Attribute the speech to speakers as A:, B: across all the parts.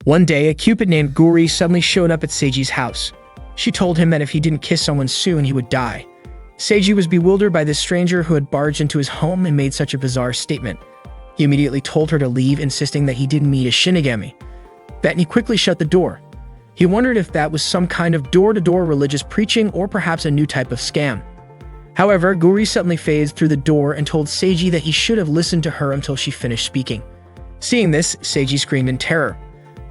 A: One day, a cupid named Guri suddenly showed up at Seiji's house. She told him that if he didn't kiss someone soon, he would die. Seiji was bewildered by this stranger who had barged into his home and made such a bizarre statement. He immediately told her to leave, insisting that he didn't meet a Shinigami. Bettany quickly shut the door. He wondered if that was some kind of door-to-door religious preaching or perhaps a new type of scam. However, Guri suddenly phased through the door and told Seiji that he should have listened to her until she finished speaking. Seeing this, Seiji screamed in terror.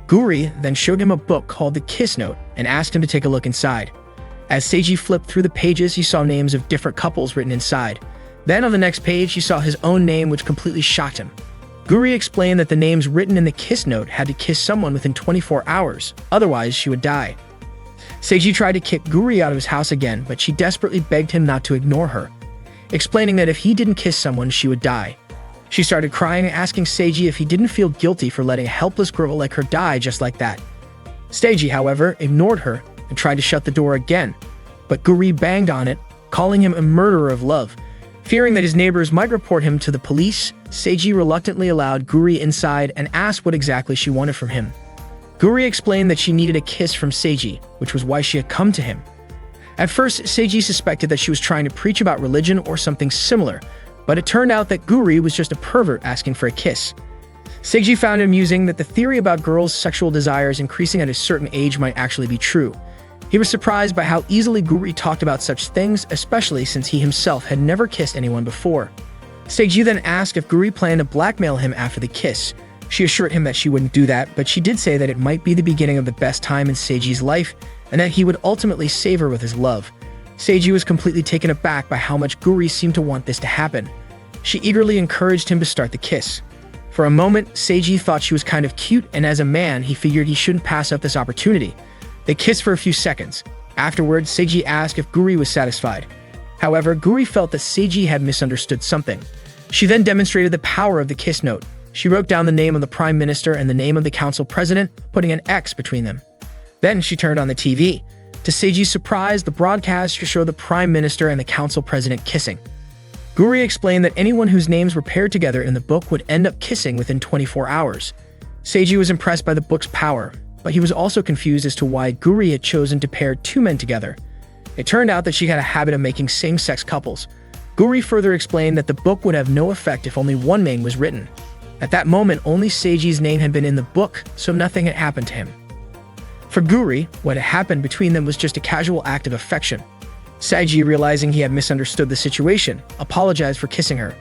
A: Guri then showed him a book called The Kiss Note and asked him to take a look inside. As Seiji flipped through the pages, he saw names of different couples written inside. Then on the next page, he saw his own name, which completely shocked him. Guri explained that the names written in the Kiss Note had to kiss someone within 24 hours, otherwise she would die. Seiji tried to kick Guri out of his house again, but she desperately begged him not to ignore her, explaining that if he didn't kiss someone, she would die. She started crying and asking Seiji if he didn't feel guilty for letting a helpless girl like her die just like that. Seiji, however, ignored her and tried to shut the door again, but Guri banged on it, calling him a murderer of love. Fearing that his neighbors might report him to the police, Seiji reluctantly allowed Guri inside and asked what exactly she wanted from him. Guri explained that she needed a kiss from Seiji, which was why she had come to him. At first, Seiji suspected that she was trying to preach about religion or something similar, but it turned out that Guri was just a pervert asking for a kiss. Seiji found it amusing that the theory about girls' sexual desires increasing at a certain age might actually be true. He was surprised by how easily Guri talked about such things, especially since he himself had never kissed anyone before. Seiji then asked if Guri planned to blackmail him after the kiss. She assured him that she wouldn't do that, but she did say that it might be the beginning of the best time in Seiji's life, and that he would ultimately save her with his love. Seiji was completely taken aback by how much Guri seemed to want this to happen. She eagerly encouraged him to start the kiss. For a moment, Seiji thought she was kind of cute, and as a man, he figured he shouldn't pass up this opportunity. They kissed for a few seconds. Afterwards, Seiji asked if Guri was satisfied. However, Guri felt that Seiji had misunderstood something. She then demonstrated the power of the Kiss Note. She wrote down the name of the Prime Minister and the name of the Council President, putting an X between them. Then she turned on the TV. To Seiji's surprise, the broadcast showed the Prime Minister and the Council President kissing. Guri explained that anyone whose names were paired together in the book would end up kissing within 24 hours. Seiji was impressed by the book's power, but he was also confused as to why Guri had chosen to pair two men together. It turned out that she had a habit of making same-sex couples. Guri further explained that the book would have no effect if only one name was written. At that moment, only Seiji's name had been in the book, so nothing had happened to him. For Guri, what had happened between them was just a casual act of affection. Seiji, realizing he had misunderstood the situation, apologized for kissing her.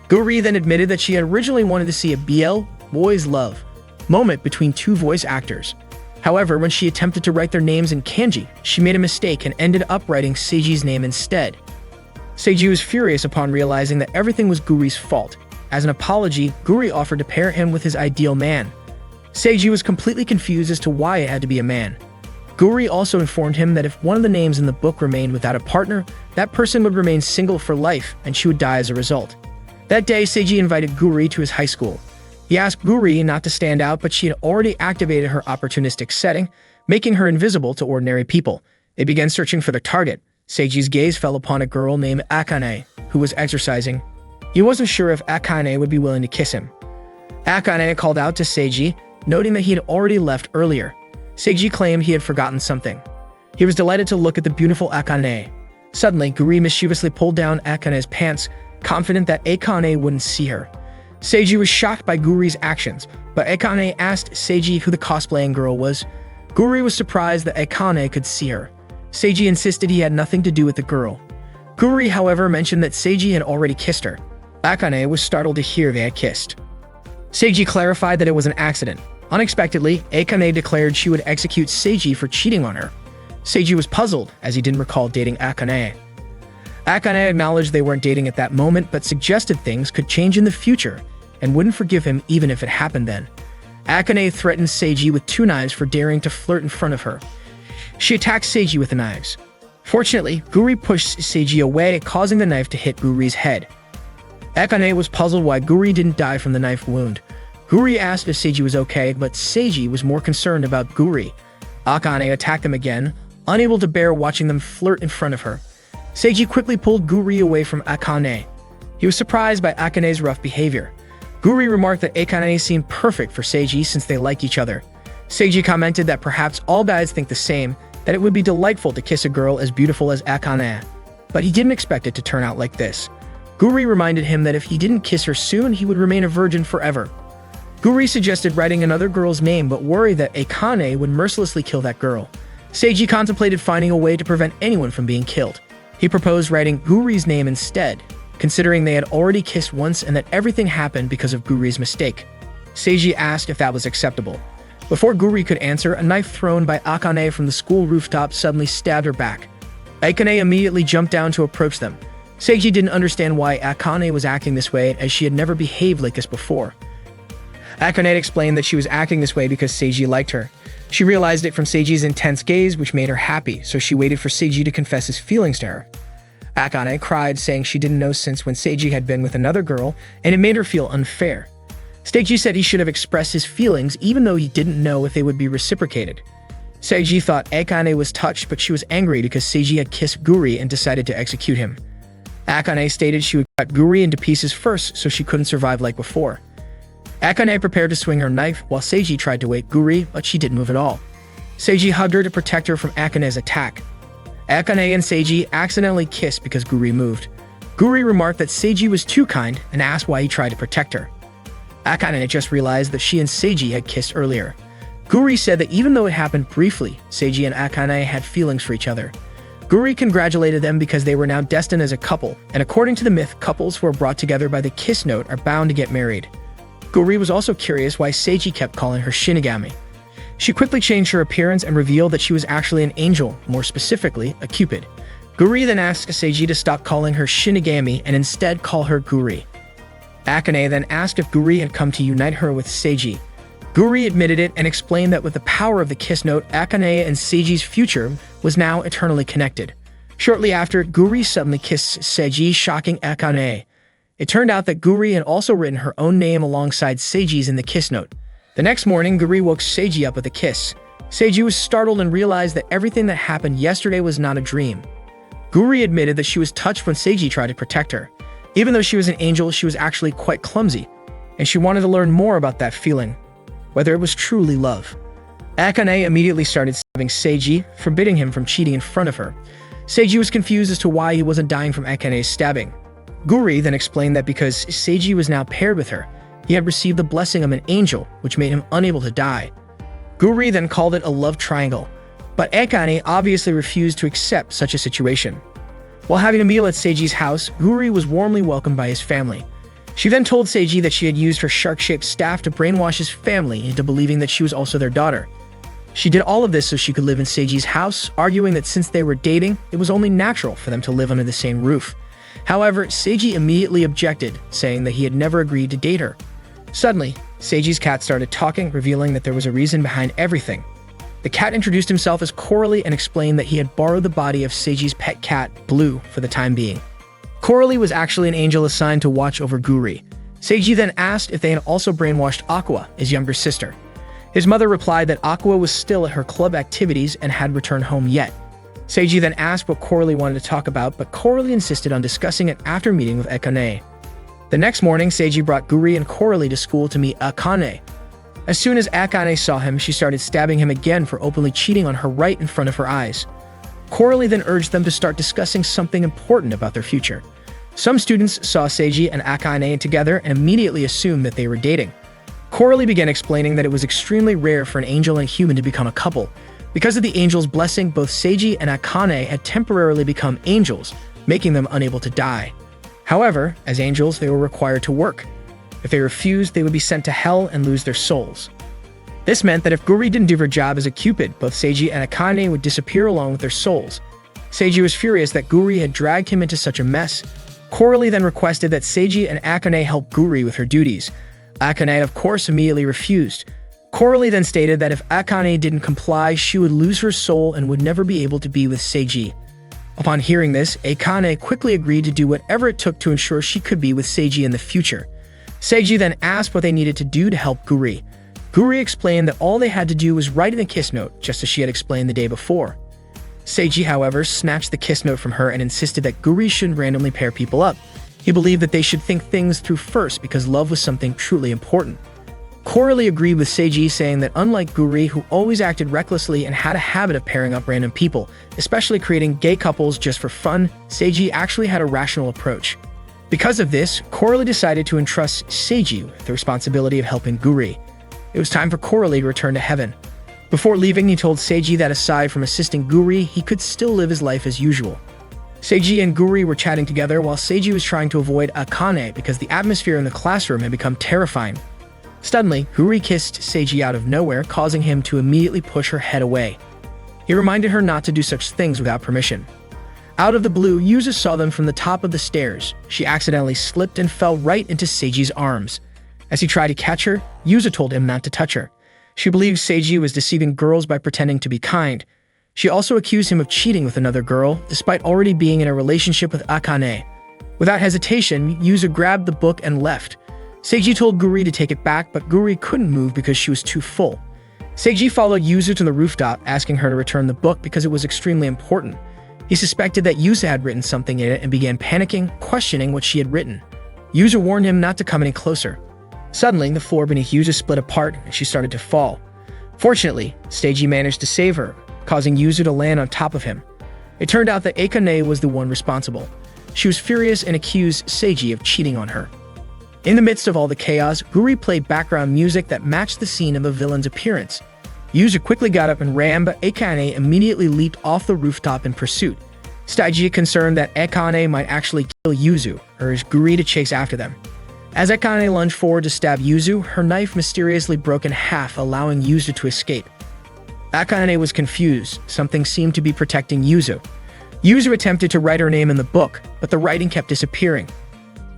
A: Guri then admitted that she had originally wanted to see a BL, boys love, moment between two voice actors. However, when she attempted to write their names in kanji, she made a mistake and ended up writing Seiji's name instead. Seiji was furious upon realizing that everything was Guri's fault. As an apology, Guri offered to pair him with his ideal man. Seiji was completely confused as to why it had to be a man. Guri also informed him that if one of the names in the book remained without a partner, that person would remain single for life and she would die as a result. That day, Seiji invited Guri to his high school. He asked Guri not to stand out, but she had already activated her opportunistic setting, making her invisible to ordinary people. They began searching for their target. Seiji's gaze fell upon a girl named Akane, who was exercising. He wasn't sure if Akane would be willing to kiss him. Akane called out to Seiji, noting that he had already left earlier. Seiji claimed he had forgotten something. He was delighted to look at the beautiful Akane. Suddenly, Guri mischievously pulled down Akane's pants, confident that Akane wouldn't see her. Seiji was shocked by Guri's actions, but Akane asked Seiji who the cosplaying girl was. Guri was surprised that Akane could see her. Seiji insisted he had nothing to do with the girl. Guri, however, mentioned that Seiji had already kissed her. Akane was startled to hear they had kissed. Seiji clarified that it was an accident. Unexpectedly, Akane declared she would execute Seiji for cheating on her. Seiji was puzzled, as he didn't recall dating Akane. Akane acknowledged they weren't dating at that moment, but suggested things could change in the future, and wouldn't forgive him even if it happened then. Akane threatened Seiji with 2 knives for daring to flirt in front of her. She attacked Seiji with the knives. Fortunately, Guri pushed Seiji away, causing the knife to hit Guri's head. Akane was puzzled why Guri didn't die from the knife wound. Guri asked if Seiji was okay, but Seiji was more concerned about Guri. Akane attacked them again, unable to bear watching them flirt in front of her. Seiji quickly pulled Guri away from Akane. He was surprised by Akane's rough behavior. Guri remarked that Akane seemed perfect for Seiji since they liked each other. Seiji commented that perhaps all guys think the same, that it would be delightful to kiss a girl as beautiful as Akane. But he didn't expect it to turn out like this. Guri reminded him that if he didn't kiss her soon, he would remain a virgin forever. Guri suggested writing another girl's name but worried that Akane would mercilessly kill that girl. Seiji contemplated finding a way to prevent anyone from being killed. He proposed writing Guri's name instead, considering they had already kissed once and that everything happened because of Guri's mistake. Seiji asked if that was acceptable. Before Guri could answer, a knife thrown by Akane from the school rooftop suddenly stabbed her back. Akane immediately jumped down to approach them. Seiji didn't understand why Akane was acting this way, as she had never behaved like this before. Akane explained that she was acting this way because Seiji liked her. She realized it from Seiji's intense gaze, which made her happy, so she waited for Seiji to confess his feelings to her. Akane cried, saying she didn't know since when Seiji had been with another girl, and it made her feel unfair. Seiji said he should have expressed his feelings even though he didn't know if they would be reciprocated. Seiji thought Akane was touched, but she was angry because Seiji had kissed Guri and decided to execute him. Akane stated she would cut Guri into pieces first so she couldn't survive like before. Akane prepared to swing her knife while Seiji tried to wake Guri, but she didn't move at all. Seiji hugged her to protect her from Akane's attack. Akane and Seiji accidentally kissed because Guri moved. Guri remarked that Seiji was too kind and asked why he tried to protect her. Akane just realized that she and Seiji had kissed earlier. Guri said that even though it happened briefly, Seiji and Akane had feelings for each other. Guri congratulated them because they were now destined as a couple, and according to the myth, couples who are brought together by the kiss note are bound to get married. Guri was also curious why Seiji kept calling her Shinigami. She quickly changed her appearance and revealed that she was actually an angel, more specifically, a Cupid. Guri then asked Seiji to stop calling her Shinigami and instead call her Guri. Akane then asked if Guri had come to unite her with Seiji. Guri admitted it and explained that with the power of the kiss note, Akane and Seiji's future was now eternally connected. Shortly after, Guri suddenly kissed Seiji, shocking Akane. It turned out that Guri had also written her own name alongside Seiji's in the kiss note. The next morning, Guri woke Seiji up with a kiss. Seiji was startled and realized that everything that happened yesterday was not a dream. Guri admitted that she was touched when Seiji tried to protect her. Even though she was an angel, she was actually quite clumsy, and she wanted to learn more about that feeling, whether it was truly love. Akane immediately started stabbing Seiji, forbidding him from cheating in front of her. Seiji was confused as to why he wasn't dying from Akane's stabbing. Guri then explained that because Seiji was now paired with her, he had received the blessing of an angel, which made him unable to die. Guri then called it a love triangle, but Akane obviously refused to accept such a situation. While having a meal at Seiji's house, Guri was warmly welcomed by his family. She then told Seiji that she had used her shark-shaped staff to brainwash his family into believing that she was also their daughter. She did all of this so she could live in Seiji's house, arguing that since they were dating, it was only natural for them to live under the same roof. However, Seiji immediately objected, saying that he had never agreed to date her. Suddenly, Seiji's cat started talking, revealing that there was a reason behind everything. The cat introduced himself as Coralie and explained that he had borrowed the body of Seiji's pet cat, Blue, for the time being. Coralie was actually an angel assigned to watch over Guri. Seiji then asked if they had also brainwashed Aqua, his younger sister. His mother replied that Aqua was still at her club activities and had returned home yet. Seiji then asked what Coralie wanted to talk about, but Coralie insisted on discussing it after meeting with Akane. The next morning, Seiji brought Guri and Coralie to school to meet Akane. As soon as Akane saw him, she started stabbing him again for openly cheating on her right in front of her eyes. Coralie then urged them to start discussing something important about their future. Some students saw Seiji and Akane together and immediately assumed that they were dating. Coralie began explaining that it was extremely rare for an angel and a human to become a couple. Because of the angel's blessing, both Seiji and Akane had temporarily become angels, making them unable to die. However, as angels, they were required to work. If they refused, they would be sent to hell and lose their souls. This meant that if Guri didn't do her job as a Cupid, both Seiji and Akane would disappear along with their souls. Seiji was furious that Guri had dragged him into such a mess. Coralie then requested that Seiji and Akane help Guri with her duties. Akane, of course, immediately refused. Coralie then stated that if Akane didn't comply, she would lose her soul and would never be able to be with Seiji. Upon hearing this, Akane quickly agreed to do whatever it took to ensure she could be with Seiji in the future. Seiji then asked what they needed to do to help Guri. Guri explained that all they had to do was write in a kiss note, just as she had explained the day before. Seiji, however, snatched the kiss note from her and insisted that Guri shouldn't randomly pair people up. He believed that they should think things through first because love was something truly important. Coralie agreed with Seiji, saying that unlike Guri, who always acted recklessly and had a habit of pairing up random people, especially creating gay couples just for fun, Seiji actually had a rational approach. Because of this, Coralie decided to entrust Seiji with the responsibility of helping Guri. It was time for Coralie to return to heaven. Before leaving, he told Seiji that aside from assisting Guri, he could still live his life as usual. Seiji and Guri were chatting together while Seiji was trying to avoid Akane because the atmosphere in the classroom had become terrifying. Suddenly, Guri kissed Seiji out of nowhere, causing him to immediately push her head away. He reminded her not to do such things without permission. Out of the blue, Yuzu saw them from the top of the stairs. She accidentally slipped and fell right into Seiji's arms. As he tried to catch her, Yuzu told him not to touch her. She believed Seiji was deceiving girls by pretending to be kind. She also accused him of cheating with another girl, despite already being in a relationship with Akane. Without hesitation, Yuzu grabbed the book and left. Seiji told Guri to take it back, but Guri couldn't move because she was too full. Seiji followed Yuzu to the rooftop, asking her to return the book because it was extremely important. He suspected that Yuzu had written something in it and began panicking, questioning what she had written. Yuzu warned him not to come any closer. Suddenly, the floor beneath Yuzu split apart and she started to fall. Fortunately, Seiji managed to save her, causing Yuzu to land on top of him. It turned out that Akane was the one responsible. She was furious and accused Seiji of cheating on her. In the midst of all the chaos, Guri played background music that matched the scene of the villain's appearance. Yuzu quickly got up and ran, but Akane immediately leaped off the rooftop in pursuit. Seiji, concerned that Akane might actually kill Yuzu, urged Guri to chase after them. As Akane lunged forward to stab Yuzu, her knife mysteriously broke in half, allowing Yuzu to escape. Akane was confused. Something seemed to be protecting Yuzu. Yuzu attempted to write her name in the book, but the writing kept disappearing.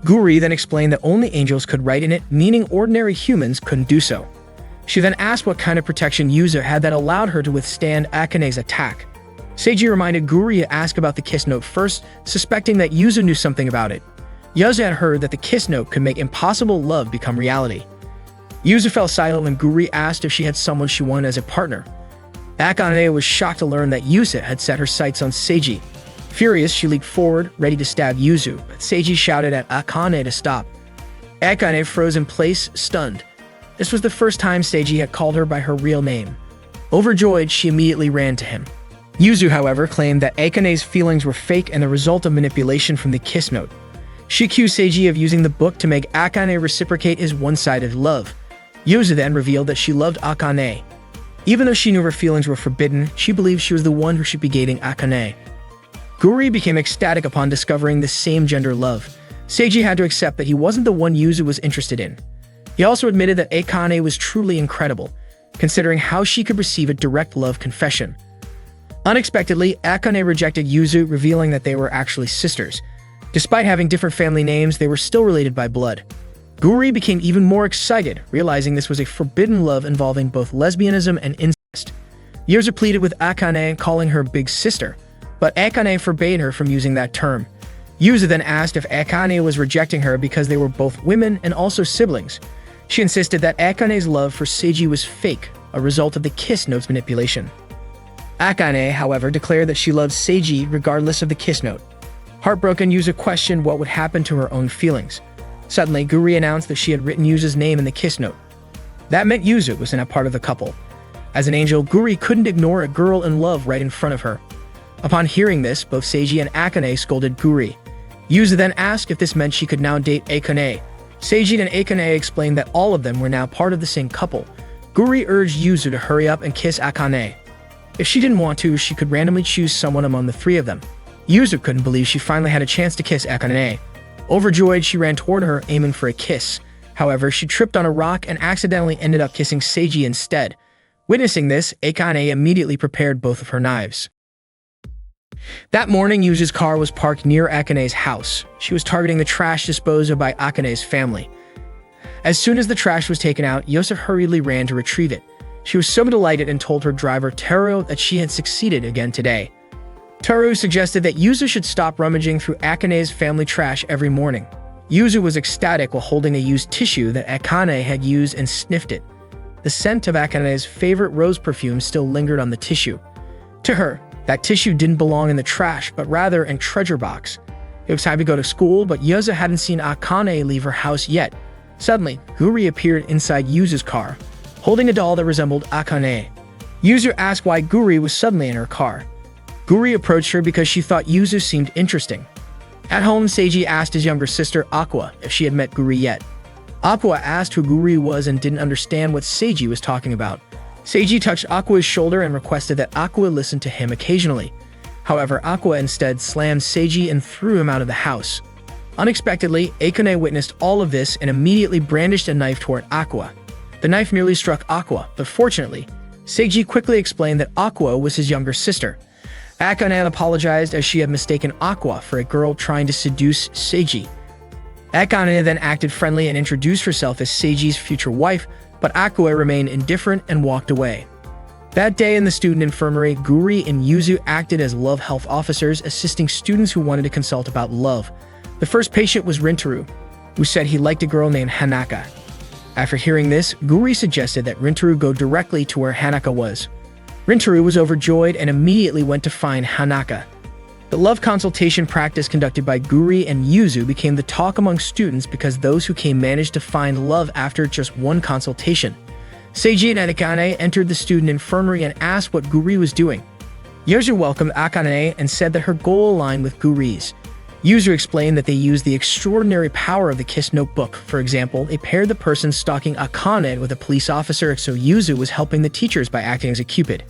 A: Guri then explained that only angels could write in it, meaning ordinary humans couldn't do so. She then asked what kind of protection Yuzu had that allowed her to withstand Akane's attack. Seiji reminded Guri to ask about the kiss note first, suspecting that Yuzu knew something about it. Yuzu had heard that the kiss note could make impossible love become reality. Yuzu fell silent when Guri asked if she had someone she wanted as a partner. Akane was shocked to learn that Yuzu had set her sights on Seiji. Furious, she leaped forward, ready to stab Yuzu, but Seiji shouted at Akane to stop. Akane froze in place, stunned. This was the first time Seiji had called her by her real name. Overjoyed, she immediately ran to him. Yuzu, however, claimed that Akane's feelings were fake and the result of manipulation from the kiss note. She accused Seiji of using the book to make Akane reciprocate his one-sided love. Yuzu then revealed that she loved Akane. Even though she knew her feelings were forbidden, she believed she was the one who should be dating Akane. Guri became ecstatic upon discovering the same gender love. Seiji had to accept that he wasn't the one Yuzu was interested in. He also admitted that Akane was truly incredible, considering how she could receive a direct love confession. Unexpectedly, Akane rejected Yuzu, revealing that they were actually sisters. Despite having different family names, they were still related by blood. Guri became even more excited, realizing this was a forbidden love involving both lesbianism and incest. Yuzu pleaded with Akane, calling her big sister, but Akane forbade her from using that term. Yuzu then asked if Akane was rejecting her because they were both women and also siblings. She insisted that Akane's love for Seiji was fake, a result of the kiss note's manipulation. Akane, however, declared that she loved Seiji regardless of the kiss note. Heartbroken, Yuzu questioned what would happen to her own feelings. Suddenly, Guri announced that she had written Yuzu's name in the kiss note. That meant Yuzu was now part of the couple. As an angel, Guri couldn't ignore a girl in love right in front of her. Upon hearing this, both Seiji and Akane scolded Guri. Yuzu then asked if this meant she could now date Akane. Seiji and Akane explained that all of them were now part of the same couple. Guri urged Yuzu to hurry up and kiss Akane. If she didn't want to, she could randomly choose someone among the three of them. Yuzu couldn't believe she finally had a chance to kiss Akane. Overjoyed, she ran toward her, aiming for a kiss. However, she tripped on a rock and accidentally ended up kissing Seiji instead. Witnessing this, Akane immediately prepared both of her knives. That morning, Yuzu's car was parked near Akane's house. She was targeting the trash disposed of by Akane's family. As soon as the trash was taken out, Yosef hurriedly ran to retrieve it. She was so delighted and told her driver, Teru, that she had succeeded again today. Teru suggested that Yuzu should stop rummaging through Akane's family trash every morning. Yuzu was ecstatic while holding a used tissue that Akane had used and sniffed it. The scent of Akane's favorite rose perfume still lingered on the tissue. To her, that tissue didn't belong in the trash, but rather in treasure box. It was time to go to school, but Yuzu hadn't seen Akane leave her house yet. Suddenly, Guri appeared inside Yuzu's car, holding a doll that resembled Akane. Yuzu asked why Guri was suddenly in her car. Guri approached her because she thought Yuzu seemed interesting. At home, Seiji asked his younger sister, Aqua, if she had met Guri yet. Aqua asked who Guri was and didn't understand what Seiji was talking about. Seiji touched Aqua's shoulder and requested that Aqua listen to him occasionally. However, Aqua instead slammed Seiji and threw him out of the house. Unexpectedly, Akane witnessed all of this and immediately brandished a knife toward Aqua. The knife nearly struck Aqua, but fortunately, Seiji quickly explained that Aqua was his younger sister. Akane apologized as she had mistaken Aqua for a girl trying to seduce Seiji. Akane then acted friendly and introduced herself as Seiji's future wife, but Aqua remained indifferent and walked away. That day in the student infirmary, Guri and Yuzu acted as love health officers, assisting students who wanted to consult about love. The first patient was Rintaro, who said he liked a girl named Hanaka. After hearing this, Guri suggested that Rintaro go directly to where Hanaka was. Rintaro was overjoyed and immediately went to find Hanaka. The love consultation practice conducted by Guri and Yuzu became the talk among students because those who came managed to find love after just one consultation. Seiji and Akane entered the student infirmary and asked what Guri was doing. Yuzu welcomed Akane and said that her goal aligned with Guri's. Yuzu explained that they used the extraordinary power of the Kiss Notebook. For example, they paired the person stalking Akane with a police officer, so Yuzu was helping the teachers by acting as a cupid.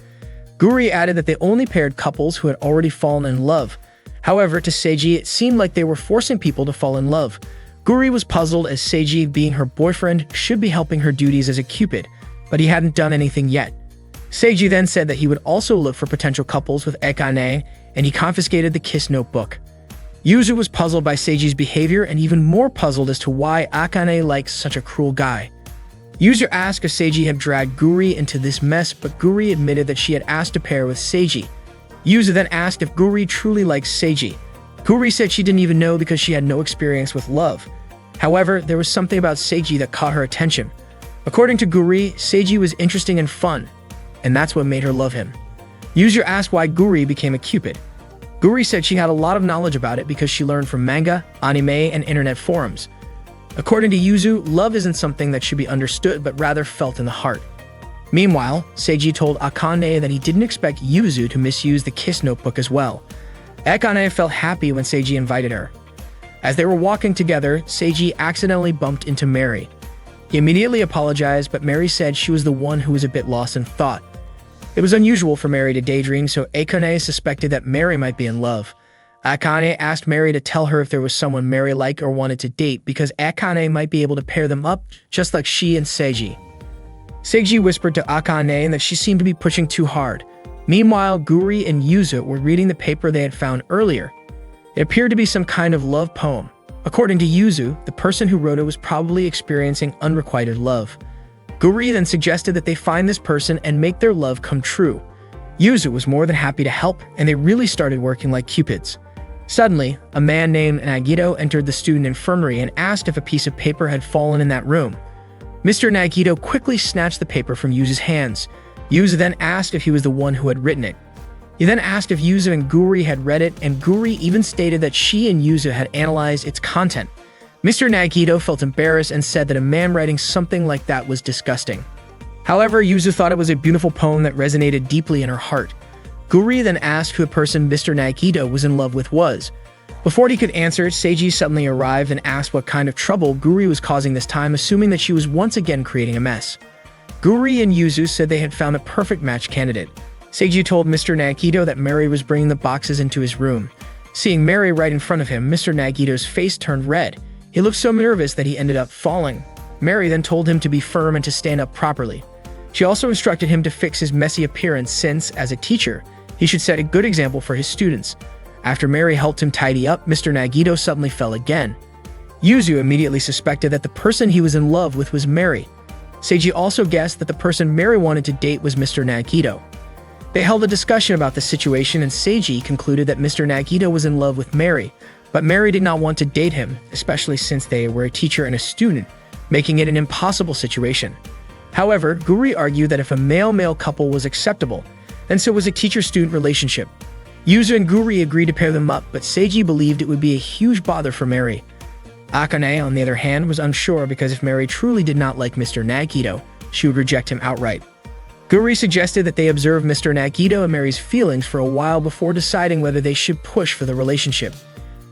A: Guri added that they only paired couples who had already fallen in love. However, to Seiji, it seemed like they were forcing people to fall in love. Guri was puzzled as Seiji, being her boyfriend, should be helping her duties as a cupid, but he hadn't done anything yet. Seiji then said that he would also look for potential couples with Akane, and he confiscated the Kiss Notebook. Yuzu was puzzled by Seiji's behavior and even more puzzled as to why Akane likes such a cruel guy. Yuzu asked if Seiji had dragged Guri into this mess, but Guri admitted that she had asked to pair with Seiji. Yuzu then asked if Guri truly likes Seiji. Guri said she didn't even know because she had no experience with love. However, there was something about Seiji that caught her attention. According to Guri, Seiji was interesting and fun, and that's what made her love him. Yuzu asked why Guri became a cupid. Guri said she had a lot of knowledge about it because she learned from manga, anime, and internet forums. According to Yuzu, love isn't something that should be understood but rather felt in the heart. Meanwhile, Seiji told Akane that he didn't expect Yuzu to misuse the Kiss Notebook as well. Akane felt happy when Seiji invited her. As they were walking together, Seiji accidentally bumped into Mary. He immediately apologized, but Mary said she was the one who was a bit lost in thought. It was unusual for Mary to daydream, so Akane suspected that Mary might be in love. Akane asked Mary to tell her if there was someone Mary liked or wanted to date because Akane might be able to pair them up, just like she and Seiji. Seiji whispered to Akane that she seemed to be pushing too hard. Meanwhile, Guri and Yuzu were reading the paper they had found earlier. It appeared to be some kind of love poem. According to Yuzu, the person who wrote it was probably experiencing unrequited love. Guri then suggested that they find this person and make their love come true. Yuzu was more than happy to help, and they really started working like cupids. Suddenly, a man named Nagito entered the student infirmary and asked if a piece of paper had fallen in that room. Mr. Nagito quickly snatched the paper from Yuzu's hands. Yuzu then asked if he was the one who had written it. He then asked if Yuzu and Guri had read it, and Guri even stated that she and Yuzu had analyzed its content. Mr. Nagito felt embarrassed and said that a man writing something like that was disgusting. However, Yuzu thought it was a beautiful poem that resonated deeply in her heart. Guri then asked who the person Mr. Nagito was in love with was. Before he could answer, Seiji suddenly arrived and asked what kind of trouble Guri was causing this time, assuming that she was once again creating a mess. Guri and Yuzu said they had found a perfect match candidate. Seiji told Mr. Nagito that Mary was bringing the boxes into his room. Seeing Mary right in front of him, Mr. Nagito's face turned red. He looked so nervous that he ended up falling. Mary then told him to be firm and to stand up properly. She also instructed him to fix his messy appearance since, as a teacher, he should set a good example for his students. After Mary helped him tidy up, Mr. Nagito suddenly fell again. Yuzu immediately suspected that the person he was in love with was Mary. Seiji also guessed that the person Mary wanted to date was Mr. Nagito. They held a discussion about the situation, and Seiji concluded that Mr. Nagito was in love with Mary, but Mary did not want to date him, especially since they were a teacher and a student, making it an impossible situation. However, Guri argued that if a male-male couple was acceptable, then so was a teacher-student relationship. Yuzu and Guri agreed to pair them up, but Seiji believed it would be a huge bother for Mary. Akane, on the other hand, was unsure because if Mary truly did not like Mr. Nagito, she would reject him outright. Guri suggested that they observe Mr. Nagito and Mary's feelings for a while before deciding whether they should push for the relationship.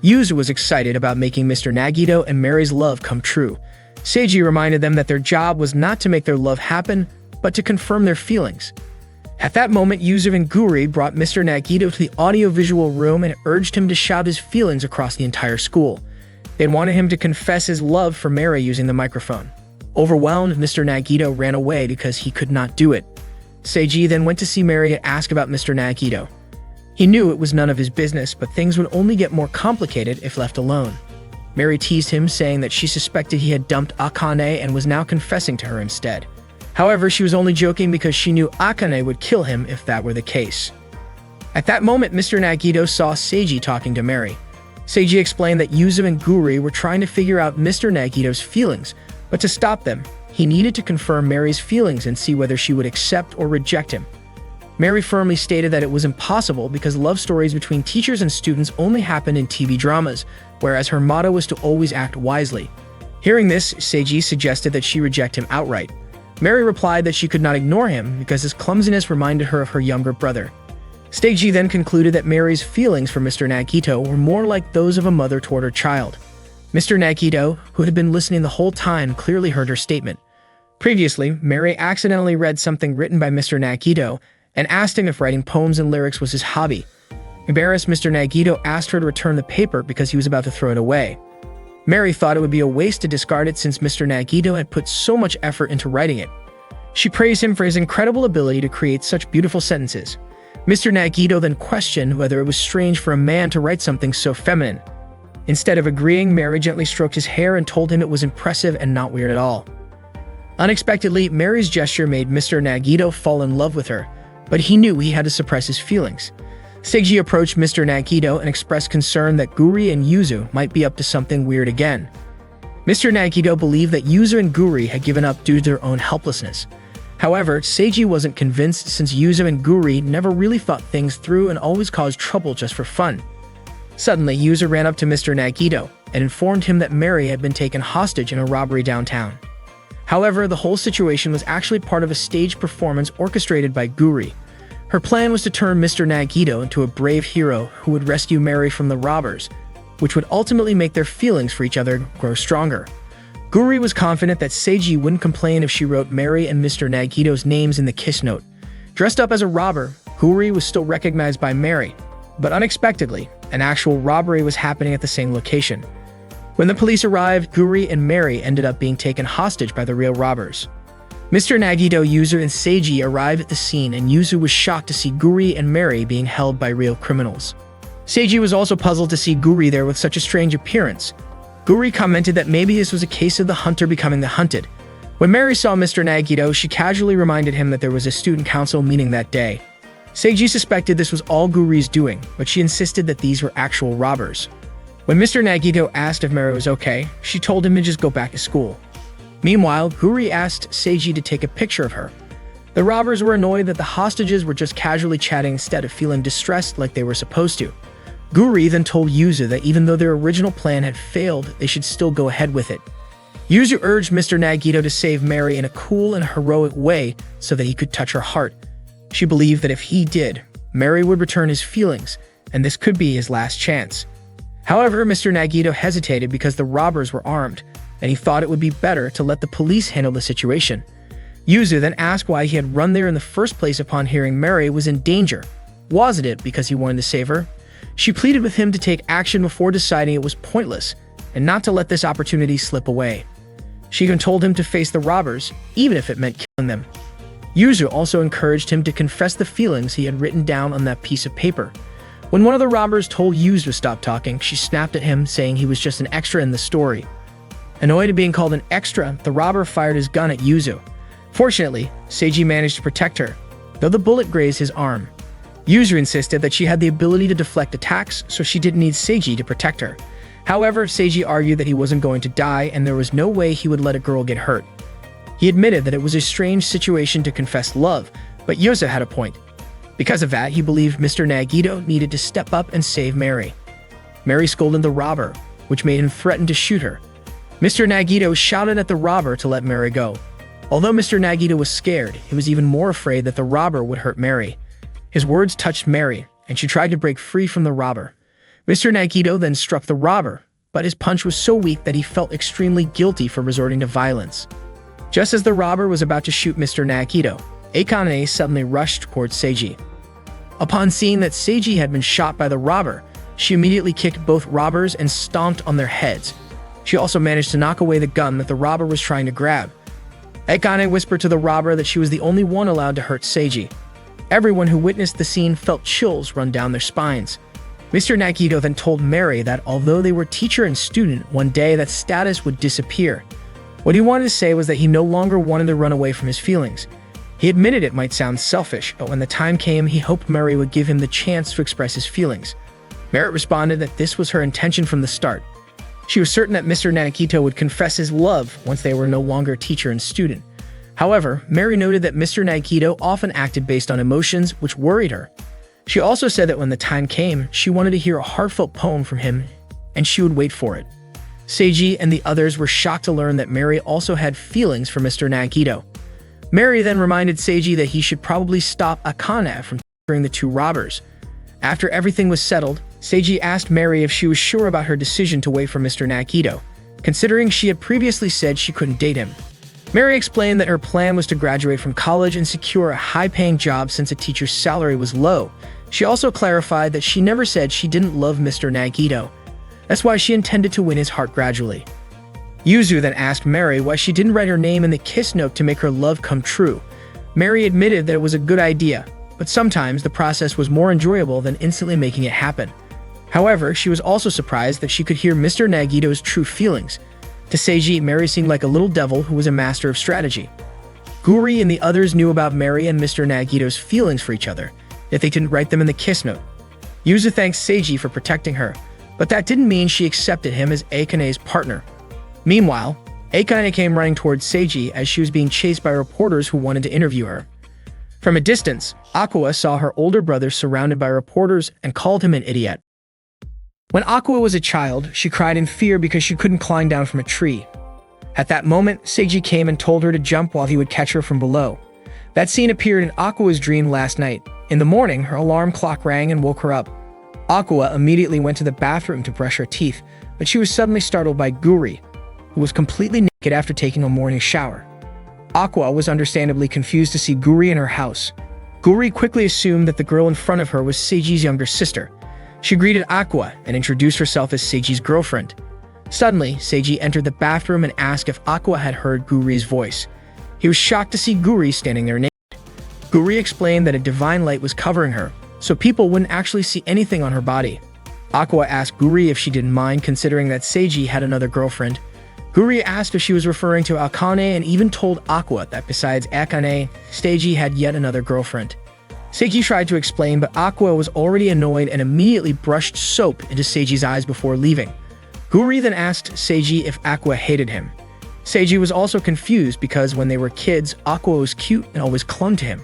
A: Yuzu was excited about making Mr. Nagito and Mary's love come true. Seiji reminded them that their job was not to make their love happen, but to confirm their feelings. At that moment, Yuzu and Guri brought Mr. Nagito to the audio-visual room and urged him to shout his feelings across the entire school. They wanted him to confess his love for Mary using the microphone. Overwhelmed, Mr. Nagito ran away because he could not do it. Seiji then went to see Mary and ask about Mr. Nagito. He knew it was none of his business, but things would only get more complicated if left alone. Mary teased him, saying that she suspected he had dumped Akane and was now confessing to her instead. However, she was only joking because she knew Akane would kill him if that were the case. At that moment, Mr. Nagito saw Seiji talking to Mary. Seiji explained that Yuzu and Guri were trying to figure out Mr. Nagito's feelings, but to stop them, he needed to confirm Mary's feelings and see whether she would accept or reject him. Mary firmly stated that it was impossible because love stories between teachers and students only happened in TV dramas, whereas her motto was to always act wisely. Hearing this, Seiji suggested that she reject him outright. Mary replied that she could not ignore him because his clumsiness reminded her of her younger brother. Seiji then concluded that Mary's feelings for Mr. Nagito were more like those of a mother toward her child. Mr. Nagito, who had been listening the whole time, clearly heard her statement. Previously, Mary accidentally read something written by Mr. Nagito and asked him if writing poems and lyrics was his hobby. Embarrassed, Mr. Nagito asked her to return the paper because he was about to throw it away. Mary thought it would be a waste to discard it since Mr. Nagito had put so much effort into writing it. She praised him for his incredible ability to create such beautiful sentences. Mr. Nagito then questioned whether it was strange for a man to write something so feminine. Instead of agreeing, Mary gently stroked his hair and told him it was impressive and not weird at all. Unexpectedly, Mary's gesture made Mr. Nagito fall in love with her, but he knew he had to suppress his feelings. Seiji approached Mr. Nagito and expressed concern that Guri and Yuzu might be up to something weird again. Mr. Nagito believed that Yuzu and Guri had given up due to their own helplessness. However, Seiji wasn't convinced since Yuzu and Guri never really thought things through and always caused trouble just for fun. Suddenly, Yuzu ran up to Mr. Nagito and informed him that Mary had been taken hostage in a robbery downtown. However, the whole situation was actually part of a staged performance orchestrated by Guri. Her plan was to turn Mr. Nagito into a brave hero who would rescue Mary from the robbers, which would ultimately make their feelings for each other grow stronger. Guri was confident that Seiji wouldn't complain if she wrote Mary and Mr. Nagito's names in the kiss note. Dressed up as a robber, Guri was still recognized by Mary, but unexpectedly, an actual robbery was happening at the same location. When the police arrived, Guri and Mary ended up being taken hostage by the real robbers. Mr. Nagito, Yuzu, and Seiji arrived at the scene, and Yuzu was shocked to see Guri and Mary being held by real criminals. Seiji was also puzzled to see Guri there with such a strange appearance. Guri commented that maybe this was a case of the hunter becoming the hunted. When Mary saw Mr. Nagito, she casually reminded him that there was a student council meeting that day. Seiji suspected this was all Guri's doing, but she insisted that these were actual robbers. When Mr. Nagito asked if Mary was okay, she told him to just go back to school. Meanwhile, Guri asked Seiji to take a picture of her. The robbers were annoyed that the hostages were just casually chatting instead of feeling distressed like they were supposed to. Guri then told Yuzu that even though their original plan had failed, they should still go ahead with it. Yuzu urged Mr. Nagito to save Mary in a cool and heroic way so that he could touch her heart. She believed that if he did, Mary would return his feelings, and this could be his last chance. However, Mr. Nagito hesitated because the robbers were armed, and he thought it would be better to let the police handle the situation. Yuzu then asked why he had run there in the first place upon hearing Mary was in danger. Wasn't it because he wanted to save her? She pleaded with him to take action before deciding it was pointless, and not to let this opportunity slip away. She even told him to face the robbers, even if it meant killing them. Yuzu also encouraged him to confess the feelings he had written down on that piece of paper. When one of the robbers told Yuzu to stop talking, she snapped at him, saying he was just an extra in the story. Annoyed at being called an extra, the robber fired his gun at Yuzu. Fortunately, Seiji managed to protect her, though the bullet grazed his arm. Yuzu insisted that she had the ability to deflect attacks, so she didn't need Seiji to protect her. However, Seiji argued that he wasn't going to die and there was no way he would let a girl get hurt. He admitted that it was a strange situation to confess love, but Yuzu had a point. Because of that, he believed Mr. Nagito needed to step up and save Mary. Mary scolded the robber, which made him threaten to shoot her. Mr. Nagito shouted at the robber to let Mary go. Although Mr. Nagito was scared, he was even more afraid that the robber would hurt Mary. His words touched Mary, and she tried to break free from the robber. Mr. Nagito then struck the robber, but his punch was so weak that he felt extremely guilty for resorting to violence. Just as the robber was about to shoot Mr. Nagito, Akane suddenly rushed towards Seiji. Upon seeing that Seiji had been shot by the robber, she immediately kicked both robbers and stomped on their heads. She also managed to knock away the gun that the robber was trying to grab. Akane whispered to the robber that she was the only one allowed to hurt Seiji. Everyone who witnessed the scene felt chills run down their spines. Mr. Nagito then told Mary that although they were teacher and student, one day that status would disappear. What he wanted to say was that he no longer wanted to run away from his feelings. He admitted it might sound selfish, but when the time came, he hoped Mary would give him the chance to express his feelings. Mary responded that this was her intention from the start. She was certain that Mr. Nagito would confess his love once they were no longer teacher and student. However, Mary noted that Mr. Nagito often acted based on emotions, which worried her. She also said that when the time came, she wanted to hear a heartfelt poem from him, and she would wait for it. Seiji and the others were shocked to learn that Mary also had feelings for Mr. Nagito. Mary then reminded Seiji that he should probably stop Akane from torturing the two robbers. After everything was settled, Seiji asked Mary if she was sure about her decision to wait for Mr. Nagito, considering she had previously said she couldn't date him. Mary explained that her plan was to graduate from college and secure a high-paying job since a teacher's salary was low. She also clarified that she never said she didn't love Mr. Nagito. That's why she intended to win his heart gradually. Yuzu then asked Mary why she didn't write her name in the kiss note to make her love come true. Mary admitted that it was a good idea, but sometimes the process was more enjoyable than instantly making it happen. However, she was also surprised that she could hear Mr. Nagito's true feelings. To Seiji, Mary seemed like a little devil who was a master of strategy. Guri and the others knew about Mary and Mr. Nagito's feelings for each other, yet they didn't write them in the kiss note. Yuzu thanked Seiji for protecting her, but that didn't mean she accepted him as Akane's partner. Meanwhile, Akane came running towards Seiji as she was being chased by reporters who wanted to interview her. From a distance, Aqua saw her older brother surrounded by reporters and called him an idiot. When Aqua was a child, she cried in fear because she couldn't climb down from a tree. At that moment, Seiji came and told her to jump while he would catch her from below. That scene appeared in Aqua's dream last night. In the morning, her alarm clock rang and woke her up. Aqua immediately went to the bathroom to brush her teeth, but she was suddenly startled by Guri, who was completely naked after taking a morning shower. Aqua was understandably confused to see Guri in her house. Guri quickly assumed that the girl in front of her was Seiji's younger sister. She greeted Aqua and introduced herself as Seiji's girlfriend. Suddenly, Seiji entered the bathroom and asked if Aqua had heard Guri's voice. He was shocked to see Guri standing there naked. Guri explained that a divine light was covering her, so people wouldn't actually see anything on her body. Aqua asked Guri if she didn't mind considering that Seiji had another girlfriend. Guri asked if she was referring to Akane and even told Aqua that besides Akane, Seiji had yet another girlfriend. Seiji tried to explain, but Aqua was already annoyed and immediately brushed soap into Seiji's eyes before leaving. Guri then asked Seiji if Aqua hated him. Seiji was also confused because when they were kids, Aqua was cute and always clung to him.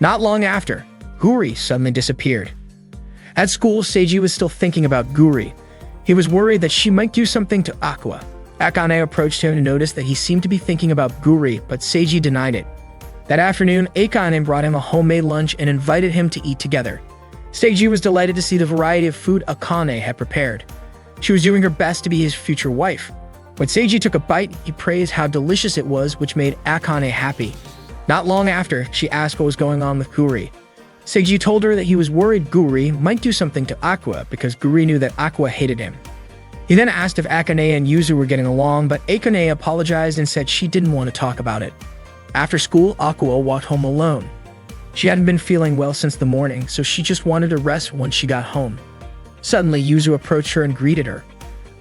A: Not long after, Guri suddenly disappeared. At school, Seiji was still thinking about Guri. He was worried that she might do something to Aqua. Akane approached him and noticed that he seemed to be thinking about Guri, but Seiji denied it. That afternoon, Akane brought him a homemade lunch and invited him to eat together. Seiji was delighted to see the variety of food Akane had prepared. She was doing her best to be his future wife. When Seiji took a bite, he praised how delicious it was, which made Akane happy. Not long after, she asked what was going on with Guri. Seiji told her that he was worried Guri might do something to Aqua because Guri knew that Aqua hated him. He then asked if Akane and Yuzu were getting along, but Akane apologized and said she didn't want to talk about it. After school, Aqua walked home alone. She hadn't been feeling well since the morning, so she just wanted to rest once she got home. Suddenly, Yuzu approached her and greeted her.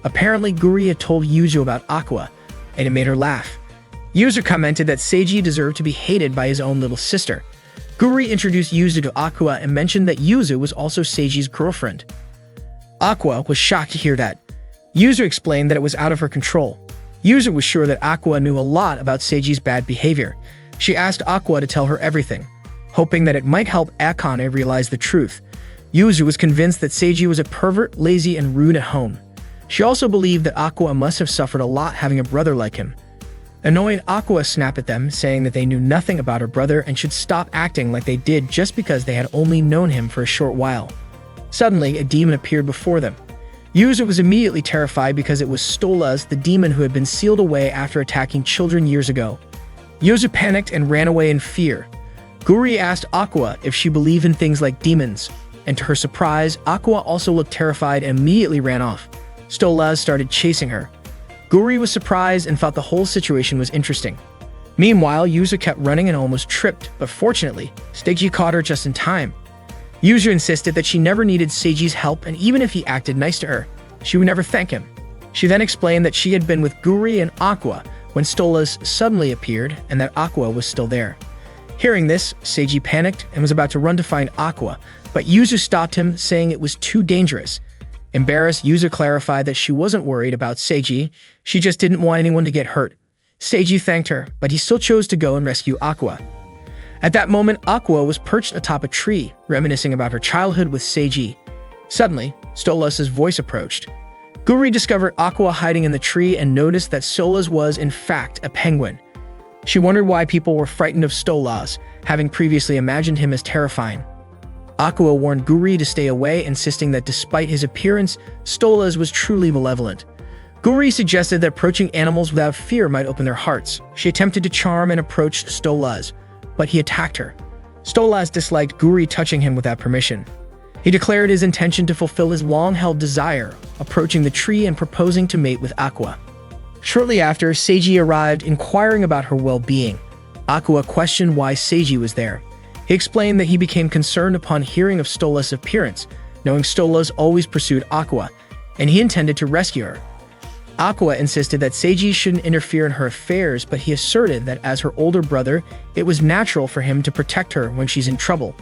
A: Apparently, Guri had told Yuzu about Aqua, and it made her laugh. Yuzu commented that Seiji deserved to be hated by his own little sister. Guri introduced Yuzu to Aqua and mentioned that Yuzu was also Seiji's girlfriend. Aqua was shocked to hear that. Yuzu explained that it was out of her control. Yuzu was sure that Aqua knew a lot about Seiji's bad behavior. She asked Aqua to tell her everything, hoping that it might help Akane realize the truth. Yuzu was convinced that Seiji was a pervert, lazy, and rude at home. She also believed that Aqua must have suffered a lot having a brother like him. Annoyed, Aqua snapped at them, saying that they knew nothing about her brother and should stop acting like they did just because they had only known him for a short while. Suddenly, a demon appeared before them. Yuzu was immediately terrified because it was Stolas, the demon who had been sealed away after attacking children years ago. Yuzu panicked and ran away in fear. Guri asked Aqua if she believed in things like demons, and to her surprise, Aqua also looked terrified and immediately ran off. Stolas started chasing her. Guri was surprised and thought the whole situation was interesting. Meanwhile, Yuzu kept running and almost tripped, but fortunately, Seiji caught her just in time. Yuzu insisted that she never needed Seiji's help, and even if he acted nice to her, she would never thank him. She then explained that she had been with Guri and Aqua when Stolas suddenly appeared and that Aqua was still there. Hearing this, Seiji panicked and was about to run to find Aqua, but Yuzu stopped him, saying it was too dangerous. Embarrassed, Yuzu clarified that she wasn't worried about Seiji, she just didn't want anyone to get hurt. Seiji thanked her, but he still chose to go and rescue Aqua. At that moment, Aqua was perched atop a tree, reminiscing about her childhood with Seiji. Suddenly, Stolas' voice approached. Guri discovered Aqua hiding in the tree and noticed that Stolas was, in fact, a penguin. She wondered why people were frightened of Stolas, having previously imagined him as terrifying. Aqua warned Guri to stay away, insisting that despite his appearance, Stolas was truly malevolent. Guri suggested that approaching animals without fear might open their hearts. She attempted to charm and approached Stolas, but he attacked her. Stolas disliked Guri touching him without permission. He declared his intention to fulfill his long-held desire, approaching the tree and proposing to mate with Aqua. Shortly after, Seiji arrived, inquiring about her well-being. Aqua questioned why Seiji was there. He explained that he became concerned upon hearing of Stolas' appearance, knowing Stolas always pursued Aqua, and he intended to rescue her. Aqua insisted that Seiji shouldn't interfere in her affairs, but he asserted that as her older brother, it was natural for him to protect her when she's in trouble.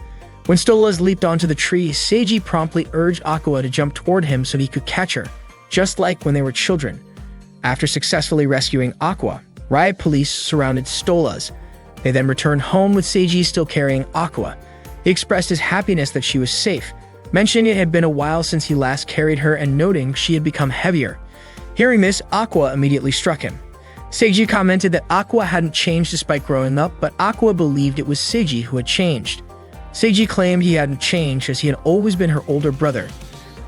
A: When Stolas leaped onto the tree, Seiji promptly urged Aqua to jump toward him so he could catch her, just like when they were children. After successfully rescuing Aqua, riot police surrounded Stolas. They then returned home with Seiji still carrying Aqua. He expressed his happiness that she was safe, mentioning it had been a while since he last carried her and noting she had become heavier. Hearing this, Aqua immediately struck him. Seiji commented that Aqua hadn't changed despite growing up, but Aqua believed it was Seiji who had changed. Seiji claimed he hadn't changed as he had always been her older brother.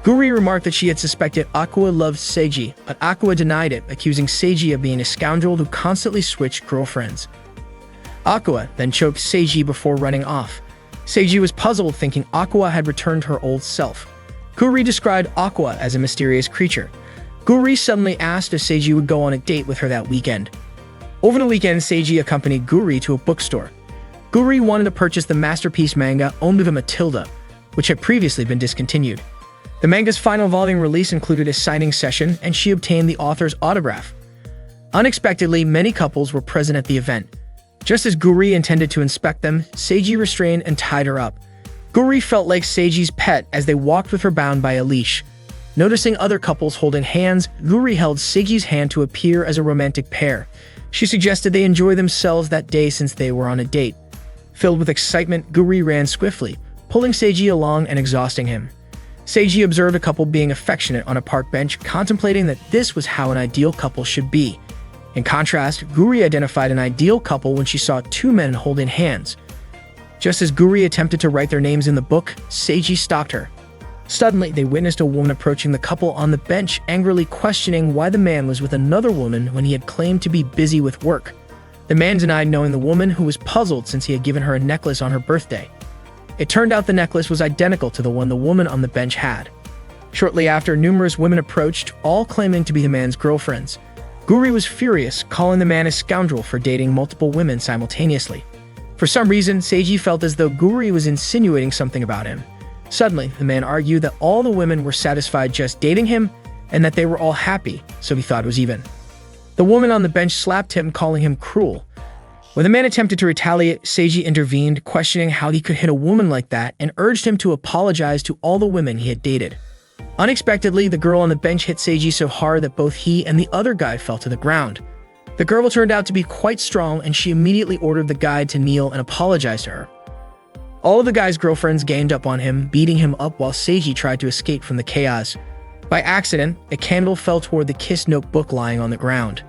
A: Guri remarked that she had suspected Aqua loved Seiji, but Aqua denied it, accusing Seiji of being a scoundrel who constantly switched girlfriends. Aqua then choked Seiji before running off. Seiji was puzzled, thinking Aqua had returned her old self. Guri described Aqua as a mysterious creature. Guri suddenly asked if Seiji would go on a date with her that weekend. Over the weekend, Seiji accompanied Guri to a bookstore. Guri wanted to purchase the masterpiece manga Onmova Matilda, which had previously been discontinued. The manga's final volume release included a signing session, and she obtained the author's autograph. Unexpectedly, many couples were present at the event. Just as Guri intended to inspect them, Seiji restrained and tied her up. Guri felt like Seiji's pet as they walked with her bound by a leash. Noticing other couples holding hands, Guri held Seiji's hand to appear as a romantic pair. She suggested they enjoy themselves that day since they were on a date. Filled with excitement, Guri ran swiftly, pulling Seiji along and exhausting him. Seiji observed a couple being affectionate on a park bench, contemplating that this was how an ideal couple should be. In contrast, Guri identified an ideal couple when she saw two men holding hands. Just as Guri attempted to write their names in the book, Seiji stopped her. Suddenly, they witnessed a woman approaching the couple on the bench, angrily questioning why the man was with another woman when he had claimed to be busy with work. The man denied knowing the woman, who was puzzled since he had given her a necklace on her birthday. It turned out the necklace was identical to the one the woman on the bench had. Shortly after, numerous women approached, all claiming to be the man's girlfriends. Guri was furious, calling the man a scoundrel for dating multiple women simultaneously. For some reason, Seiji felt as though Guri was insinuating something about him. Suddenly, the man argued that all the women were satisfied just dating him and that they were all happy, so he thought it was even. The woman on the bench slapped him, calling him cruel. When the man attempted to retaliate, Seiji intervened, questioning how he could hit a woman like that, and urged him to apologize to all the women he had dated. Unexpectedly, the girl on the bench hit Seiji so hard that both he and the other guy fell to the ground. The girl turned out to be quite strong, and she immediately ordered the guy to kneel and apologize to her. All of the guy's girlfriends ganged up on him, beating him up while Seiji tried to escape from the chaos. By accident, a candle fell toward the kiss notebook lying on the ground.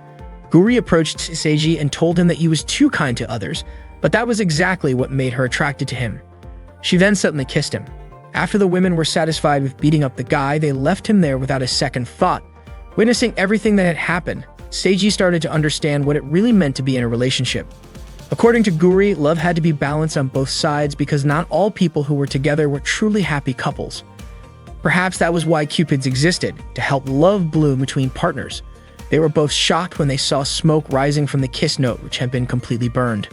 A: Guri approached Seiji and told him that he was too kind to others, but that was exactly what made her attracted to him. She then suddenly kissed him. After the women were satisfied with beating up the guy, they left him there without a second thought. Witnessing everything that had happened, Seiji started to understand what it really meant to be in a relationship. According to Guri, love had to be balanced on both sides because not all people who were together were truly happy couples. Perhaps that was why Cupids existed, to help love bloom between partners. They were both shocked when they saw smoke rising from the kiss note, which had been completely burned.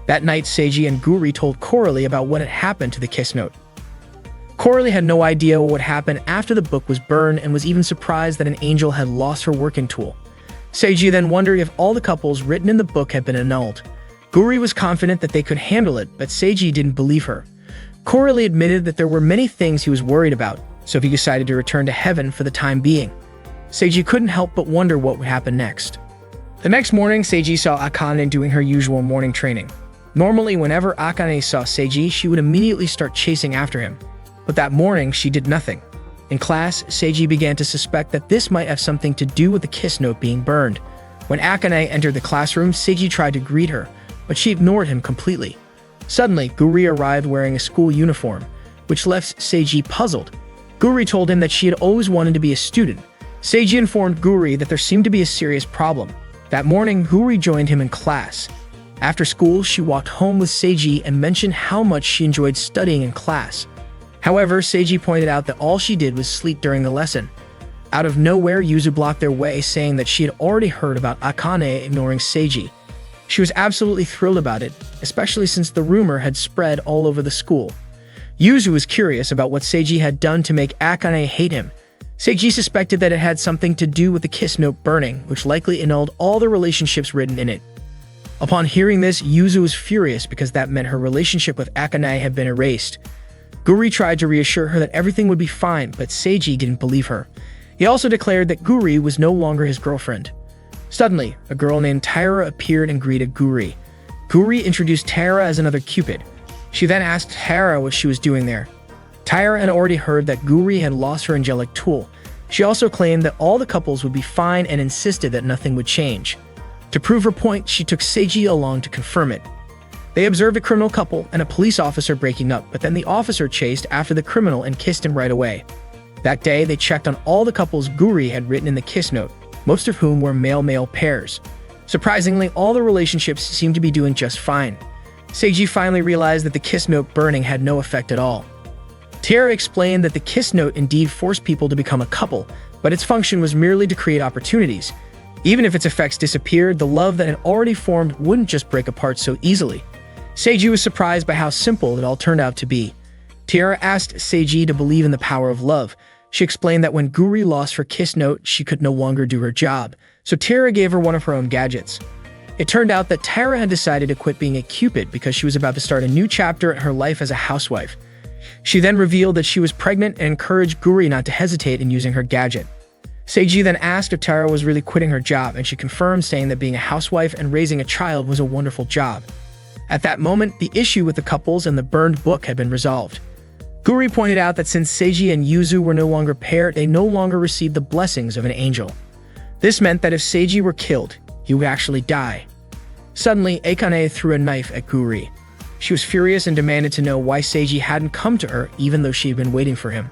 A: That night, Seiji and Guri told Coralie about what had happened to the kiss note. Coralie had no idea what would happen after the book was burned and was even surprised that an angel had lost her working tool. Seiji then wondered if all the couples written in the book had been annulled. Guri was confident that they could handle it, but Seiji didn't believe her. Coralie admitted that there were many things he was worried about, so he decided to return to heaven for the time being. Seiji couldn't help but wonder what would happen next. The next morning, Seiji saw Akane doing her usual morning training. Normally, whenever Akane saw Seiji, she would immediately start chasing after him. But that morning, she did nothing. In class, Seiji began to suspect that this might have something to do with the kiss note being burned. When Akane entered the classroom, Seiji tried to greet her, but she ignored him completely. Suddenly, Guri arrived wearing a school uniform, which left Seiji puzzled. Guri told him that she had always wanted to be a student. Seiji informed Guri that there seemed to be a serious problem. That morning, Guri joined him in class. After school, she walked home with Seiji and mentioned how much she enjoyed studying in class. However, Seiji pointed out that all she did was sleep during the lesson. Out of nowhere, Yuzu blocked their way, saying that she had already heard about Akane ignoring Seiji. She was absolutely thrilled about it, especially since the rumor had spread all over the school. Yuzu was curious about what Seiji had done to make Akane hate him. Seiji suspected that it had something to do with the kiss note burning, which likely annulled all the relationships written in it. Upon hearing this, Yuzu was furious because that meant her relationship with Akane had been erased. Guri tried to reassure her that everything would be fine, but Seiji didn't believe her. He also declared that Guri was no longer his girlfriend. Suddenly, a girl named Taira appeared and greeted Guri. Guri introduced Taira as another Cupid. She then asked Taira what she was doing there. Taira had already heard that Guri had lost her angelic tool. She also claimed that all the couples would be fine and insisted that nothing would change. To prove her point, she took Seiji along to confirm it. They observed a criminal couple and a police officer breaking up, but then the officer chased after the criminal and kissed him right away. That day, they checked on all the couples Guri had written in the kiss note, most of whom were male-male pairs. Surprisingly, all the relationships seemed to be doing just fine. Seiji finally realized that the kiss note burning had no effect at all. Taira explained that the kiss note indeed forced people to become a couple, but its function was merely to create opportunities. Even if its effects disappeared, the love that had already formed wouldn't just break apart so easily. Seiji was surprised by how simple it all turned out to be. Taira asked Seiji to believe in the power of love. She explained that when Guri lost her kiss note, she could no longer do her job, so Taira gave her one of her own gadgets. It turned out that Taira had decided to quit being a Cupid because she was about to start a new chapter in her life as a housewife. She then revealed that she was pregnant and encouraged Guri not to hesitate in using her gadget. Seiji then asked if Taira was really quitting her job, and she confirmed, saying that being a housewife and raising a child was a wonderful job. At that moment, the issue with the couples and the burned book had been resolved. Guri pointed out that since Seiji and Yuzu were no longer paired, they no longer received the blessings of an angel. This meant that if Seiji were killed, he would actually die. Suddenly, Akane threw a knife at Guri. She was furious and demanded to know why Seiji hadn't come to her, even though she had been waiting for him.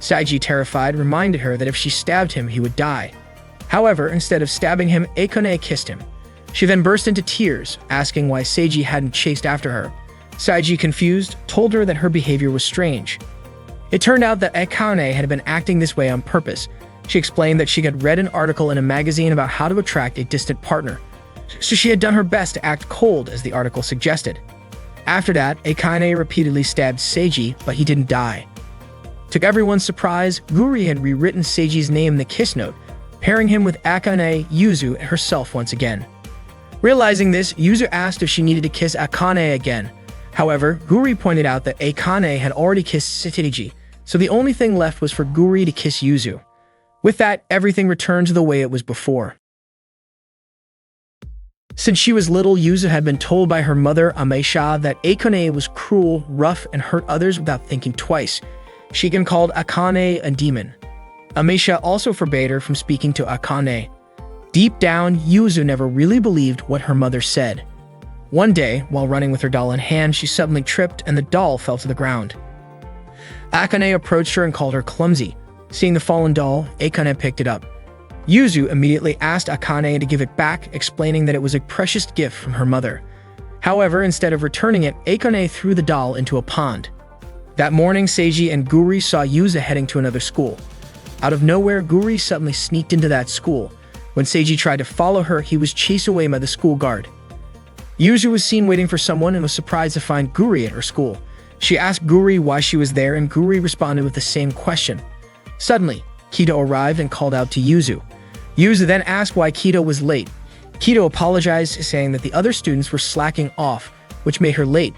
A: Seiji, terrified, reminded her that if she stabbed him, he would die. However, instead of stabbing him, Akane kissed him. She then burst into tears, asking why Seiji hadn't chased after her. Seiji, confused, told her that her behavior was strange. It turned out that Akane had been acting this way on purpose. She explained that she had read an article in a magazine about how to attract a distant partner, so she had done her best to act cold, as the article suggested. After that, Akane repeatedly stabbed Seiji, but he didn't die. To everyone's surprise, Guri had rewritten Seiji's name in the kiss note, pairing him with Akane, Yuzu, and herself once again. Realizing this, Yuzu asked if she needed to kiss Akane again. However, Guri pointed out that Akane had already kissed Seiji, so the only thing left was for Guri to kiss Yuzu. With that, everything returned to the way it was before. Since she was little, Yuzu had been told by her mother, Ameisha, that Akane was cruel, rough, and hurt others without thinking twice. She even called Akane a demon. Amisha also forbade her from speaking to Akane. Deep down, Yuzu never really believed what her mother said. One day, while running with her doll in hand, she suddenly tripped and the doll fell to the ground. Akane approached her and called her clumsy. Seeing the fallen doll, Akane picked it up. Yuzu immediately asked Akane to give it back, explaining that it was a precious gift from her mother. However, instead of returning it, Akane threw the doll into a pond. That morning, Seiji and Guri saw Yuzu heading to another school. Out of nowhere, Guri suddenly sneaked into that school. When Seiji tried to follow her, he was chased away by the school guard. Yuzu was seen waiting for someone and was surprised to find Guri at her school. She asked Guri why she was there, and Guri responded with the same question. Suddenly, Kido arrived and called out to Yuzu. Yuzu then asked why Kido was late. Kido apologized, saying that the other students were slacking off, which made her late.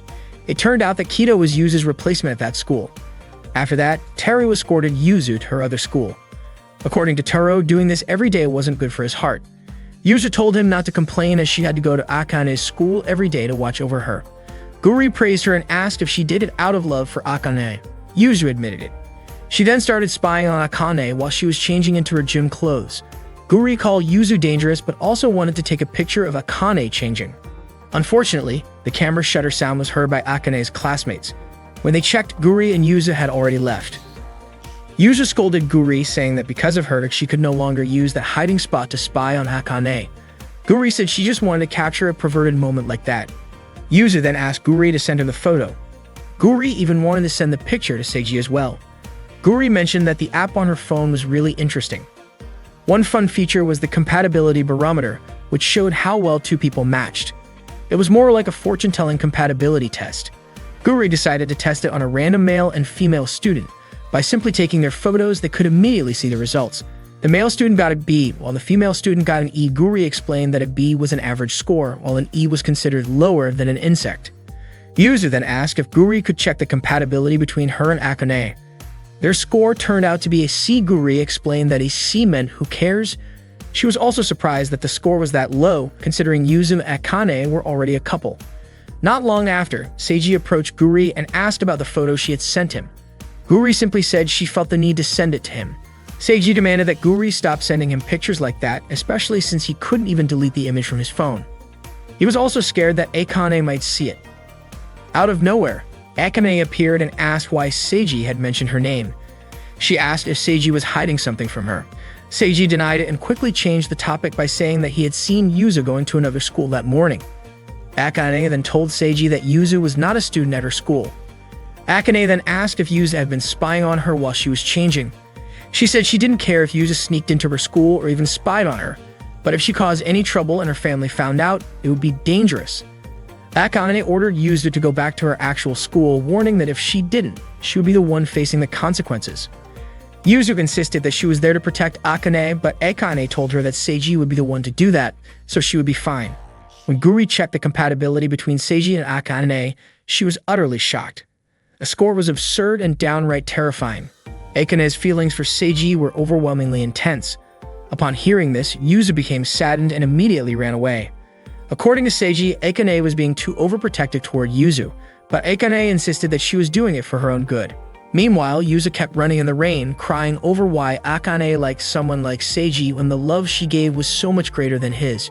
A: It turned out that Kido was Yuzu's replacement at that school. After that, Teru escorted Yuzu to her other school. According to Teru, doing this every day wasn't good for his heart. Yuzu told him not to complain, as she had to go to Akane's school every day to watch over her. Guri praised her and asked if she did it out of love for Akane. Yuzu admitted it. She then started spying on Akane while she was changing into her gym clothes. Guri called Yuzu dangerous, but also wanted to take a picture of Akane changing. Unfortunately, the camera shutter sound was heard by Akane's classmates. When they checked, Guri and Yuzu had already left. Yuzu scolded Guri, saying that because of her, she could no longer use that hiding spot to spy on Akane. Guri said she just wanted to capture a perverted moment like that. Yuzu then asked Guri to send her the photo. Guri even wanted to send the picture to Seiji as well. Guri mentioned that the app on her phone was really interesting. One fun feature was the compatibility barometer, which showed how well two people matched. It was more like a fortune-telling compatibility test. Guri decided to test it on a random male and female student. By simply taking their photos, they could immediately see the results. The male student got a B, while the female student got an E. Guri explained that a B was an average score, while an E was considered lower than an insect. Yuzu then asked if Guri could check the compatibility between her and Akane. Their score turned out to be a C. Guri explained that a C meant who cares. She was also surprised that the score was that low, considering Yuzu and Akane were already a couple. Not long after, Seiji approached Guri and asked about the photo she had sent him. Guri simply said she felt the need to send it to him. Seiji demanded that Guri stop sending him pictures like that, especially since he couldn't even delete the image from his phone. He was also scared that Akane might see it. Out of nowhere, Akane appeared and asked why Seiji had mentioned her name. She asked if Seiji was hiding something from her. Seiji denied it and quickly changed the topic by saying that he had seen Yuzu going to another school that morning. Akane then told Seiji that Yuzu was not a student at her school. Akane then asked if Yuzu had been spying on her while she was changing. She said she didn't care if Yuzu sneaked into her school or even spied on her, but if she caused any trouble and her family found out, it would be dangerous. Akane ordered Yuzu to go back to her actual school, warning that if she didn't, she would be the one facing the consequences. Yuzu insisted that she was there to protect Akane, but Akane told her that Seiji would be the one to do that, so she would be fine. When Guri checked the compatibility between Seiji and Akane, she was utterly shocked. The score was absurd and downright terrifying. Akane's feelings for Seiji were overwhelmingly intense. Upon hearing this, Yuzu became saddened and immediately ran away. According to Seiji, Akane was being too overprotective toward Yuzu, but Akane insisted that she was doing it for her own good. Meanwhile, Yuzu kept running in the rain, crying over why Akane liked someone like Seiji when the love she gave was so much greater than his.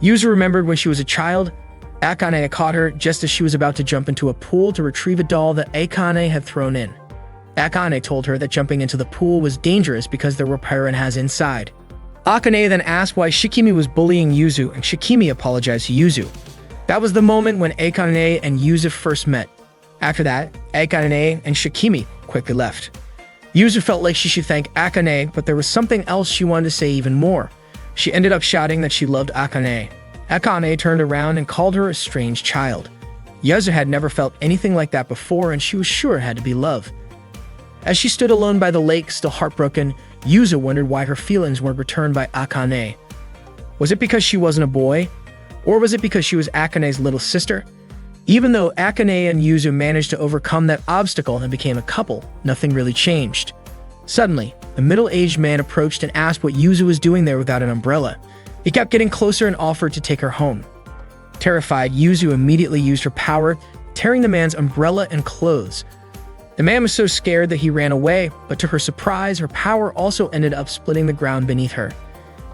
A: Yuzu remembered when she was a child, Akane caught her just as she was about to jump into a pool to retrieve a doll that Akane had thrown in. Akane told her that jumping into the pool was dangerous because there were piranhas inside. Akane then asked why Shikimi was bullying Yuzu, and Shikimi apologized to Yuzu. That was the moment when Akane and Yuzu first met. After that, Akane and Shikimi quickly left. Yuzu felt like she should thank Akane, but there was something else she wanted to say even more. She ended up shouting that she loved Akane. Akane turned around and called her a strange child. Yuzu had never felt anything like that before, and she was sure it had to be love. As she stood alone by the lake, still heartbroken, Yuzu wondered why her feelings weren't returned by Akane. Was it because she wasn't a boy? Or was it because she was Akane's little sister? Even though Akane and Yuzu managed to overcome that obstacle and became a couple, nothing really changed. Suddenly, a middle-aged man approached and asked what Yuzu was doing there without an umbrella. He kept getting closer and offered to take her home. Terrified, Yuzu immediately used her power, tearing the man's umbrella and clothes. The man was so scared that he ran away, but to her surprise, her power also ended up splitting the ground beneath her.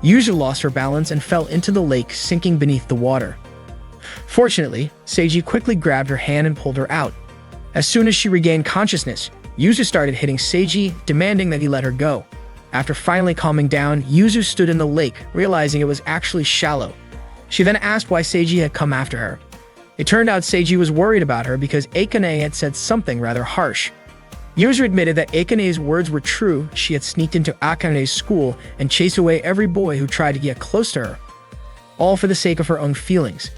A: Yuzu lost her balance and fell into the lake, sinking beneath the water. Fortunately, Seiji quickly grabbed her hand and pulled her out. As soon as she regained consciousness, Yuzu started hitting Seiji, demanding that he let her go. After finally calming down, Yuzu stood in the lake, realizing it was actually shallow. She then asked why Seiji had come after her. It turned out Seiji was worried about her because Akane had said something rather harsh. Yuzu admitted that Akane's words were true. She had sneaked into Akane's school and chased away every boy who tried to get close to her, all for the sake of her own feelings.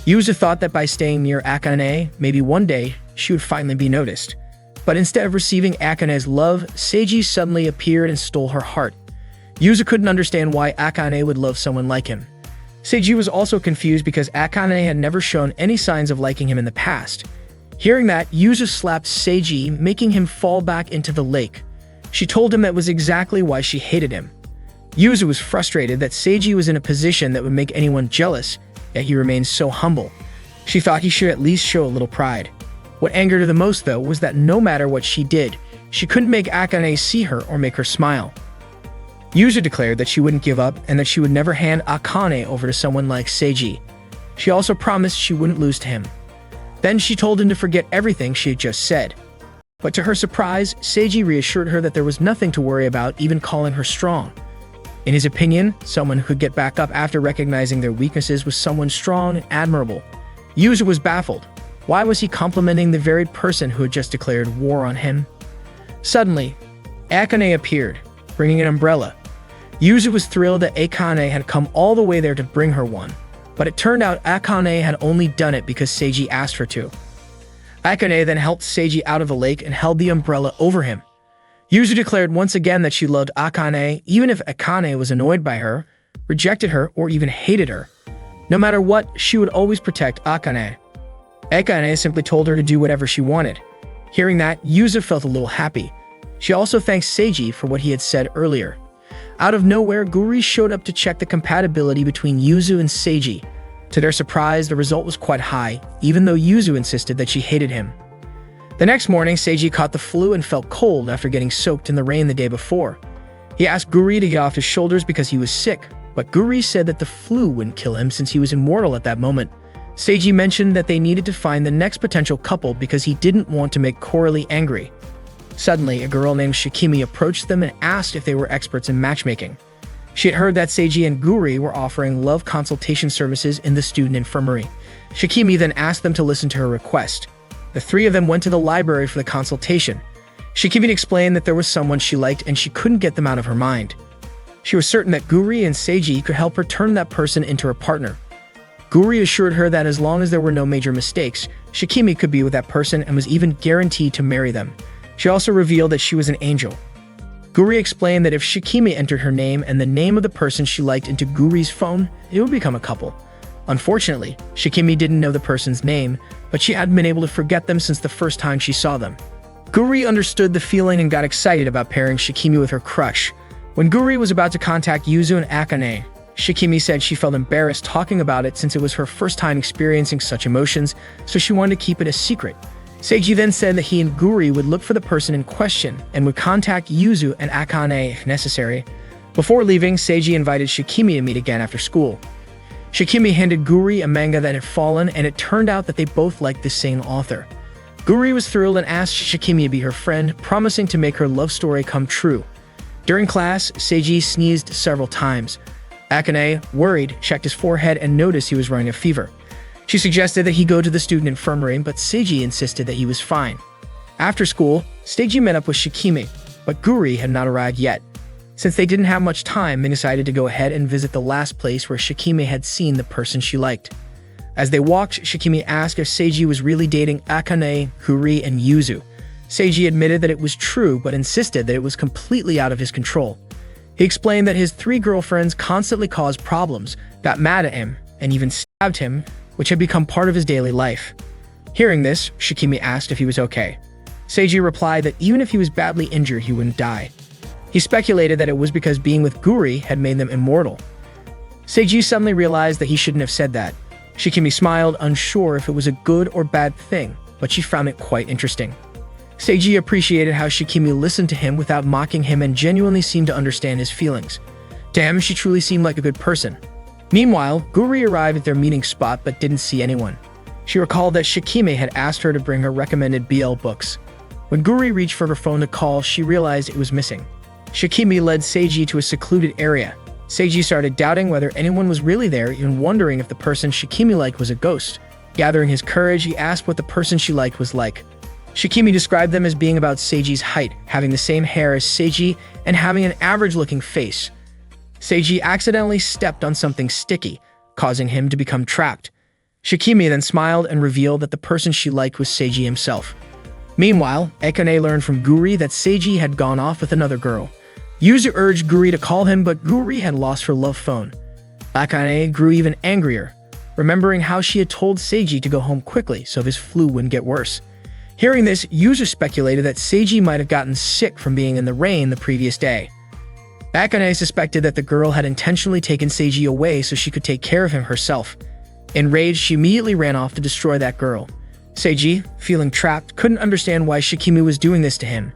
A: Yuzu thought that by staying near Akane, maybe one day she would finally be noticed. But instead of receiving Akane's love, Seiji suddenly appeared and stole her heart. Yuzu couldn't understand why Akane would love someone like him. Seiji was also confused because Akane had never shown any signs of liking him in the past. Hearing that, Yuzu slapped Seiji, making him fall back into the lake. She told him that was exactly why she hated him. Yuzu was frustrated that Seiji was in a position that would make anyone jealous, yet he remained so humble. She thought he should at least show a little pride. What angered her the most, though, was that no matter what she did, she couldn't make Akane see her or make her smile. Yuzu declared that she wouldn't give up and that she would never hand Akane over to someone like Seiji. She also promised she wouldn't lose to him. Then she told him to forget everything she had just said. But to her surprise, Seiji reassured her that there was nothing to worry about, even calling her strong. In his opinion, someone who could get back up after recognizing their weaknesses was someone strong and admirable. Yuzu was baffled. Why was he complimenting the very person who had just declared war on him? Suddenly, Akane appeared, bringing an umbrella. Yuzu was thrilled that Akane had come all the way there to bring her one, but it turned out Akane had only done it because Seiji asked her to. Akane then helped Seiji out of the lake and held the umbrella over him. Yuzu declared once again that she loved Akane, even if Akane was annoyed by her, rejected her, or even hated her. No matter what, she would always protect Akane. Akane simply told her to do whatever she wanted. Hearing that, Yuzu felt a little happy. She also thanked Seiji for what he had said earlier. Out of nowhere, Guri showed up to check the compatibility between Yuzu and Seiji. To their surprise, the result was quite high, even though Yuzu insisted that she hated him. The next morning, Seiji caught the flu and felt cold after getting soaked in the rain the day before. He asked Guri to get off his shoulders because he was sick, but Guri said that the flu wouldn't kill him since he was immortal at that moment. Seiji mentioned that they needed to find the next potential couple because he didn't want to make Coralie angry. Suddenly, a girl named Shikimi approached them and asked if they were experts in matchmaking. She had heard that Seiji and Guri were offering love consultation services in the student infirmary. Shikimi then asked them to listen to her request. The three of them went to the library for the consultation. Shikimi explained that there was someone she liked and she couldn't get them out of her mind. She was certain that Guri and Seiji could help her turn that person into her partner. Guri assured her that as long as there were no major mistakes, Shikimi could be with that person and was even guaranteed to marry them. She also revealed that she was an angel. Guri explained that if Shikimi entered her name and the name of the person she liked into Guri's phone, it would become a couple. Unfortunately, Shikimi didn't know the person's name, but she hadn't been able to forget them since the first time she saw them. Guri understood the feeling and got excited about pairing Shikimi with her crush. When Guri was about to contact Yuzu and Akane, Shikimi said she felt embarrassed talking about it since it was her first time experiencing such emotions, so she wanted to keep it a secret. Seiji then said that he and Guri would look for the person in question and would contact Yuzu and Akane if necessary. Before leaving, Seiji invited Shikimi to meet again after school. Shikimi handed Guri a manga that had fallen, and it turned out that they both liked the same author. Guri was thrilled and asked Shikimi to be her friend, promising to make her love story come true. During class, Seiji sneezed several times. Akane, worried, checked his forehead and noticed he was running a fever. She suggested that he go to the student infirmary, but Seiji insisted that he was fine. After school, Seiji met up with Shikimi, but Guri had not arrived yet. Since they didn't have much time, they decided to go ahead and visit the last place where Shikimi had seen the person she liked. As they walked, Shikimi asked if Seiji was really dating Akane, Guri, and Yuzu. Seiji admitted that it was true, but insisted that it was completely out of his control. He explained that his 3 girlfriends constantly caused problems, got mad at him, and even stabbed him, which had become part of his daily life. Hearing this, Shikimi asked if he was okay. Seiji replied that even if he was badly injured, he wouldn't die. He speculated that it was because being with Guri had made them immortal. Seiji suddenly realized that he shouldn't have said that. Shikimi smiled, unsure if it was a good or bad thing, but she found it quite interesting. Seiji appreciated how Shikimi listened to him without mocking him and genuinely seemed to understand his feelings. To him, she truly seemed like a good person. Meanwhile, Guri arrived at their meeting spot but didn't see anyone. She recalled that Shikimi had asked her to bring her recommended BL books. When Guri reached for her phone to call, she realized it was missing. Shikimi led Seiji to a secluded area. Seiji started doubting whether anyone was really there, even wondering if the person Shikimi liked was a ghost. Gathering his courage, he asked what the person she liked was like. Shikimi described them as being about Seiji's height, having the same hair as Seiji, and having an average-looking face. Seiji accidentally stepped on something sticky, causing him to become trapped. Shikimi then smiled and revealed that the person she liked was Seiji himself. Meanwhile, Akane learned from Guri that Seiji had gone off with another girl. Yuzu urged Guri to call him, but Guri had lost her love phone. Akane grew even angrier, remembering how she had told Seiji to go home quickly so his flu wouldn't get worse. Hearing this, Yuzu speculated that Seiji might have gotten sick from being in the rain the previous day. Akane suspected that the girl had intentionally taken Seiji away so she could take care of him herself. Enraged, she immediately ran off to destroy that girl. Seiji, feeling trapped, couldn't understand why Shikimi was doing this to him.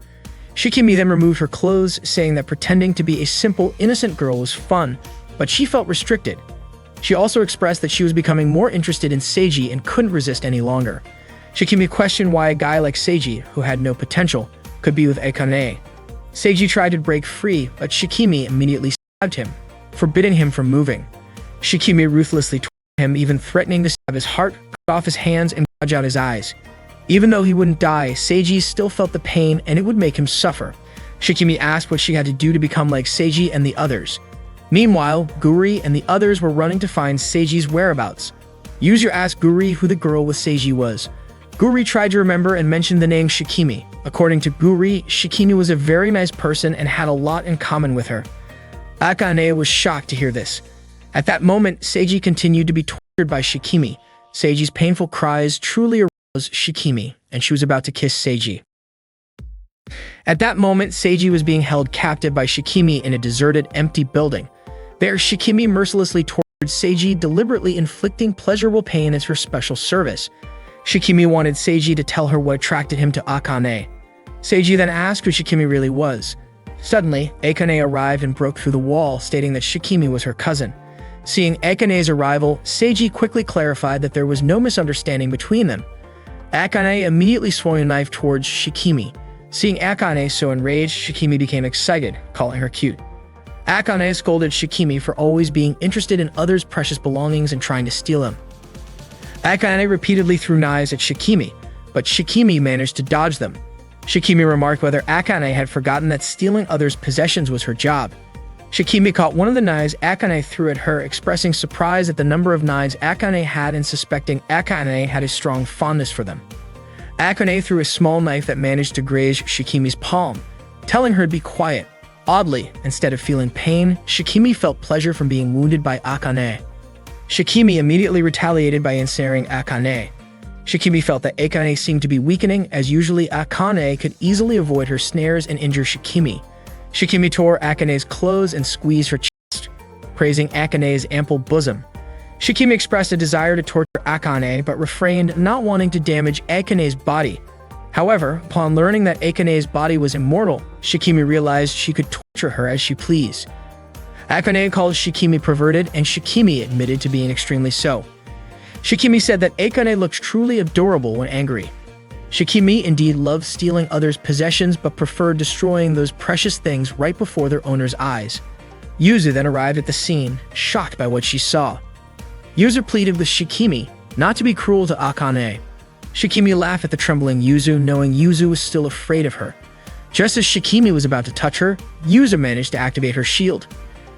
A: Shikimi then removed her clothes, saying that pretending to be a simple, innocent girl was fun, but she felt restricted. She also expressed that she was becoming more interested in Seiji and couldn't resist any longer. Shikimi questioned why a guy like Seiji, who had no potential, could be with Akane. Seiji tried to break free, but Shikimi immediately stabbed him, forbidding him from moving. Shikimi ruthlessly tortured him, even threatening to stab his heart, cut off his hands, and gouge out his eyes. Even though he wouldn't die, Seiji still felt the pain and it would make him suffer. Shikimi asked what she had to do to become like Seiji and the others. Meanwhile, Guri and the others were running to find Seiji's whereabouts. Yuzu asked Guri who the girl with Seiji was. Guri tried to remember and mentioned the name Shikimi. According to Guri, Shikimi was a very nice person and had a lot in common with her. Akane was shocked to hear this. At that moment, Seiji continued to be tortured by Shikimi. Seiji's painful cries truly aroused Shikimi, and she was about to kiss Seiji. At that moment, Seiji was being held captive by Shikimi in a deserted, empty building. There, Shikimi mercilessly tortured Seiji, deliberately inflicting pleasurable pain as her special service. Shikimi wanted Seiji to tell her what attracted him to Akane. Seiji then asked who Shikimi really was. Suddenly, Akane arrived and broke through the wall, stating that Shikimi was her cousin. Seeing Akane's arrival, Seiji quickly clarified that there was no misunderstanding between them. Akane immediately swung a knife towards Shikimi. Seeing Akane so enraged, Shikimi became excited, calling her cute. Akane scolded Shikimi for always being interested in others' precious belongings and trying to steal them. Akane repeatedly threw knives at Shikimi, but Shikimi managed to dodge them. Shikimi remarked whether Akane had forgotten that stealing others' possessions was her job. Shikimi caught one of the knives Akane threw at her, expressing surprise at the number of knives Akane had and suspecting Akane had a strong fondness for them. Akane threw a small knife that managed to graze Shikimi's palm, telling her to be quiet. Oddly, instead of feeling pain, Shikimi felt pleasure from being wounded by Akane. Shikimi immediately retaliated by ensnaring Akane. Shikimi felt that Akane seemed to be weakening, as usually Akane could easily avoid her snares and injure Shikimi. Shikimi tore Akane's clothes and squeezed her chest, praising Akane's ample bosom. Shikimi expressed a desire to torture Akane, but refrained, not wanting to damage Akane's body. However, upon learning that Akane's body was immortal, Shikimi realized she could torture her as she pleased. Akane called Shikimi perverted, and Shikimi admitted to being extremely so. Shikimi said that Akane looked truly adorable when angry. Shikimi indeed loved stealing others' possessions but preferred destroying those precious things right before their owner's eyes. Yuzu then arrived at the scene, shocked by what she saw. Yuzu pleaded with Shikimi not to be cruel to Akane. Shikimi laughed at the trembling Yuzu, knowing Yuzu was still afraid of her. Just as Shikimi was about to touch her, Yuzu managed to activate her shield.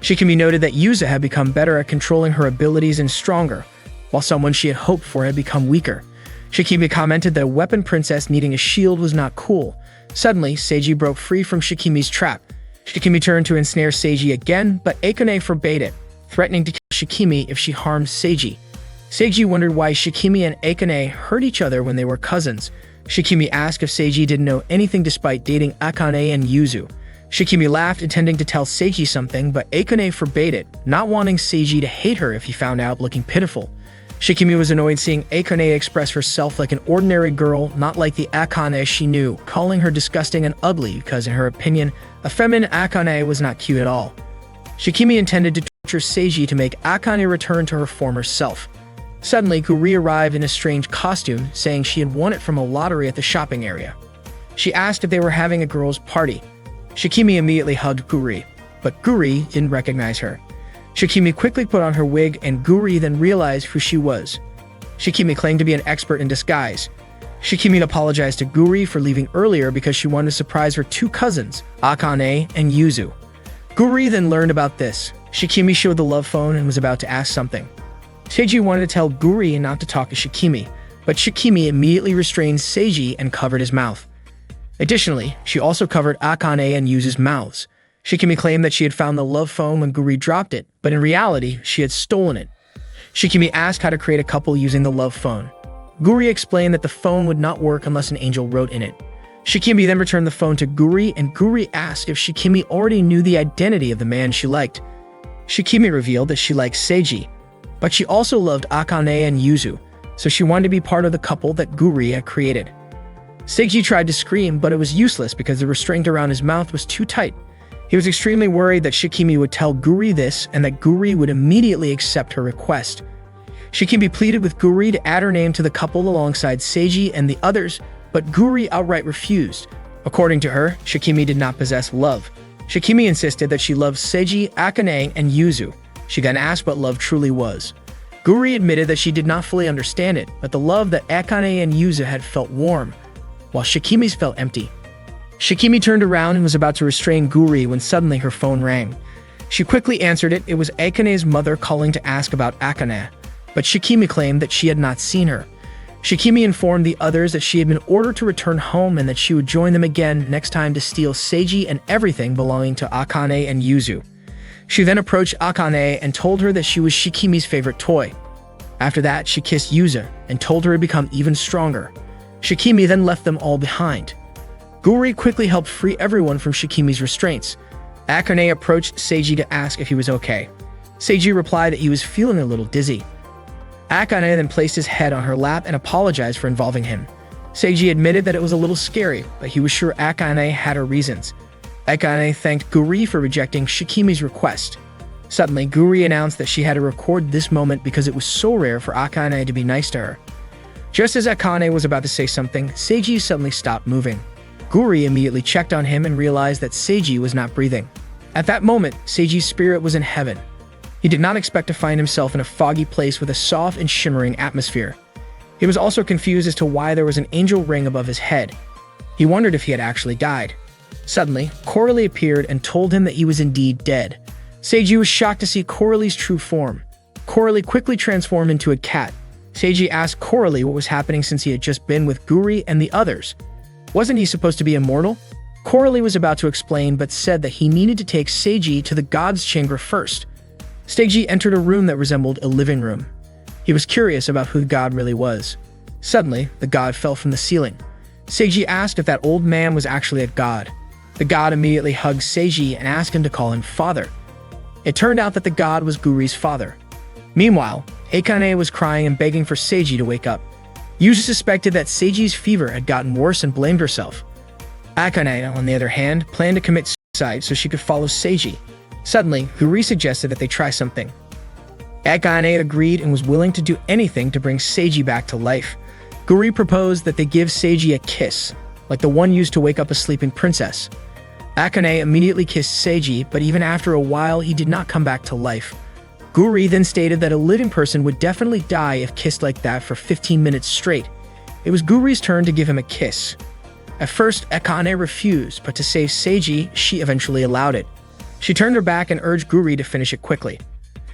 A: Shikimi noted that Yuzu had become better at controlling her abilities and stronger, while someone she had hoped for had become weaker. Shikimi commented that a weapon princess needing a shield was not cool. Suddenly, Seiji broke free from Shikimi's trap. Shikimi turned to ensnare Seiji again, but Akane forbade it, threatening to kill Shikimi if she harmed Seiji. Seiji wondered why Shikimi and Akane hurt each other when they were cousins. Shikimi asked if Seiji didn't know anything despite dating Akane and Yuzu. Shikimi laughed, intending to tell Seiji something, but Akane forbade it, not wanting Seiji to hate her if he found out looking pitiful. Shikimi was annoyed seeing Akane express herself like an ordinary girl, not like the Akane she knew, calling her disgusting and ugly because, in her opinion, a feminine Akane was not cute at all. Shikimi intended to torture Seiji to make Akane return to her former self. Suddenly, Guri arrived in a strange costume, saying she had won it from a lottery at the shopping area. She asked if they were having a girls' party. Shikimi immediately hugged Guri, but Guri didn't recognize her. Shikimi quickly put on her wig, and Guri then realized who she was. Shikimi claimed to be an expert in disguise. Shikimi apologized to Guri for leaving earlier because she wanted to surprise her two cousins, Akane and Yuzu. Guri then learned about this. Shikimi showed the love phone and was about to ask something. Seiji wanted to tell Guri not to talk to Shikimi, but Shikimi immediately restrained Seiji and covered his mouth. Additionally, she also covered Akane and Yuzu's mouths. Shikimi claimed that she had found the love phone when Guri dropped it, but in reality, she had stolen it. Shikimi asked how to create a couple using the love phone. Guri explained that the phone would not work unless an angel wrote in it. Shikimi then returned the phone to Guri, and Guri asked if Shikimi already knew the identity of the man she liked. Shikimi revealed that she liked Seiji, but she also loved Akane and Yuzu, so she wanted to be part of the couple that Guri had created. Seiji tried to scream, but it was useless because the restraint around his mouth was too tight. He was extremely worried that Shikimi would tell Guri this and that Guri would immediately accept her request. Shikimi pleaded with Guri to add her name to the couple alongside Seiji and the others, but Guri outright refused. According to her, Shikimi did not possess love. Shikimi insisted that she loved Seiji, Akane, and Yuzu. She then asked what love truly was. Guri admitted that she did not fully understand it, but the love that Akane and Yuzu had felt warm, while Shikimi's felt empty. Shikimi turned around and was about to restrain Guri when suddenly her phone rang. She quickly answered it. It was Akane's mother calling to ask about Akane, but Shikimi claimed that she had not seen her. Shikimi informed the others that she had been ordered to return home and that she would join them again next time to steal Seiji and everything belonging to Akane and Yuzu. She then approached Akane and told her that she was Shikimi's favorite toy. After that, she kissed Yuzu and told her to become even stronger. Shikimi then left them all behind. Guri quickly helped free everyone from Shikimi's restraints. Akane approached Seiji to ask if he was okay. Seiji replied that he was feeling a little dizzy. Akane then placed his head on her lap and apologized for involving him. Seiji admitted that it was a little scary, but he was sure Akane had her reasons. Akane thanked Guri for rejecting Shikimi's request. Suddenly, Guri announced that she had to record this moment because it was so rare for Akane to be nice to her. Just as Akane was about to say something, Seiji suddenly stopped moving. Guri immediately checked on him and realized that Seiji was not breathing. At that moment, Seiji's spirit was in heaven. He did not expect to find himself in a foggy place with a soft and shimmering atmosphere. He was also confused as to why there was an angel ring above his head. He wondered if he had actually died. Suddenly, Coralie appeared and told him that he was indeed dead. Seiji was shocked to see Coralie's true form. Coralie quickly transformed into a cat. Seiji asked Coralie what was happening since he had just been with Guri and the others. Wasn't he supposed to be immortal? Coralie was about to explain but said that he needed to take Seiji to the god's chamber first. Seiji entered a room that resembled a living room. He was curious about who the god really was. Suddenly, the god fell from the ceiling. Seiji asked if that old man was actually a god. The god immediately hugged Seiji and asked him to call him father. It turned out that the god was Guri's father. Meanwhile, Akane was crying and begging for Seiji to wake up. Yuzu suspected that Seiji's fever had gotten worse and blamed herself. Akane, on the other hand, planned to commit suicide so she could follow Seiji. Suddenly, Guri suggested that they try something. Akane agreed and was willing to do anything to bring Seiji back to life. Guri proposed that they give Seiji a kiss, like the one used to wake up a sleeping princess. Akane immediately kissed Seiji, but even after a while, he did not come back to life. Guri then stated that a living person would definitely die if kissed like that for 15 minutes straight. It was Guri's turn to give him a kiss. At first, Akane refused, but to save Seiji, she eventually allowed it. She turned her back and urged Guri to finish it quickly.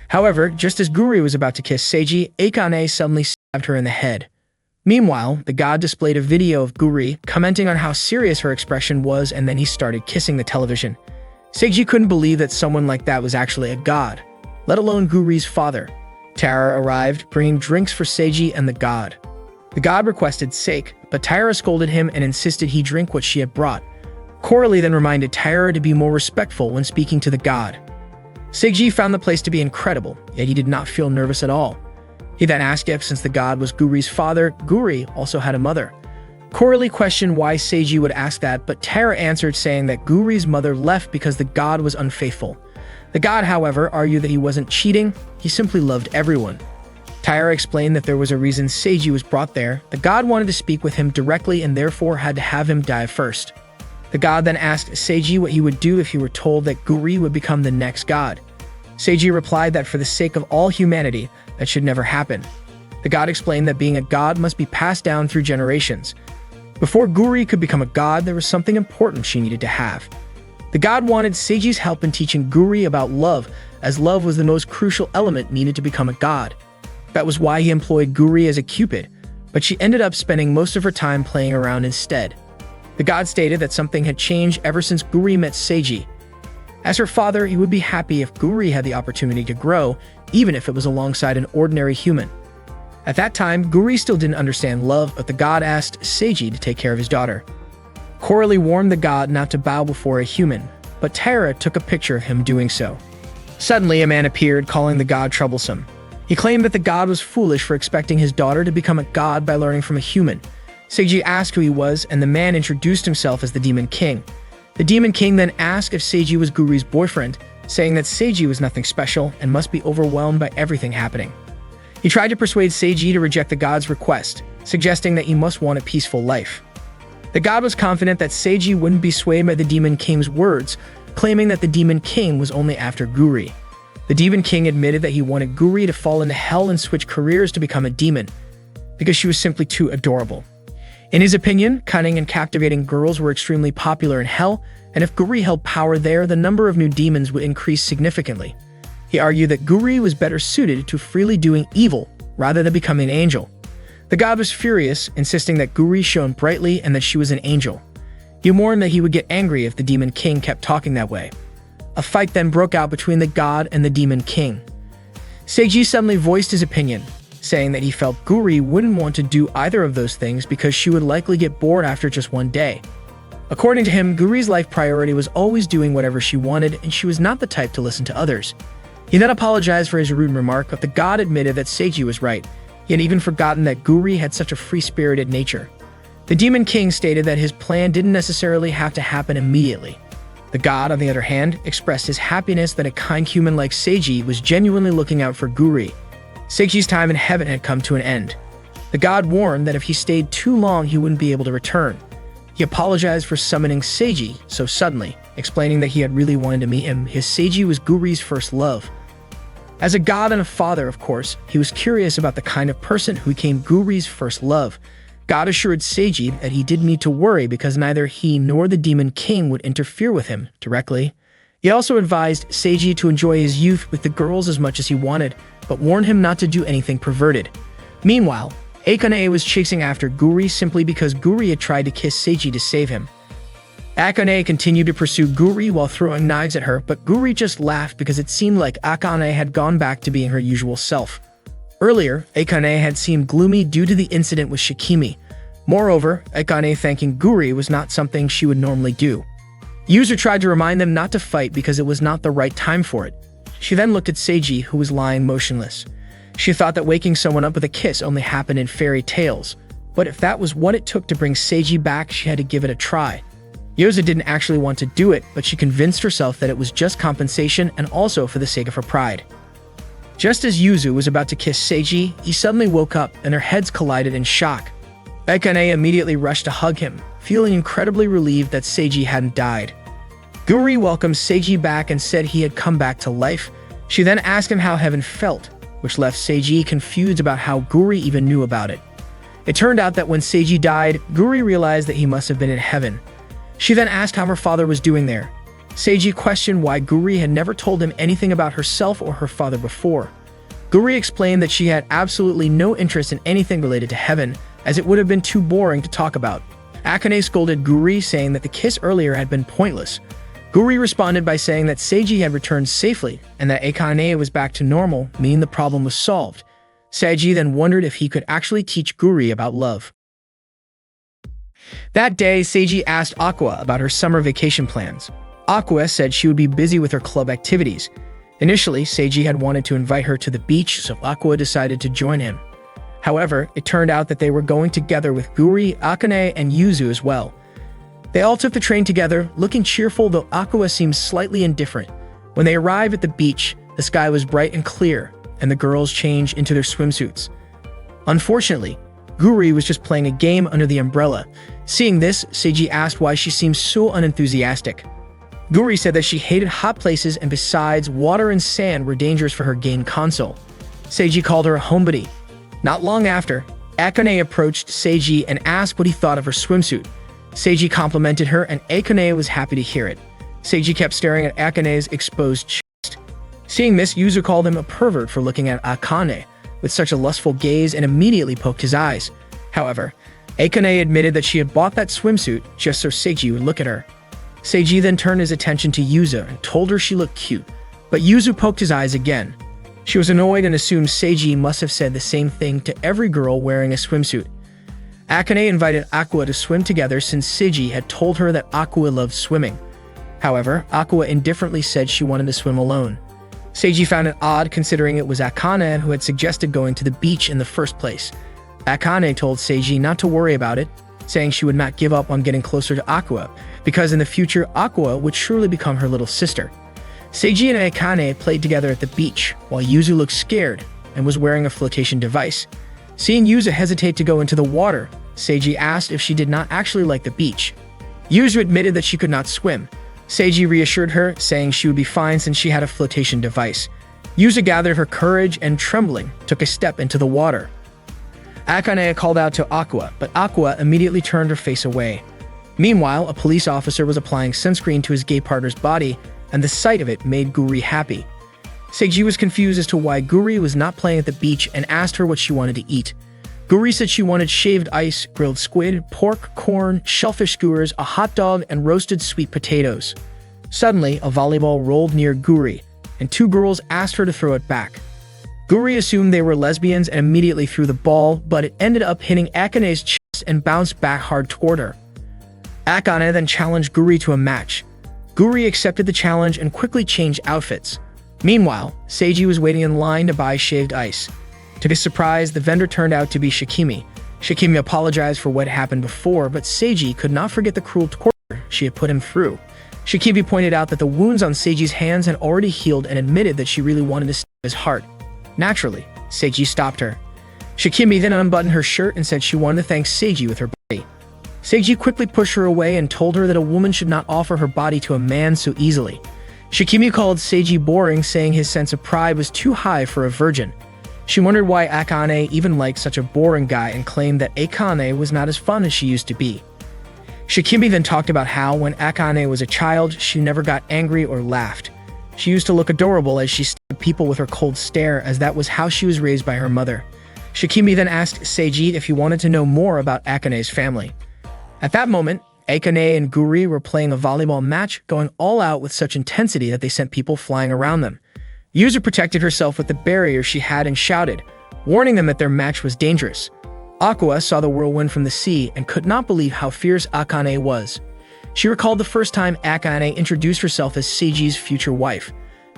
A: However, just as Guri was about to kiss Seiji, Akane suddenly stabbed her in the head. Meanwhile, the god displayed a video of Guri, commenting on how serious her expression was, and then he started kissing the television. Seiji couldn't believe that someone like that was actually a god, let alone Guri's father. Taira arrived, bringing drinks for Seiji and the god. The god requested sake, but Taira scolded him and insisted he drink what she had brought. Coralie then reminded Taira to be more respectful when speaking to the god. Seiji found the place to be incredible, yet he did not feel nervous at all. He then asked if, since the god was Guri's father, Guri also had a mother. Coralie questioned why Seiji would ask that, but Taira answered saying that Guri's mother left because the god was unfaithful. The god, however, argued that he wasn't cheating, he simply loved everyone. Taira explained that there was a reason Seiji was brought there. The god wanted to speak with him directly and therefore had to have him die first. The god then asked Seiji what he would do if he were told that Guri would become the next god. Seiji replied that for the sake of all humanity, that should never happen. The god explained that being a god must be passed down through generations. Before Guri could become a god, there was something important she needed to have. The god wanted Seiji's help in teaching Guri about love, as love was the most crucial element needed to become a god. That was why he employed Guri as a cupid, but she ended up spending most of her time playing around instead. The god stated that something had changed ever since Guri met Seiji. As her father, he would be happy if Guri had the opportunity to grow, even if it was alongside an ordinary human. At that time, Guri still didn't understand love, but the god asked Seiji to take care of his daughter. Coralie warned the god not to bow before a human, but Taira took a picture of him doing so. Suddenly, a man appeared, calling the god troublesome. He claimed that the god was foolish for expecting his daughter to become a god by learning from a human. Seiji asked who he was, and the man introduced himself as the Demon King. The Demon King then asked if Seiji was Guri's boyfriend, saying that Seiji was nothing special and must be overwhelmed by everything happening. He tried to persuade Seiji to reject the god's request, suggesting that he must want a peaceful life. The god was confident that Seiji wouldn't be swayed by the Demon King's words, claiming that the Demon King was only after Guri. The Demon King admitted that he wanted Guri to fall into hell and switch careers to become a demon, because she was simply too adorable. In his opinion, cunning and captivating girls were extremely popular in hell, and if Guri held power there, the number of new demons would increase significantly. He argued that Guri was better suited to freely doing evil rather than becoming an angel. The god was furious, insisting that Guri shone brightly and that she was an angel. He warned that he would get angry if the Demon King kept talking that way. A fight then broke out between the god and the Demon King. Seiji suddenly voiced his opinion, saying that he felt Guri wouldn't want to do either of those things because she would likely get bored after just one day. According to him, Guri's life priority was always doing whatever she wanted, and she was not the type to listen to others. He then apologized for his rude remark, but the god admitted that Seiji was right. He had even forgotten that Guri had such a free-spirited nature. The Demon King stated that his plan didn't necessarily have to happen immediately. The god, on the other hand, expressed his happiness that a kind human like Seiji was genuinely looking out for Guri. Seiji's time in heaven had come to an end. The god warned that if he stayed too long, he wouldn't be able to return. He apologized for summoning Seiji so suddenly, explaining that he had really wanted to meet him. His Seiji was Guri's first love. As a god and a father, of course, he was curious about the kind of person who became Guri's first love. God assured Seiji that he didn't need to worry because neither he nor the Demon King would interfere with him directly. He also advised Seiji to enjoy his youth with the girls as much as he wanted, but warned him not to do anything perverted. Meanwhile, Akane was chasing after Guri simply because Guri had tried to kiss Seiji to save him. Akane continued to pursue Guri while throwing knives at her, but Guri just laughed because it seemed like Akane had gone back to being her usual self. Earlier, Akane had seemed gloomy due to the incident with Shikimi. Moreover, Akane thanking Guri was not something she would normally do. Yuzu tried to remind them not to fight because it was not the right time for it. She then looked at Seiji, who was lying motionless. She thought that waking someone up with a kiss only happened in fairy tales, but if that was what it took to bring Seiji back, she had to give it a try. Yuzu didn't actually want to do it, but she convinced herself that it was just compensation and also for the sake of her pride. Just as Yuzu was about to kiss Seiji, he suddenly woke up and their heads collided in shock. Akane immediately rushed to hug him, feeling incredibly relieved that Seiji hadn't died. Guri welcomed Seiji back and said he had come back to life. She then asked him how heaven felt, which left Seiji confused about how Guri even knew about it. It turned out that when Seiji died, Guri realized that he must have been in heaven. She then asked how her father was doing there. Seiji questioned why Guri had never told him anything about herself or her father before. Guri explained that she had absolutely no interest in anything related to heaven, as it would have been too boring to talk about. Akane scolded Guri, saying that the kiss earlier had been pointless. Guri responded by saying that Seiji had returned safely, and that Akane was back to normal, meaning the problem was solved. Seiji then wondered if he could actually teach Guri about love. That day, Seiji asked Aqua about her summer vacation plans. Aqua said she would be busy with her club activities. Initially, Seiji had wanted to invite her to the beach, so Aqua decided to join him. However, it turned out that they were going together with Guri, Akane, and Yuzu as well. They all took the train together, looking cheerful, though Aqua seemed slightly indifferent. When they arrived at the beach, the sky was bright and clear, and the girls changed into their swimsuits. Unfortunately, Guri was just playing a game under the umbrella. Seeing this, Seiji asked why she seemed so unenthusiastic. Guri said that she hated hot places, and besides, water and sand were dangerous for her game console. Seiji called her a homebody. Not long after, Akane approached Seiji and asked what he thought of her swimsuit. Seiji complimented her, and Akane was happy to hear it. Seiji kept staring at Akane's exposed chest. Seeing this, Yuzu called him a pervert for looking at Akane with such a lustful gaze and immediately poked his eyes. However, Akane admitted that she had bought that swimsuit just so Seiji would look at her. Seiji then turned his attention to Yuzu and told her she looked cute, but Yuzu poked his eyes again. She was annoyed and assumed Seiji must have said the same thing to every girl wearing a swimsuit. Akane invited Aqua to swim together since Seiji had told her that Aqua loved swimming. However, Aqua indifferently said she wanted to swim alone. Seiji found it odd considering it was Akane who had suggested going to the beach in the first place. Akane told Seiji not to worry about it, saying she would not give up on getting closer to Aqua, because in the future Aqua would surely become her little sister. Seiji and Akane played together at the beach, while Yuzu looked scared and was wearing a flotation device. Seeing Yuzu hesitate to go into the water, Seiji asked if she did not actually like the beach. Yuzu admitted that she could not swim. Seiji reassured her, saying she would be fine since she had a flotation device. Yuzu gathered her courage and, trembling, took a step into the water. Akane called out to Aqua, but Aqua immediately turned her face away. Meanwhile, a police officer was applying sunscreen to his gay partner's body, and the sight of it made Guri happy. Seiji was confused as to why Guri was not playing at the beach and asked her what she wanted to eat. Guri said she wanted shaved ice, grilled squid, pork, corn, shellfish skewers, a hot dog, and roasted sweet potatoes. Suddenly, a volleyball rolled near Guri, and two girls asked her to throw it back. Guri assumed they were lesbians and immediately threw the ball, but it ended up hitting Akane's chest and bounced back hard toward her. Akane then challenged Guri to a match. Guri accepted the challenge and quickly changed outfits. Meanwhile, Seiji was waiting in line to buy shaved ice. To his surprise, the vendor turned out to be Shikimi. Shikimi apologized for what happened before, but Seiji could not forget the cruel torture she had put him through. Shikimi pointed out that the wounds on Seiji's hands had already healed and admitted that she really wanted to stab his heart. Naturally, Seiji stopped her. Shikimi then unbuttoned her shirt and said she wanted to thank Seiji with her body. Seiji quickly pushed her away and told her that a woman should not offer her body to a man so easily. Shikimi called Seiji boring, saying his sense of pride was too high for a virgin. She wondered why Akane even liked such a boring guy and claimed that Akane was not as fun as she used to be. Shikimi then talked about how, when Akane was a child, she never got angry or laughed. She used to look adorable as she stabbed people with her cold stare, as that was how she was raised by her mother. Shikimi then asked Seiji if he wanted to know more about Akane's family. At that moment, Akane and Guri were playing a volleyball match, going all out with such intensity that they sent people flying around them. Yuzu protected herself with the barrier she had and shouted, warning them that their match was dangerous. Aqua saw the whirlwind from the sea and could not believe how fierce Akane was. She recalled the first time Akane introduced herself as Seiji's future wife.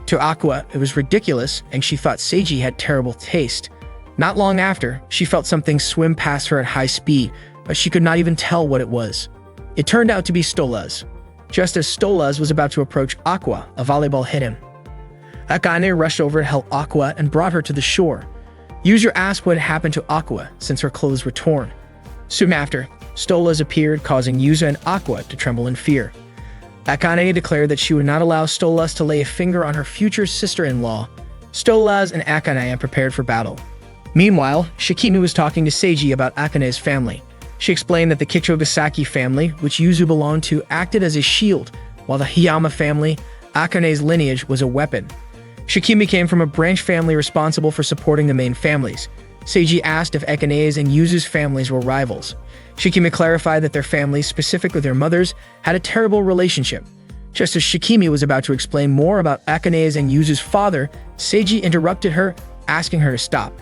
A: To Aqua, it was ridiculous, and she thought Seiji had terrible taste. Not long after, she felt something swim past her at high speed, but she could not even tell what it was. It turned out to be Stolas. Just as Stolas was about to approach Aqua, a volleyball hit him. Akane rushed over to help Aqua and brought her to the shore. Yuzu asked what had happened to Aqua since her clothes were torn. Soon after, Stolas appeared, causing Yuzu and Aqua to tremble in fear. Akane declared that she would not allow Stolas to lay a finger on her future sister-in-law. Stolas and Akane prepared for battle. Meanwhile, Shikimi was talking to Seiji about Akane's family. She explained that the Kichogasaki family, which Yuzu belonged to, acted as a shield, while the Hiyama family, Akane's lineage, was a weapon. Shikimi came from a branch family responsible for supporting the main families. Seiji asked if Akane's and Yuzu's families were rivals. Shikimi clarified that their families, specifically their mothers, had a terrible relationship. Just as Shikimi was about to explain more about Akane's and Yuzu's father, Seiji interrupted her, asking her to stop.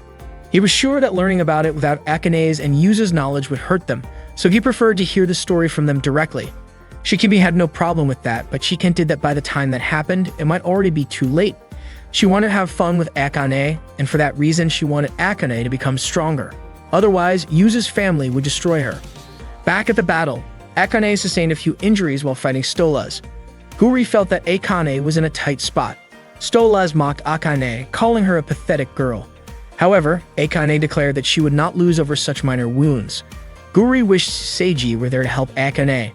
A: He was sure that learning about it without Akane's and Yuzu's knowledge would hurt them, so he preferred to hear the story from them directly. Shikimi had no problem with that, but she hinted that by the time that happened, it might already be too late. She wanted to have fun with Akane, and for that reason she wanted Akane to become stronger. Otherwise, Yuzu's family would destroy her. Back at the battle, Akane sustained a few injuries while fighting Stolas. Guri felt that Akane was in a tight spot. Stolas mocked Akane, calling her a pathetic girl. However, Akane declared that she would not lose over such minor wounds. Guri wished Seiji were there to help Akane.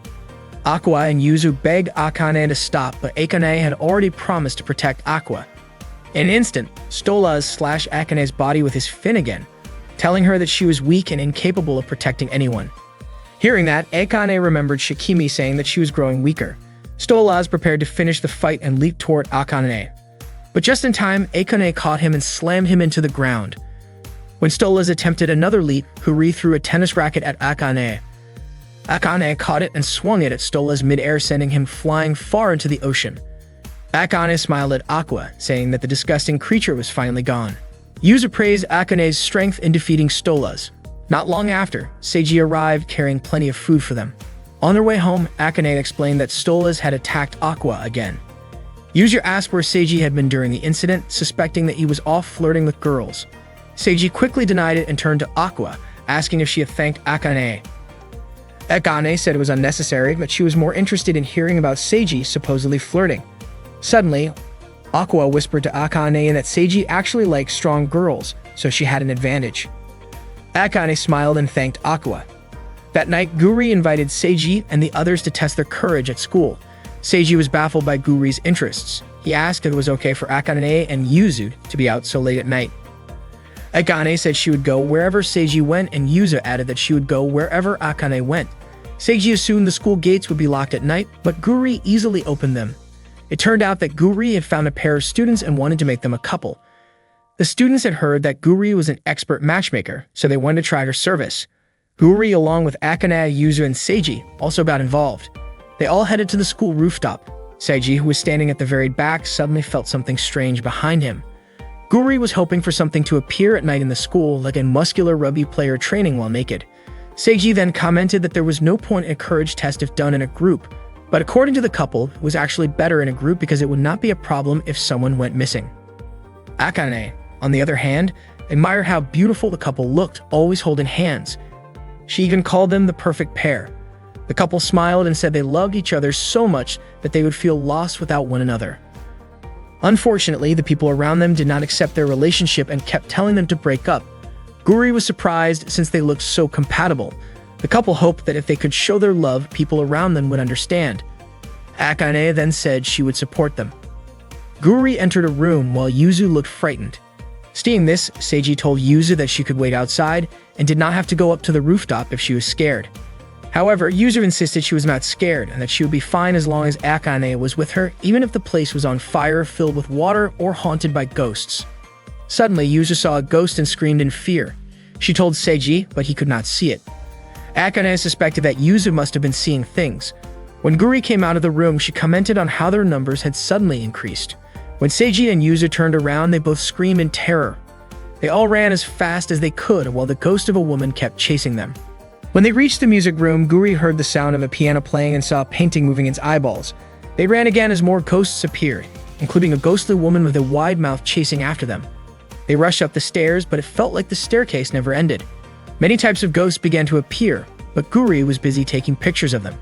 A: Aqua and Yuzu begged Akane to stop, but Akane had already promised to protect Aqua. In an instant, Stolas slashed Akane's body with his fin again, telling her that she was weak and incapable of protecting anyone. Hearing that, Akane remembered Shikimi saying that she was growing weaker. Stolas prepared to finish the fight and leaped toward Akane. But just in time, Akane caught him and slammed him into the ground. When Stolas attempted another leap, Guri threw a tennis racket at Akane. Akane caught it and swung it at Stolas midair, sending him flying far into the ocean. Akane smiled at Aqua, saying that the disgusting creature was finally gone. Yuzu praised Akane's strength in defeating Stolas. Not long after, Seiji arrived carrying plenty of food for them. On their way home, Akane explained that Stolas had attacked Aqua again. Yuzu asked where Seiji had been during the incident, suspecting that he was off flirting with girls. Seiji quickly denied it and turned to Aqua, asking if she had thanked Akane. Akane said it was unnecessary, but she was more interested in hearing about Seiji supposedly flirting. Suddenly, Aqua whispered to Akane that Seiji actually likes strong girls, so she had an advantage. Akane smiled and thanked Aqua. That night, Guri invited Seiji and the others to test their courage at school. Seiji was baffled by Guri's interests. He asked if it was okay for Akane and Yuzu to be out so late at night. Akane said she would go wherever Seiji went, and Yuzu added that she would go wherever Akane went. Seiji assumed the school gates would be locked at night, but Guri easily opened them. It turned out that Guri had found a pair of students and wanted to make them a couple. The students had heard that Guri was an expert matchmaker, so they wanted to try her service. Guri, along with Akane, Yuzu, and Seiji, also got involved. They all headed to the school rooftop. Seiji, who was standing at the very back, suddenly felt something strange behind him. Guri was hoping for something to appear at night in the school, like a muscular rugby player training while naked. Seiji then commented that there was no point in a courage test if done in a group, but according to the couple, it was actually better in a group because it would not be a problem if someone went missing. Akane, on the other hand, admired how beautiful the couple looked, always holding hands. She even called them the perfect pair. The couple smiled and said they loved each other so much that they would feel lost without one another. Unfortunately, the people around them did not accept their relationship and kept telling them to break up. Guri was surprised since they looked so compatible. The couple hoped that if they could show their love, people around them would understand. Akane then said she would support them. Guri entered a room while Yuzu looked frightened. Seeing this, Seiji told Yuzu that she could wait outside and did not have to go up to the rooftop if she was scared. However, Yuzu insisted she was not scared and that she would be fine as long as Akane was with her, even if the place was on fire, filled with water, or haunted by ghosts. Suddenly, Yuzu saw a ghost and screamed in fear. She told Seiji, but he could not see it. Akane suspected that Yuzu must have been seeing things. When Guri came out of the room, she commented on how their numbers had suddenly increased. When Seiji and Yuzu turned around, they both screamed in terror. They all ran as fast as they could while the ghost of a woman kept chasing them. When they reached the music room, Guri heard the sound of a piano playing and saw a painting moving its eyeballs. They ran again as more ghosts appeared, including a ghostly woman with a wide mouth chasing after them. They rushed up the stairs, but it felt like the staircase never ended. Many types of ghosts began to appear, but Guri was busy taking pictures of them.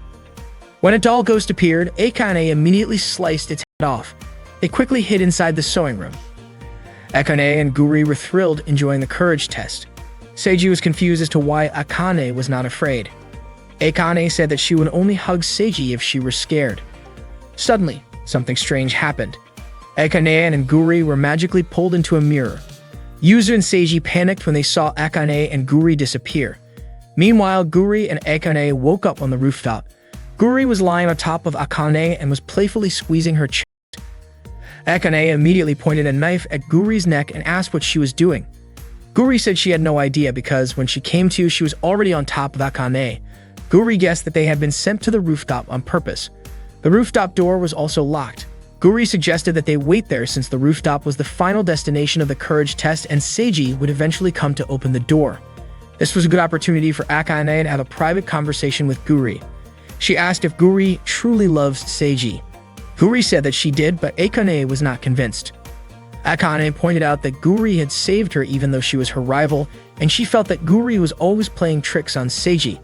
A: When a doll ghost appeared, Akane immediately sliced its head off. They quickly hid inside the sewing room. Akane and Guri were thrilled, enjoying the courage test. Seiji was confused as to why Akane was not afraid. Akane said that she would only hug Seiji if she were scared. Suddenly, something strange happened. Akane and Guri were magically pulled into a mirror. Yuzu and Seiji panicked when they saw Akane and Guri disappear. Meanwhile, Guri and Akane woke up on the rooftop. Guri was lying on top of Akane and was playfully squeezing her chest. Akane immediately pointed a knife at Guri's neck and asked what she was doing. Guri said she had no idea because when she came to, she was already on top of Akane. Guri guessed that they had been sent to the rooftop on purpose. The rooftop door was also locked. Guri suggested that they wait there since the rooftop was the final destination of the courage test and Seiji would eventually come to open the door. This was a good opportunity for Akane to have a private conversation with Guri. She asked if Guri truly loves Seiji. Guri said that she did, but Akane was not convinced. Akane pointed out that Guri had saved her even though she was her rival, and she felt that Guri was always playing tricks on Seiji.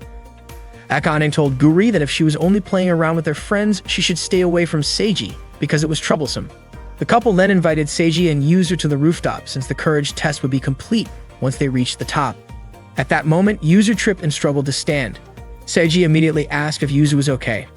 A: Akane told Guri that if she was only playing around with her friends, she should stay away from Seiji because it was troublesome. The couple then invited Seiji and Yuzu to the rooftop since the courage test would be complete once they reached the top. At that moment, Yuzu tripped and struggled to stand. Seiji immediately asked if Yuzu was okay.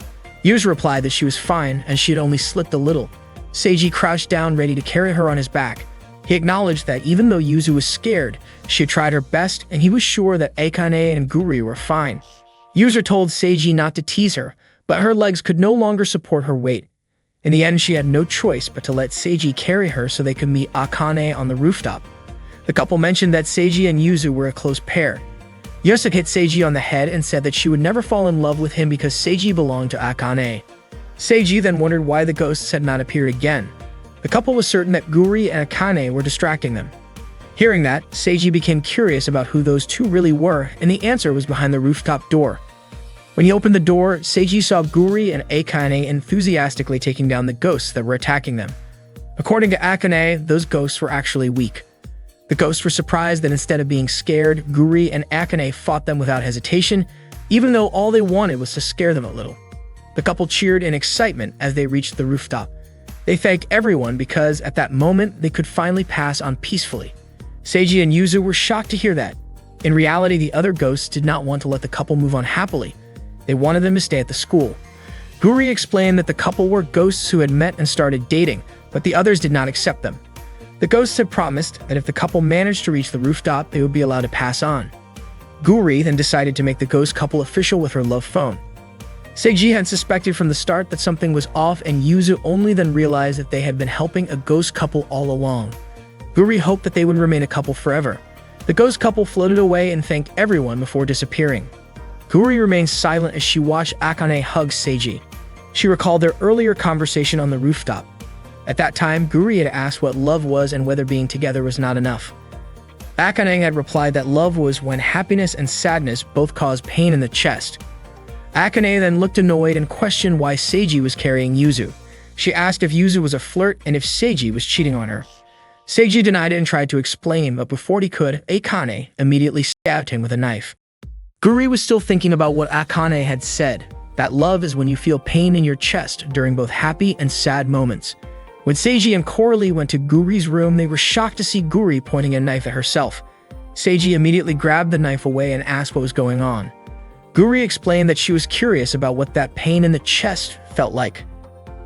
A: Yuzu replied that she was fine and she had only slipped a little. Seiji crouched down ready to carry her on his back. He acknowledged that even though Yuzu was scared, she had tried her best and he was sure that Akane and Guri were fine. Yuzu told Seiji not to tease her, but her legs could no longer support her weight. In the end, she had no choice but to let Seiji carry her so they could meet Akane on the rooftop. The couple mentioned that Seiji and Yuzu were a close pair. Yusuke hit Seiji on the head and said that she would never fall in love with him because Seiji belonged to Akane. Seiji then wondered why the ghosts had not appeared again. The couple was certain that Guri and Akane were distracting them. Hearing that, Seiji became curious about who those two really were, and the answer was behind the rooftop door. When he opened the door, Seiji saw Guri and Akane enthusiastically taking down the ghosts that were attacking them. According to Akane, those ghosts were actually weak. The ghosts were surprised that instead of being scared, Guri and Akane fought them without hesitation, even though all they wanted was to scare them a little. The couple cheered in excitement as they reached the rooftop. They thanked everyone because, at that moment, they could finally pass on peacefully. Seiji and Yuzu were shocked to hear that. In reality, the other ghosts did not want to let the couple move on happily. They wanted them to stay at the school. Guri explained that the couple were ghosts who had met and started dating, but the others did not accept them. The ghosts had promised that if the couple managed to reach the rooftop, they would be allowed to pass on. Guri then decided to make the ghost couple official with her love phone. Seiji had suspected from the start that something was off, and Yuzu only then realized that they had been helping a ghost couple all along. Guri hoped that they would remain a couple forever. The ghost couple floated away and thanked everyone before disappearing. Guri remained silent as she watched Akane hug Seiji. She recalled their earlier conversation on the rooftop. At that time, Guri had asked what love was and whether being together was not enough. Akane had replied that love was when happiness and sadness both cause pain in the chest. Akane then looked annoyed and questioned why Seiji was carrying Yuzu. She asked if Yuzu was a flirt and if Seiji was cheating on her. Seiji denied it and tried to explain, but before he could, Akane immediately stabbed him with a knife. Guri was still thinking about what Akane had said, that love is when you feel pain in your chest during both happy and sad moments. When Seiji and Coralie went to Guri's room, they were shocked to see Guri pointing a knife at herself. Seiji immediately grabbed the knife away and asked what was going on. Guri explained that she was curious about what that pain in the chest felt like.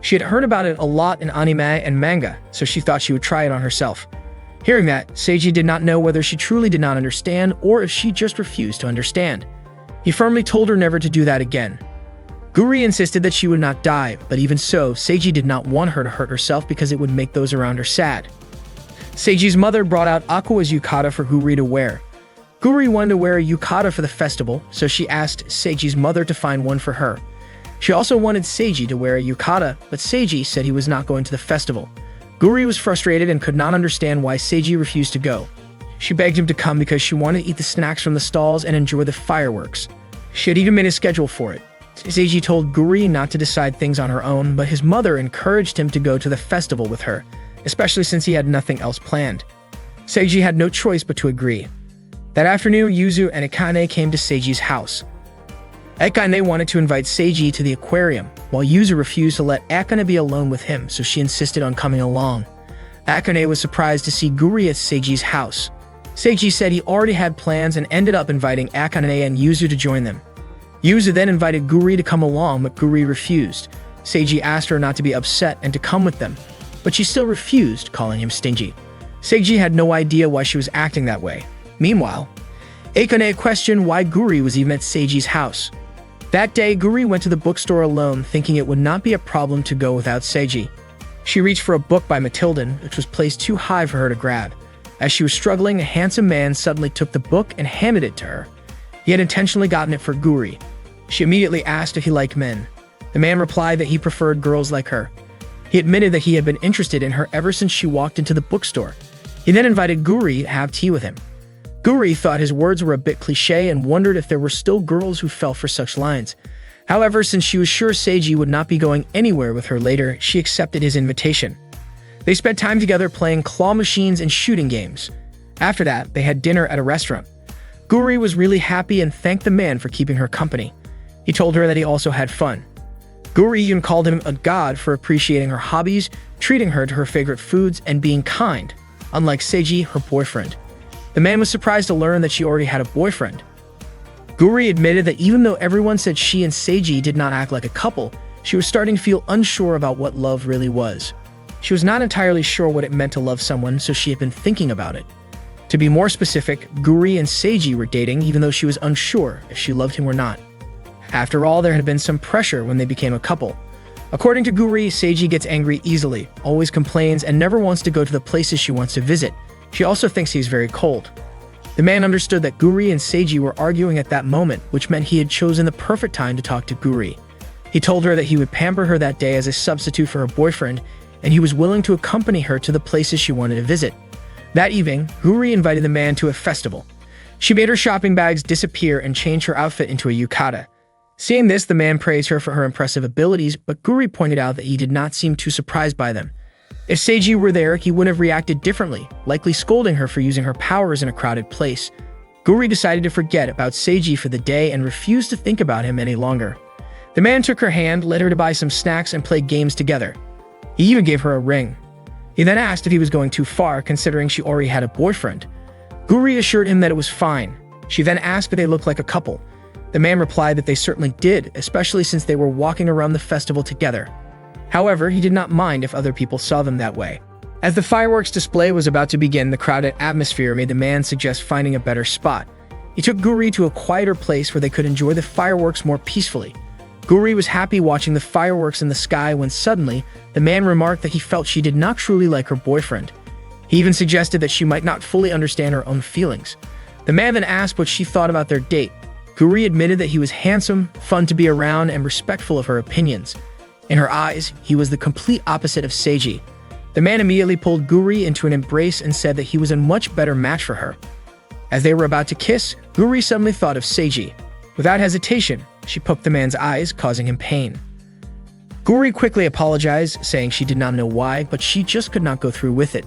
A: She had heard about it a lot in anime and manga, so she thought she would try it on herself. Hearing that, Seiji did not know whether she truly did not understand or if she just refused to understand. He firmly told her never to do that again. Guri insisted that she would not die, but even so, Seiji did not want her to hurt herself because it would make those around her sad. Seiji's mother brought out Aqua's yukata for Guri to wear. Guri wanted to wear a yukata for the festival, so she asked Seiji's mother to find one for her. She also wanted Seiji to wear a yukata, but Seiji said he was not going to the festival. Guri was frustrated and could not understand why Seiji refused to go. She begged him to come because she wanted to eat the snacks from the stalls and enjoy the fireworks. She had even made a schedule for it. Seiji told Guri not to decide things on her own, but his mother encouraged him to go to the festival with her, especially since he had nothing else planned. Seiji had no choice but to agree. That afternoon, Yuzu and Akane came to Seiji's house. Akane wanted to invite Seiji to the aquarium, while Yuzu refused to let Akane be alone with him, so she insisted on coming along. Akane was surprised to see Guri at Seiji's house. Seiji said he already had plans and ended up inviting Akane and Yuzu to join them. Yuzu then invited Guri to come along, but Guri refused. Seiji asked her not to be upset and to come with them, but she still refused, calling him stingy. Seiji had no idea why she was acting that way. Meanwhile, Akane questioned why Guri was even at Seiji's house. That day, Guri went to the bookstore alone, thinking it would not be a problem to go without Seiji. She reached for a book by Matildan, which was placed too high for her to grab. As she was struggling, a handsome man suddenly took the book and handed it to her. He had intentionally gotten it for Guri. She immediately asked if he liked men. The man replied that he preferred girls like her. He admitted that he had been interested in her ever since she walked into the bookstore. He then invited Guri to have tea with him. Guri thought his words were a bit cliché and wondered if there were still girls who fell for such lines. However, since she was sure Seiji would not be going anywhere with her later, she accepted his invitation. They spent time together playing claw machines and shooting games. After that, they had dinner at a restaurant. Guri was really happy and thanked the man for keeping her company. He told her that he also had fun. Guri even called him a god for appreciating her hobbies, treating her to her favorite foods, and being kind, unlike Seiji, her boyfriend. The man was surprised to learn that she already had a boyfriend. Guri admitted that even though everyone said she and Seiji did not act like a couple, she was starting to feel unsure about what love really was. She was not entirely sure what it meant to love someone, so she had been thinking about it. To be more specific, Guri and Seiji were dating even though she was unsure if she loved him or not. After all, there had been some pressure when they became a couple. According to Guri, Seiji gets angry easily, always complains, and never wants to go to the places she wants to visit. She also thinks he's very cold. The man understood that Guri and Seiji were arguing at that moment, which meant he had chosen the perfect time to talk to Guri. He told her that he would pamper her that day as a substitute for her boyfriend, and he was willing to accompany her to the places she wanted to visit. That evening, Guri invited the man to a festival. She made her shopping bags disappear and changed her outfit into a yukata. Seeing this, the man praised her for her impressive abilities, but Guri pointed out that he did not seem too surprised by them. If Seiji were there, he would have reacted differently, likely scolding her for using her powers in a crowded place. Guri decided to forget about Seiji for the day and refused to think about him any longer. The man took her hand, led her to buy some snacks, and play games together. He even gave her a ring. He then asked if he was going too far, considering she already had a boyfriend. Guri assured him that it was fine. She then asked if they looked like a couple. The man replied that they certainly did, especially since they were walking around the festival together. However, he did not mind if other people saw them that way. As the fireworks display was about to begin, the crowded atmosphere made the man suggest finding a better spot. He took Guri to a quieter place where they could enjoy the fireworks more peacefully. Guri was happy watching the fireworks in the sky when suddenly, the man remarked that he felt she did not truly like her boyfriend. He even suggested that she might not fully understand her own feelings. The man then asked what she thought about their date. Guri admitted that he was handsome, fun to be around, and respectful of her opinions. In her eyes, he was the complete opposite of Seiji. The man immediately pulled Guri into an embrace and said that he was a much better match for her. As they were about to kiss, Guri suddenly thought of Seiji. Without hesitation, she poked the man's eyes, causing him pain. Guri quickly apologized, saying she did not know why, but she just could not go through with it.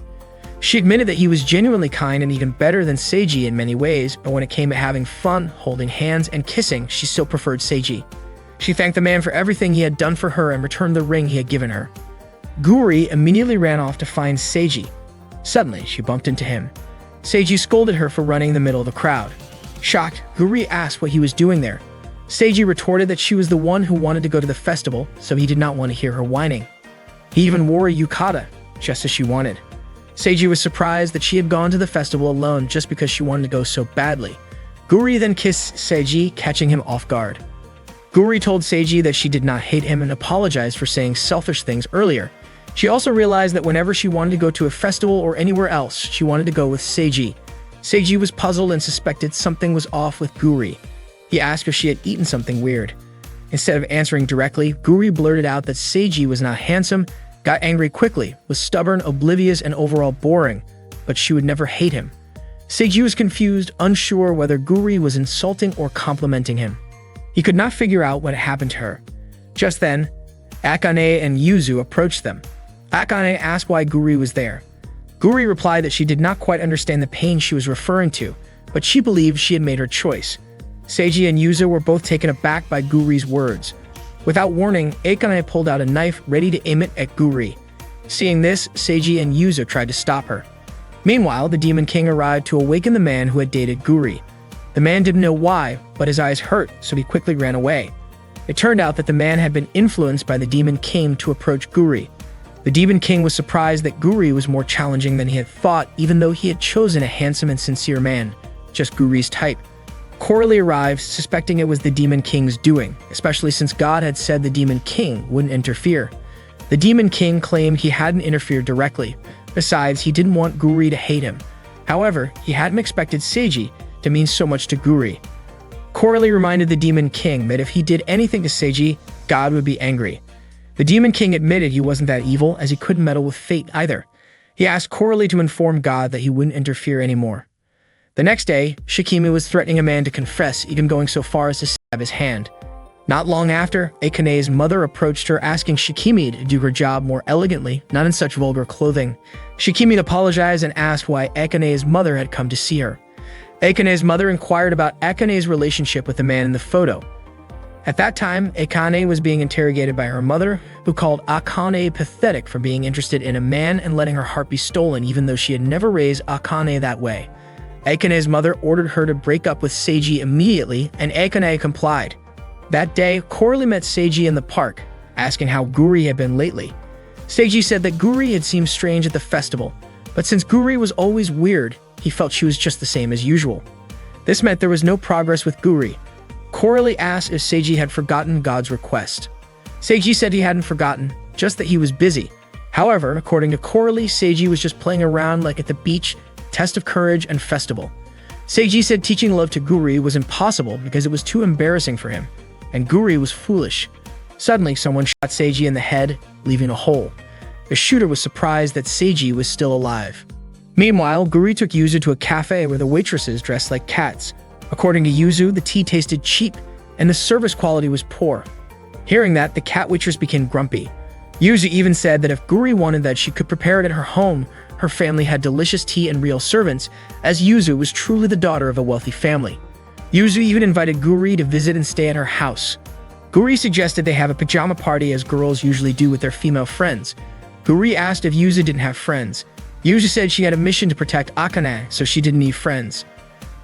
A: She admitted that he was genuinely kind and even better than Seiji in many ways, but when it came to having fun, holding hands, and kissing, she still preferred Seiji. She thanked the man for everything he had done for her and returned the ring he had given her. Guri immediately ran off to find Seiji. Suddenly, she bumped into him. Seiji scolded her for running in the middle of the crowd. Shocked, Guri asked what he was doing there. Seiji retorted that she was the one who wanted to go to the festival, so he did not want to hear her whining. He even wore a yukata, just as she wanted. Seiji was surprised that she had gone to the festival alone just because she wanted to go so badly. Guri then kissed Seiji, catching him off guard. Guri told Seiji that she did not hate him and apologized for saying selfish things earlier. She also realized that whenever she wanted to go to a festival or anywhere else, she wanted to go with Seiji. Seiji was puzzled and suspected something was off with Guri. He asked if she had eaten something weird. Instead of answering directly, Guri blurted out that Seiji was not handsome, got angry quickly, was stubborn, oblivious, and overall boring, but she would never hate him. Seiji was confused, unsure whether Guri was insulting or complimenting him. He could not figure out what had happened to her. Just then, Akane and Yuzu approached them. Akane asked why Guri was there. Guri replied that she did not quite understand the pain she was referring to, but she believed she had made her choice. Seiji and Yuzu were both taken aback by Guri's words. Without warning, Akane pulled out a knife ready to aim it at Guri. Seeing this, Seiji and Yuzu tried to stop her. Meanwhile, the Demon King arrived to awaken the man who had dated Guri. The man didn't know why, but his eyes hurt, so he quickly ran away. It turned out that the man had been influenced by the Demon King to approach Guri. The Demon King was surprised that Guri was more challenging than he had thought, even though he had chosen a handsome and sincere man, just Guri's type. Coralie arrived, suspecting it was the Demon King's doing, especially since God had said the Demon King wouldn't interfere. The Demon King claimed he hadn't interfered directly. Besides, he didn't want Guri to hate him. However, he hadn't expected Seiji to mean so much to Guri. Coralie reminded the Demon King that if he did anything to Seiji, God would be angry. The Demon King admitted he wasn't that evil, as he couldn't meddle with fate either. He asked Coralie to inform God that he wouldn't interfere anymore. The next day, Shikimi was threatening a man to confess, even going so far as to stab his hand. Not long after, Akane's mother approached her asking Shikimi to do her job more elegantly, not in such vulgar clothing. Shikimi apologized and asked why Akane's mother had come to see her. Akane's mother inquired about Akane's relationship with the man in the photo. At that time, Akane was being interrogated by her mother, who called Akane pathetic for being interested in a man and letting her heart be stolen even though she had never raised Akane that way. Akane's mother ordered her to break up with Seiji immediately, and Akane complied. That day, Coralie met Seiji in the park, asking how Guri had been lately. Seiji said that Guri had seemed strange at the festival, but since Guri was always weird, he felt she was just the same as usual. This meant there was no progress with Guri. Coralie asked if Seiji had forgotten God's request. Seiji said he hadn't forgotten, just that he was busy. However, according to Coralie, Seiji was just playing around like at the beach, test of courage, and festival. Seiji said teaching love to Guri was impossible because it was too embarrassing for him, and Guri was foolish. Suddenly, someone shot Seiji in the head, leaving a hole. The shooter was surprised that Seiji was still alive. Meanwhile, Guri took Yuzu to a cafe where the waitresses dressed like cats. According to Yuzu, the tea tasted cheap, and the service quality was poor. Hearing that, the cat waitress became grumpy. Yuzu even said that if Guri wanted that, she could prepare it at her home. Her family had delicious tea and real servants, as Yuzu was truly the daughter of a wealthy family. Yuzu even invited Guri to visit and stay at her house. Guri suggested they have a pajama party as girls usually do with their female friends. Guri asked if Yuzu didn't have friends. Yuzu said she had a mission to protect Akane, so she didn't need friends.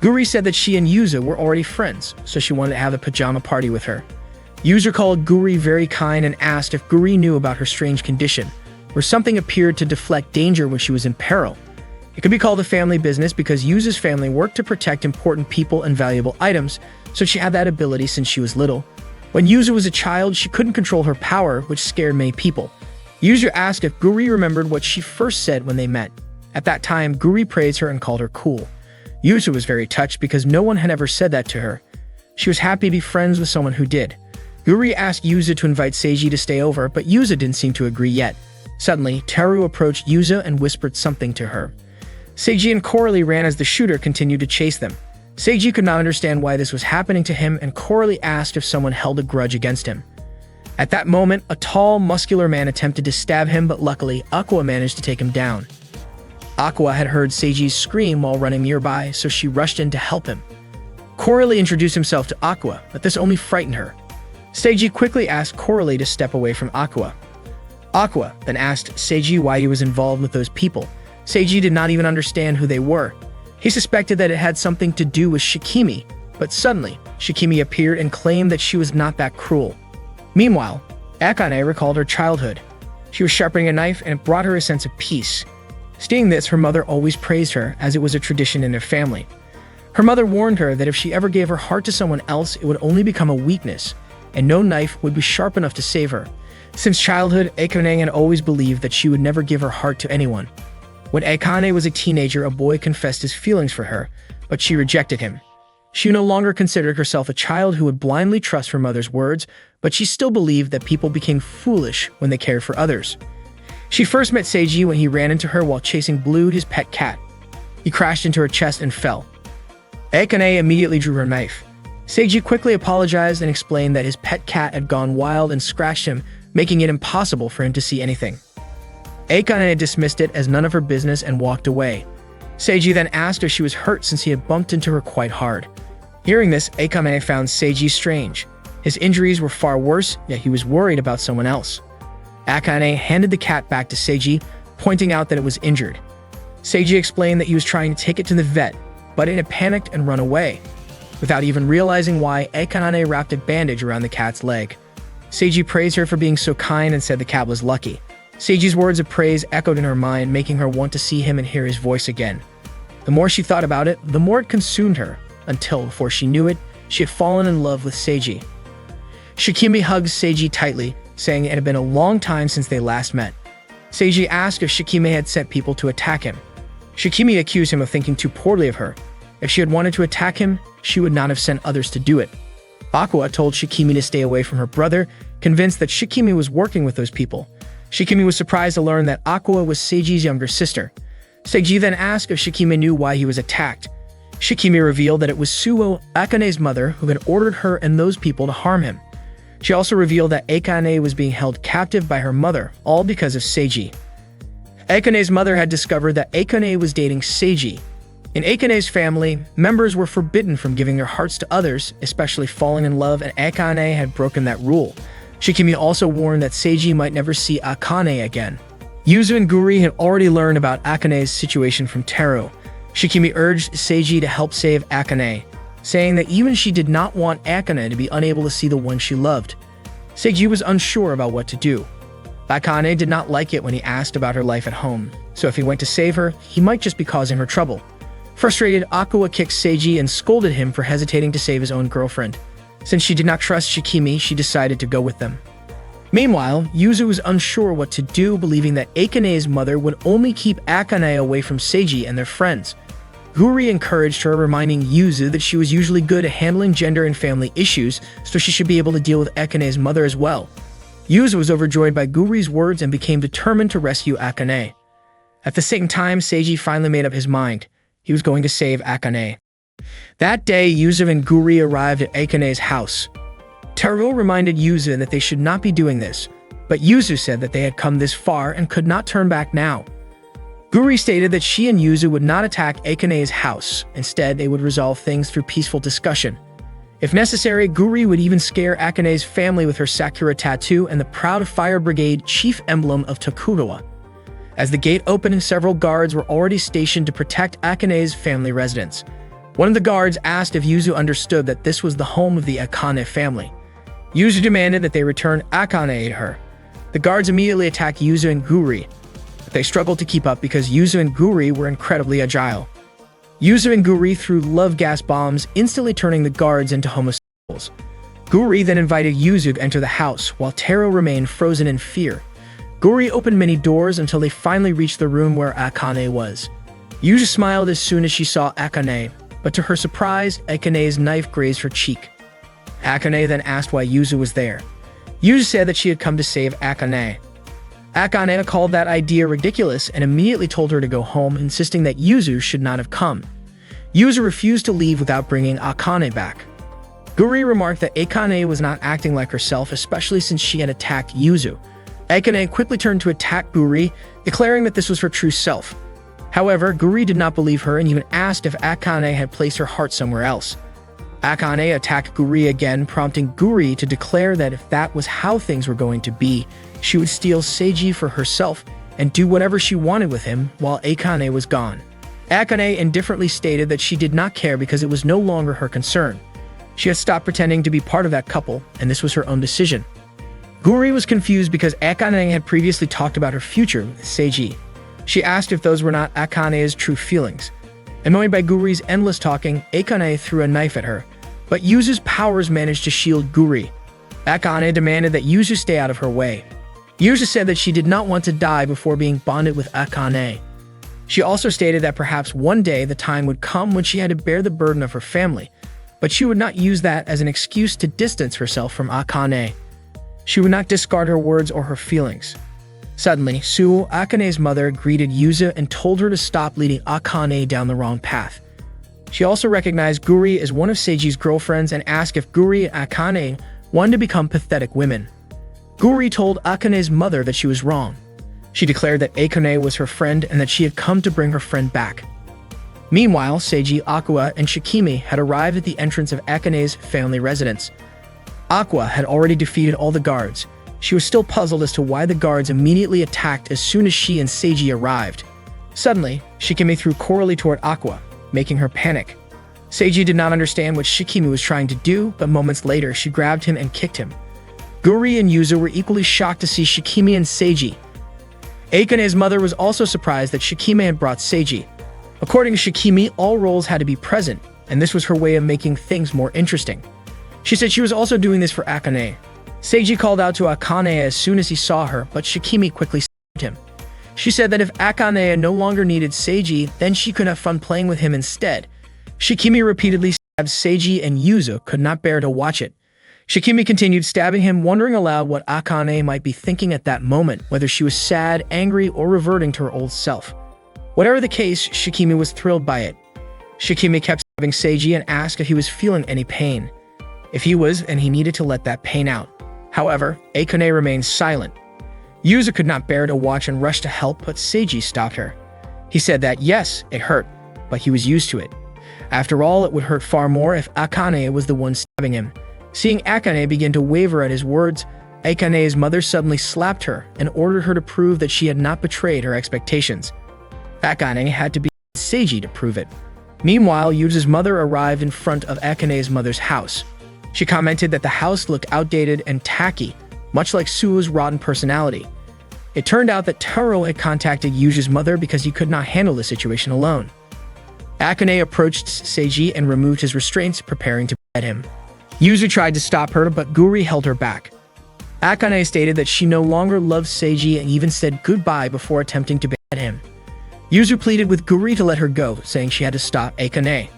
A: Guri said that she and Yuzu were already friends, so she wanted to have a pajama party with her. Yuzu called Guri very kind and asked if Guri knew about her strange condition, where something appeared to deflect danger when she was in peril. It could be called a family business because Yuzu's family worked to protect important people and valuable items, so she had that ability since she was little. When Yuzu was a child, she couldn't control her power, which scared many people. Yuzu asked if Guri remembered what she first said when they met. At that time, Guri praised her and called her cool. Yuzu was very touched because no one had ever said that to her. She was happy to be friends with someone who did. Guri asked Yuzu to invite Seiji to stay over, but Yuzu didn't seem to agree yet. Suddenly, Teru approached Yuzu and whispered something to her. Seiji and Coralie ran as the shooter continued to chase them. Seiji could not understand why this was happening to him, and Coralie asked if someone held a grudge against him. At that moment, a tall, muscular man attempted to stab him, but luckily, Aqua managed to take him down. Aqua had heard Seiji's scream while running nearby, so she rushed in to help him. Coralie introduced himself to Aqua, but this only frightened her. Seiji quickly asked Coralie to step away from Aqua. Aqua then asked Seiji why he was involved with those people. Seiji did not even understand who they were. He suspected that it had something to do with Shikimi, but suddenly, Shikimi appeared and claimed that she was not that cruel. Meanwhile, Akane recalled her childhood. She was sharpening a knife and it brought her a sense of peace. Seeing this, her mother always praised her, as it was a tradition in their family. Her mother warned her that if she ever gave her heart to someone else, it would only become a weakness, and no knife would be sharp enough to save her. Since childhood, Akane had always believed that she would never give her heart to anyone. When Akane was a teenager, a boy confessed his feelings for her, but she rejected him. She no longer considered herself a child who would blindly trust her mother's words, but she still believed that people became foolish when they cared for others. She first met Seiji when he ran into her while chasing Blue, his pet cat. He crashed into her chest and fell. Akane immediately drew her knife. Seiji quickly apologized and explained that his pet cat had gone wild and scratched him, making it impossible for him to see anything. Akane dismissed it as none of her business and walked away. Seiji then asked if she was hurt since he had bumped into her quite hard. Hearing this, Akane found Seiji strange. His injuries were far worse, yet he was worried about someone else. Akane handed the cat back to Seiji, pointing out that it was injured. Seiji explained that he was trying to take it to the vet, but it had panicked and run away. Without even realizing why, Akane wrapped a bandage around the cat's leg. Seiji praised her for being so kind and said the cat was lucky. Seiji's words of praise echoed in her mind, making her want to see him and hear his voice again. The more she thought about it, the more it consumed her, until, before she knew it, she had fallen in love with Seiji. Shikimi hugged Seiji tightly, saying it had been a long time since they last met. Seiji asked if Shikimi had sent people to attack him. Shikimi accused him of thinking too poorly of her. If she had wanted to attack him, she would not have sent others to do it. Aqua told Shikimi to stay away from her brother, convinced that Shikimi was working with those people. Shikimi was surprised to learn that Aqua was Seiji's younger sister. Seiji then asked if Shikimi knew why he was attacked. Shikimi revealed that it was Suo, Akane's mother, who had ordered her and those people to harm him. She also revealed that Akane was being held captive by her mother, all because of Seiji. Akane's mother had discovered that Akane was dating Seiji. In Akane's family, members were forbidden from giving their hearts to others, especially falling in love, and Akane had broken that rule. Shikimi also warned that Seiji might never see Akane again. Yuzu and Guri had already learned about Akane's situation from Teru. Shikimi urged Seiji to help save Akane, saying that even she did not want Akane to be unable to see the one she loved. Seiji was unsure about what to do. Akane did not like it when he asked about her life at home, so if he went to save her, he might just be causing her trouble. Frustrated, Aqua kicked Seiji and scolded him for hesitating to save his own girlfriend. Since she did not trust Shikimi, she decided to go with them. Meanwhile, Yuzu was unsure what to do, believing that Akane's mother would only keep Akane away from Seiji and their friends. Guri encouraged her, reminding Yuzu that she was usually good at handling gender and family issues, so she should be able to deal with Akane's mother as well. Yuzu was overjoyed by Guri's words and became determined to rescue Akane. At the same time, Seiji finally made up his mind. He was going to save Akane. That day, Yuzu and Guri arrived at Akane's house. Teru reminded Yuzu that they should not be doing this, but Yuzu said that they had come this far and could not turn back now. Guri stated that she and Yuzu would not attack Akane's house. Instead, they would resolve things through peaceful discussion. If necessary, Guri would even scare Akane's family with her Sakura tattoo and the Proud Fire Brigade chief emblem of Tokugawa. As the gate opened, several guards were already stationed to protect Akane's family residence. One of the guards asked if Yuzu understood that this was the home of the Akane family. Yuzu demanded that they return Akane to her. The guards immediately attacked Yuzu and Guri, but they struggled to keep up because Yuzu and Guri were incredibly agile. Yuzu and Guri threw love gas bombs, instantly turning the guards into homosexuals. Guri then invited Yuzu to enter the house, while Teru remained frozen in fear. Guri opened many doors until they finally reached the room where Akane was. Yuzu smiled as soon as she saw Akane, but to her surprise, Akane's knife grazed her cheek. Akane then asked why Yuzu was there. Yuzu said that she had come to save Akane. Akane called that idea ridiculous and immediately told her to go home, insisting that Yuzu should not have come. Yuzu refused to leave without bringing Akane back. Guri remarked that Akane was not acting like herself, especially since she had attacked Yuzu. Akane quickly turned to attack Guri, declaring that this was her true self. However, Guri did not believe her and even asked if Akane had placed her heart somewhere else. Akane attacked Guri again, prompting Guri to declare that if that was how things were going to be, she would steal Seiji for herself and do whatever she wanted with him while Akane was gone. Akane indifferently stated that she did not care because it was no longer her concern. She had stopped pretending to be part of that couple, and this was her own decision. Guri was confused because Akane had previously talked about her future with Seiji. She asked if those were not Akane's true feelings. Annoyed by Guri's endless talking, Akane threw a knife at her, but Yuzu's powers managed to shield Guri. Akane demanded that Yuzu stay out of her way. Yuzu said that she did not want to die before being bonded with Akane. She also stated that perhaps one day the time would come when she had to bear the burden of her family, but she would not use that as an excuse to distance herself from Akane. She would not discard her words or her feelings. Suddenly, Suo, Akane's mother, greeted Yuzu and told her to stop leading Akane down the wrong path. She also recognized Guri as one of Seiji's girlfriends and asked if Guri and Akane wanted to become pathetic women. Guri told Akane's mother that she was wrong. She declared that Akane was her friend and that she had come to bring her friend back. Meanwhile, Seiji, Aqua, and Shikimi had arrived at the entrance of Akane's family residence. Aqua had already defeated all the guards. She was still puzzled as to why the guards immediately attacked as soon as she and Seiji arrived. Suddenly, Shikimi threw Coralie toward Aqua, making her panic. Seiji did not understand what Shikimi was trying to do, but moments later she grabbed him and kicked him. Guri and Yuzu were equally shocked to see Shikimi and Seiji. Akane's mother was also surprised that Shikimi had brought Seiji. According to Shikimi, all roles had to be present, and this was her way of making things more interesting. She said she was also doing this for Akane. Seiji called out to Akane as soon as he saw her, but Shikimi quickly stopped him. She said that if Akane no longer needed Seiji, then she could have fun playing with him instead. Shikimi repeatedly stabbed Seiji and Yuzu could not bear to watch it. Shikimi continued stabbing him, wondering aloud what Akane might be thinking at that moment, whether she was sad, angry, or reverting to her old self. Whatever the case, Shikimi was thrilled by it. Shikimi kept stabbing Seiji and asked if he was feeling any pain. If he was, and he needed to let that pain out. However, Akane remained silent. Yuzu could not bear to watch and rushed to help, but Seiji stopped her. He said that yes, it hurt, but he was used to it. After all, it would hurt far more if Akane was the one stabbing him. Seeing Akane begin to waver at his words, Akane's mother suddenly slapped her and ordered her to prove that she had not betrayed her expectations. Akane had to be Seiji to prove it. Meanwhile, Yuzu's mother arrived in front of Akane's mother's house. She commented that the house looked outdated and tacky, much like Suo's rotten personality. It turned out that Taro had contacted Yuzu's mother because he could not handle the situation alone. Akane approached Seiji and removed his restraints, preparing to beat him. Yuzu tried to stop her, but Guri held her back. Akane stated that she no longer loved Seiji and even said goodbye before attempting to beat him. Yuzu pleaded with Guri to let her go, saying she had to stop Akane.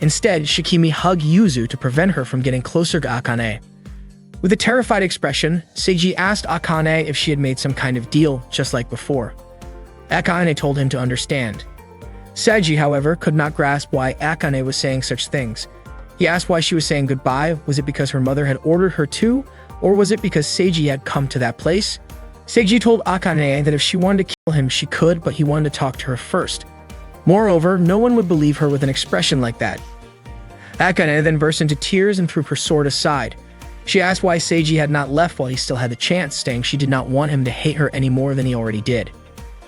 A: Instead, Shikimi hugged Yuzu to prevent her from getting closer to Akane. With a terrified expression, Seiji asked Akane if she had made some kind of deal, just like before. Akane told him to understand. Seiji, however, could not grasp why Akane was saying such things. He asked why she was saying goodbye. Was it because her mother had ordered her to, or was it because Seiji had come to that place? Seiji told Akane that if she wanted to kill him, she could, but he wanted to talk to her first. Moreover, no one would believe her with an expression like that. Akane then burst into tears and threw her sword aside. She asked why Seiji had not left while he still had the chance, saying she did not want him to hate her any more than he already did.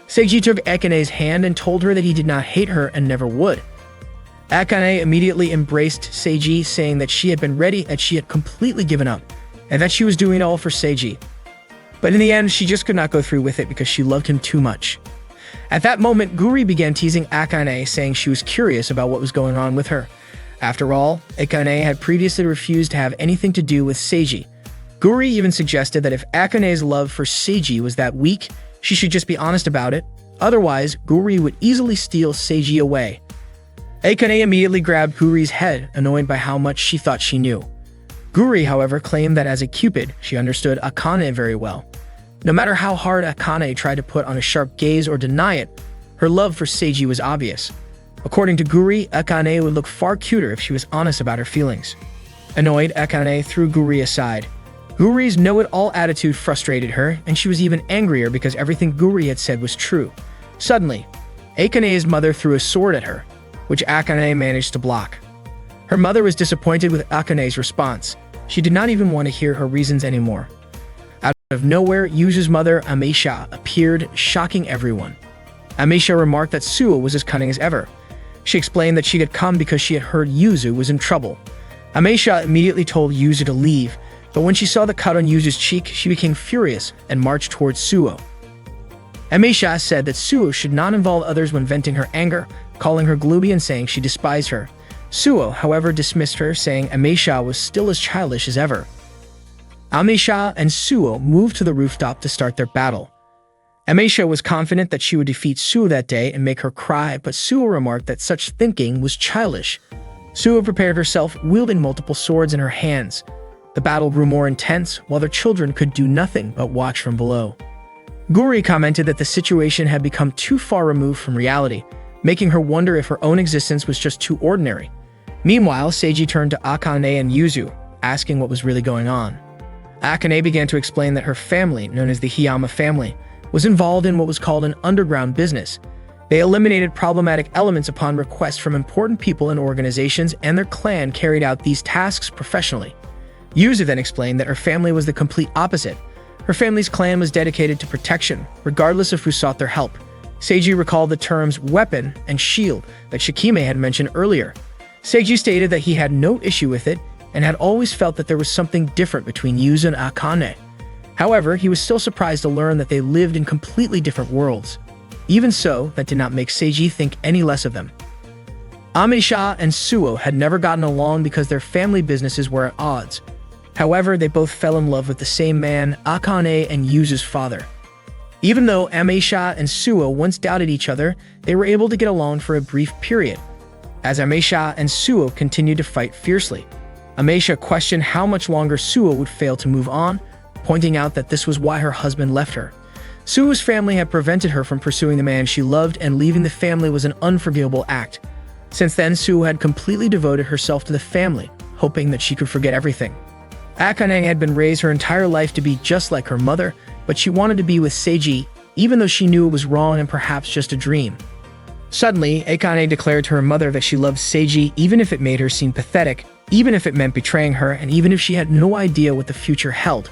A: Seiji took Akane's hand and told her that he did not hate her and never would. Akane immediately embraced Seiji, saying that she had been ready, that she had completely given up, and that she was doing it all for Seiji. But in the end, she just could not go through with it because she loved him too much. At that moment, Guri began teasing Akane, saying she was curious about what was going on with her. After all, Akane had previously refused to have anything to do with Seiji. Guri even suggested that if Akane's love for Seiji was that weak, she should just be honest about it. Otherwise, Guri would easily steal Seiji away. Akane immediately grabbed Guri's head, annoyed by how much she thought she knew. Guri, however, claimed that as a Cupid, she understood Akane very well. No matter how hard Akane tried to put on a sharp gaze or deny it, her love for Seiji was obvious. According to Guri, Akane would look far cuter if she was honest about her feelings. Annoyed, Akane threw Guri aside. Guri's know-it-all attitude frustrated her, and she was even angrier because everything Guri had said was true. Suddenly, Akane's mother threw a sword at her, which Akane managed to block. Her mother was disappointed with Akane's response. She did not even want to hear her reasons anymore. Out of nowhere, Yuzu's mother, Ameisha, appeared, shocking everyone. Ameisha remarked that Suo was as cunning as ever. She explained that she had come because she had heard Yuzu was in trouble. Ameisha immediately told Yuzu to leave, but when she saw the cut on Yuzu's cheek, she became furious and marched towards Suo. Ameisha said that Suo should not involve others when venting her anger, calling her gloomy and saying she despised her. Suo, however, dismissed her, saying Ameisha was still as childish as ever. Ameisha and Suo moved to the rooftop to start their battle. Ameisha was confident that she would defeat Suo that day and make her cry, but Suo remarked that such thinking was childish. Suo prepared herself, wielding multiple swords in her hands. The battle grew more intense, while their children could do nothing but watch from below. Guri commented that the situation had become too far removed from reality, making her wonder if her own existence was just too ordinary. Meanwhile, Seiji turned to Akane and Yuzu, asking what was really going on. Akane began to explain that her family, known as the Hiyama family, was involved in what was called an underground business. They eliminated problematic elements upon request from important people and organizations, and their clan carried out these tasks professionally. Yuzu then explained that her family was the complete opposite. Her family's clan was dedicated to protection, regardless of who sought their help. Seiji recalled the terms weapon and shield that Shikime had mentioned earlier. Seiji stated that he had no issue with it and had always felt that there was something different between Yuzu and Akane. However, he was still surprised to learn that they lived in completely different worlds. Even so, that did not make Seiji think any less of them. Ameisha and Suo had never gotten along because their family businesses were at odds. However, they both fell in love with the same man, Akane and Yuzu's father. Even though Ameisha and Suo once doubted each other, they were able to get along for a brief period. As Ameisha and Suo continued to fight fiercely, Ameisha questioned how much longer Suo would fail to move on, pointing out that this was why her husband left her. Suo's family had prevented her from pursuing the man she loved, and leaving the family was an unforgivable act. Since then, Suo had completely devoted herself to the family, hoping that she could forget everything. Akane had been raised her entire life to be just like her mother, but she wanted to be with Seiji, even though she knew it was wrong and perhaps just a dream. Suddenly, Akane declared to her mother that she loved Seiji even if it made her seem pathetic, even if it meant betraying her, and even if she had no idea what the future held.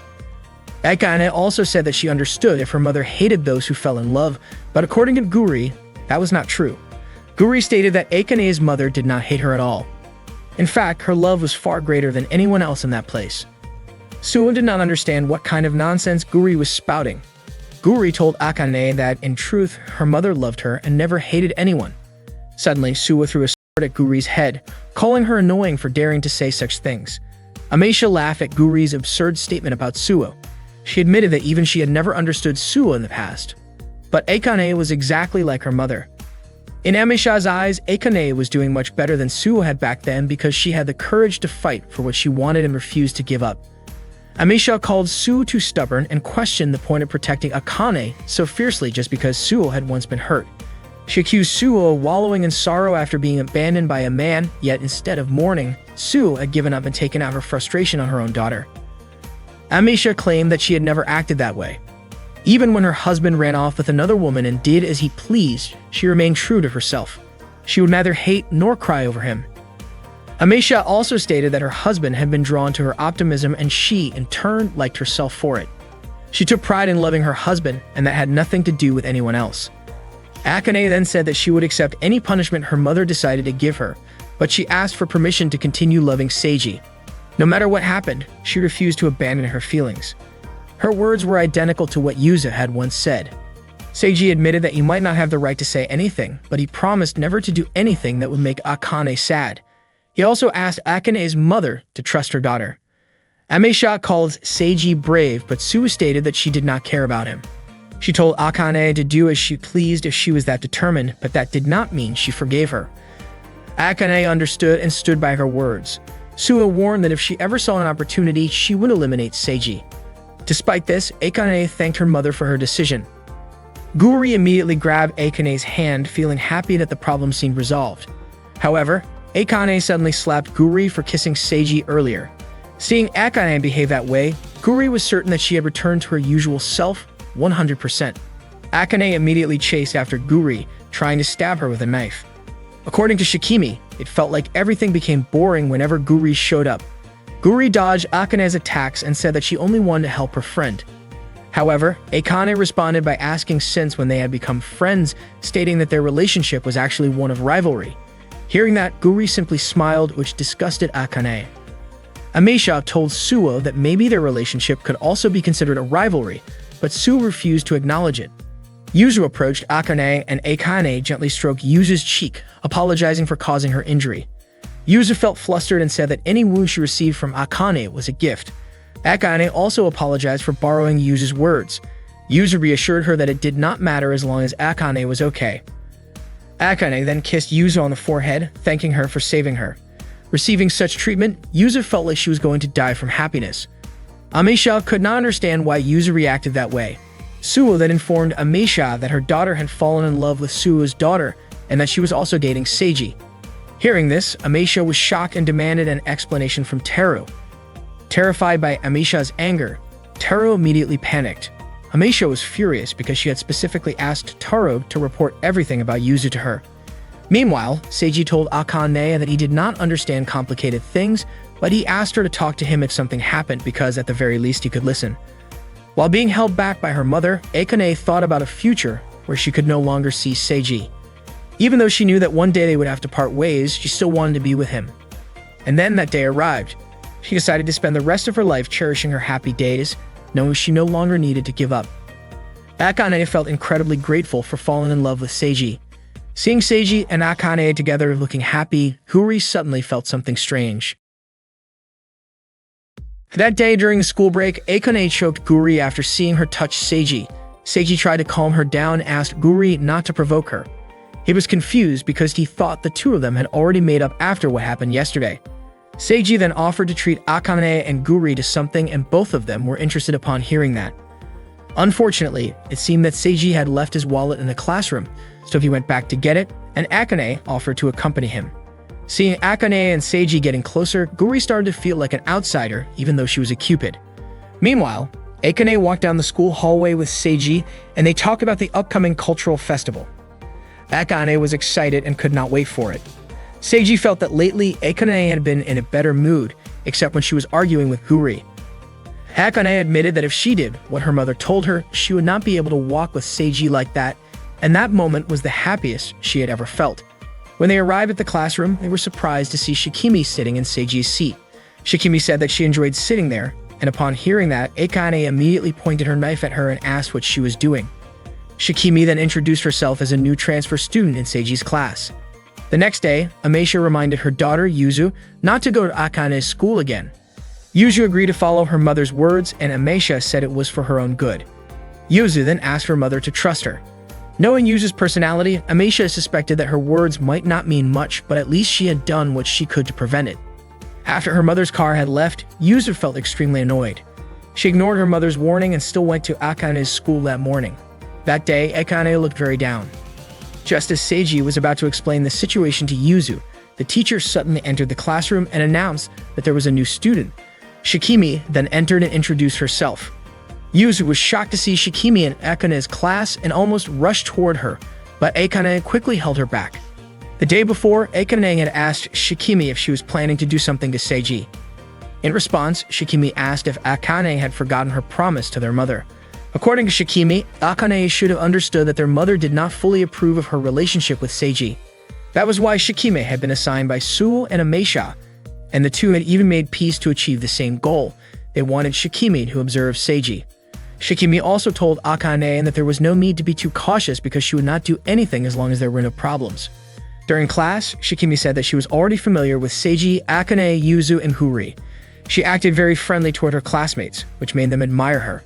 A: Akane also said that she understood if her mother hated those who fell in love, but according to Guri, that was not true. Guri stated that Akane's mother did not hate her at all. In fact, her love was far greater than anyone else in that place. Suo did not understand what kind of nonsense Guri was spouting. Guri told Akane that, in truth, her mother loved her and never hated anyone. Suddenly, Suo threw a sword at Guri's head, calling her annoying for daring to say such things. Amisha laughed at Guri's absurd statement about Suo. She admitted that even she had never understood Suo in the past. But Akane was exactly like her mother. In Amisha's eyes, Akane was doing much better than Suo had back then because she had the courage to fight for what she wanted and refused to give up. Amisha called Suo too stubborn and questioned the point of protecting Akane so fiercely just because Suo had once been hurt. She accused Suo of wallowing in sorrow after being abandoned by a man, yet instead of mourning, Suo had given up and taken out her frustration on her own daughter. Amisha claimed that she had never acted that way. Even when her husband ran off with another woman and did as he pleased, she remained true to herself. She would neither hate nor cry over him. Amisha also stated that her husband had been drawn to her optimism and she, in turn, liked herself for it. She took pride in loving her husband, and that had nothing to do with anyone else. Akane then said that she would accept any punishment her mother decided to give her, but she asked for permission to continue loving Seiji. No matter what happened, she refused to abandon her feelings. Her words were identical to what Yuza had once said. Seiji admitted that he might not have the right to say anything, but he promised never to do anything that would make Akane sad. He also asked Akane's mother to trust her daughter. Amisha called Seiji brave, but Suo stated that she did not care about him. She told Akane to do as she pleased if she was that determined, but that did not mean she forgave her. Akane understood and stood by her words. Suo warned that if she ever saw an opportunity, she would eliminate Seiji. Despite this, Akane thanked her mother for her decision. Guri immediately grabbed Akane's hand, feeling happy that the problem seemed resolved. However, Akane suddenly slapped Guri for kissing Seiji earlier. Seeing Akane behave that way, Guri was certain that she had returned to her usual self 100%. Akane immediately chased after Guri, trying to stab her with a knife. According to Shikimi, it felt like everything became boring whenever Guri showed up. Guri dodged Akane's attacks and said that she only wanted to help her friend. However, Akane responded by asking since when they had become friends, stating that their relationship was actually one of rivalry. Hearing that, Guri simply smiled, which disgusted Akane. Amisha told Suo that maybe their relationship could also be considered a rivalry, but Suo refused to acknowledge it. Yuzu approached Akane and Akane gently stroked Yuzu's cheek, apologizing for causing her injury. Yuzu felt flustered and said that any wound she received from Akane was a gift. Akane also apologized for borrowing Yuzu's words. Yuzu reassured her that it did not matter as long as Akane was okay. Akane then kissed Yuzu on the forehead, thanking her for saving her. Receiving such treatment, Yuzu felt like she was going to die from happiness. Amisha could not understand why Yuzu reacted that way. Suo then informed Amisha that her daughter had fallen in love with Suo's daughter and that she was also dating Seiji. Hearing this, Amisha was shocked and demanded an explanation from Teru. Terrified by Amisha's anger, Teru immediately panicked. Amisha was furious because she had specifically asked Teru to report everything about Yuzu to her. Meanwhile, Seiji told Akane that he did not understand complicated things, but he asked her to talk to him if something happened because at the very least he could listen. While being held back by her mother, Akane thought about a future where she could no longer see Seiji. Even though she knew that one day they would have to part ways, she still wanted to be with him. And then that day arrived. She decided to spend the rest of her life cherishing her happy days, knowing she no longer needed to give up. Akane felt incredibly grateful for falling in love with Seiji. Seeing Seiji and Akane together looking happy, Guri suddenly felt something strange. That day during the school break, Akane choked Guri after seeing her touch Seiji. Seiji tried to calm her down and asked Guri not to provoke her. He was confused because he thought the two of them had already made up after what happened yesterday. Seiji then offered to treat Akane and Guri to something, and both of them were interested upon hearing that. Unfortunately, it seemed that Seiji had left his wallet in the classroom, so he went back to get it, and Akane offered to accompany him. Seeing Akane and Seiji getting closer, Guri started to feel like an outsider, even though she was a Cupid. Meanwhile, Akane walked down the school hallway with Seiji, and they talked about the upcoming cultural festival. Akane was excited and could not wait for it. Seiji felt that lately Akane had been in a better mood, except when she was arguing with Guri. Akane admitted that if she did what her mother told her, she would not be able to walk with Seiji like that, and that moment was the happiest she had ever felt. When they arrived at the classroom, they were surprised to see Shikimi sitting in Seiji's seat. Shikimi said that she enjoyed sitting there, and upon hearing that, Akane immediately pointed her knife at her and asked what she was doing. Shikimi then introduced herself as a new transfer student in Seiji's class. The next day, Ameisha reminded her daughter, Yuzu, not to go to Akane's school again. Yuzu agreed to follow her mother's words, and Ameisha said it was for her own good. Yuzu then asked her mother to trust her. Knowing Yuzu's personality, Ameisha suspected that her words might not mean much, but at least she had done what she could to prevent it. After her mother's car had left, Yuzu felt extremely annoyed. She ignored her mother's warning and still went to Akane's school that morning. That day, Akane looked very down. Just as Seiji was about to explain the situation to Yuzu, the teacher suddenly entered the classroom and announced that there was a new student. Shikimi then entered and introduced herself. Yuzu was shocked to see Shikimi in Akane's class and almost rushed toward her, but Akane quickly held her back. The day before, Akane had asked Shikimi if she was planning to do something to Seiji. In response, Shikimi asked if Akane had forgotten her promise to their mother. According to Shikimi, Akane should have understood that their mother did not fully approve of her relationship with Seiji. That was why Shikimi had been assigned by Suo and Ameisha, and the two had even made peace to achieve the same goal. They wanted Shikimi to observe Seiji. Shikimi also told Akane that there was no need to be too cautious because she would not do anything as long as there were no problems. During class, Shikimi said that she was already familiar with Seiji, Akane, Yuzu, and Guri. She acted very friendly toward her classmates, which made them admire her.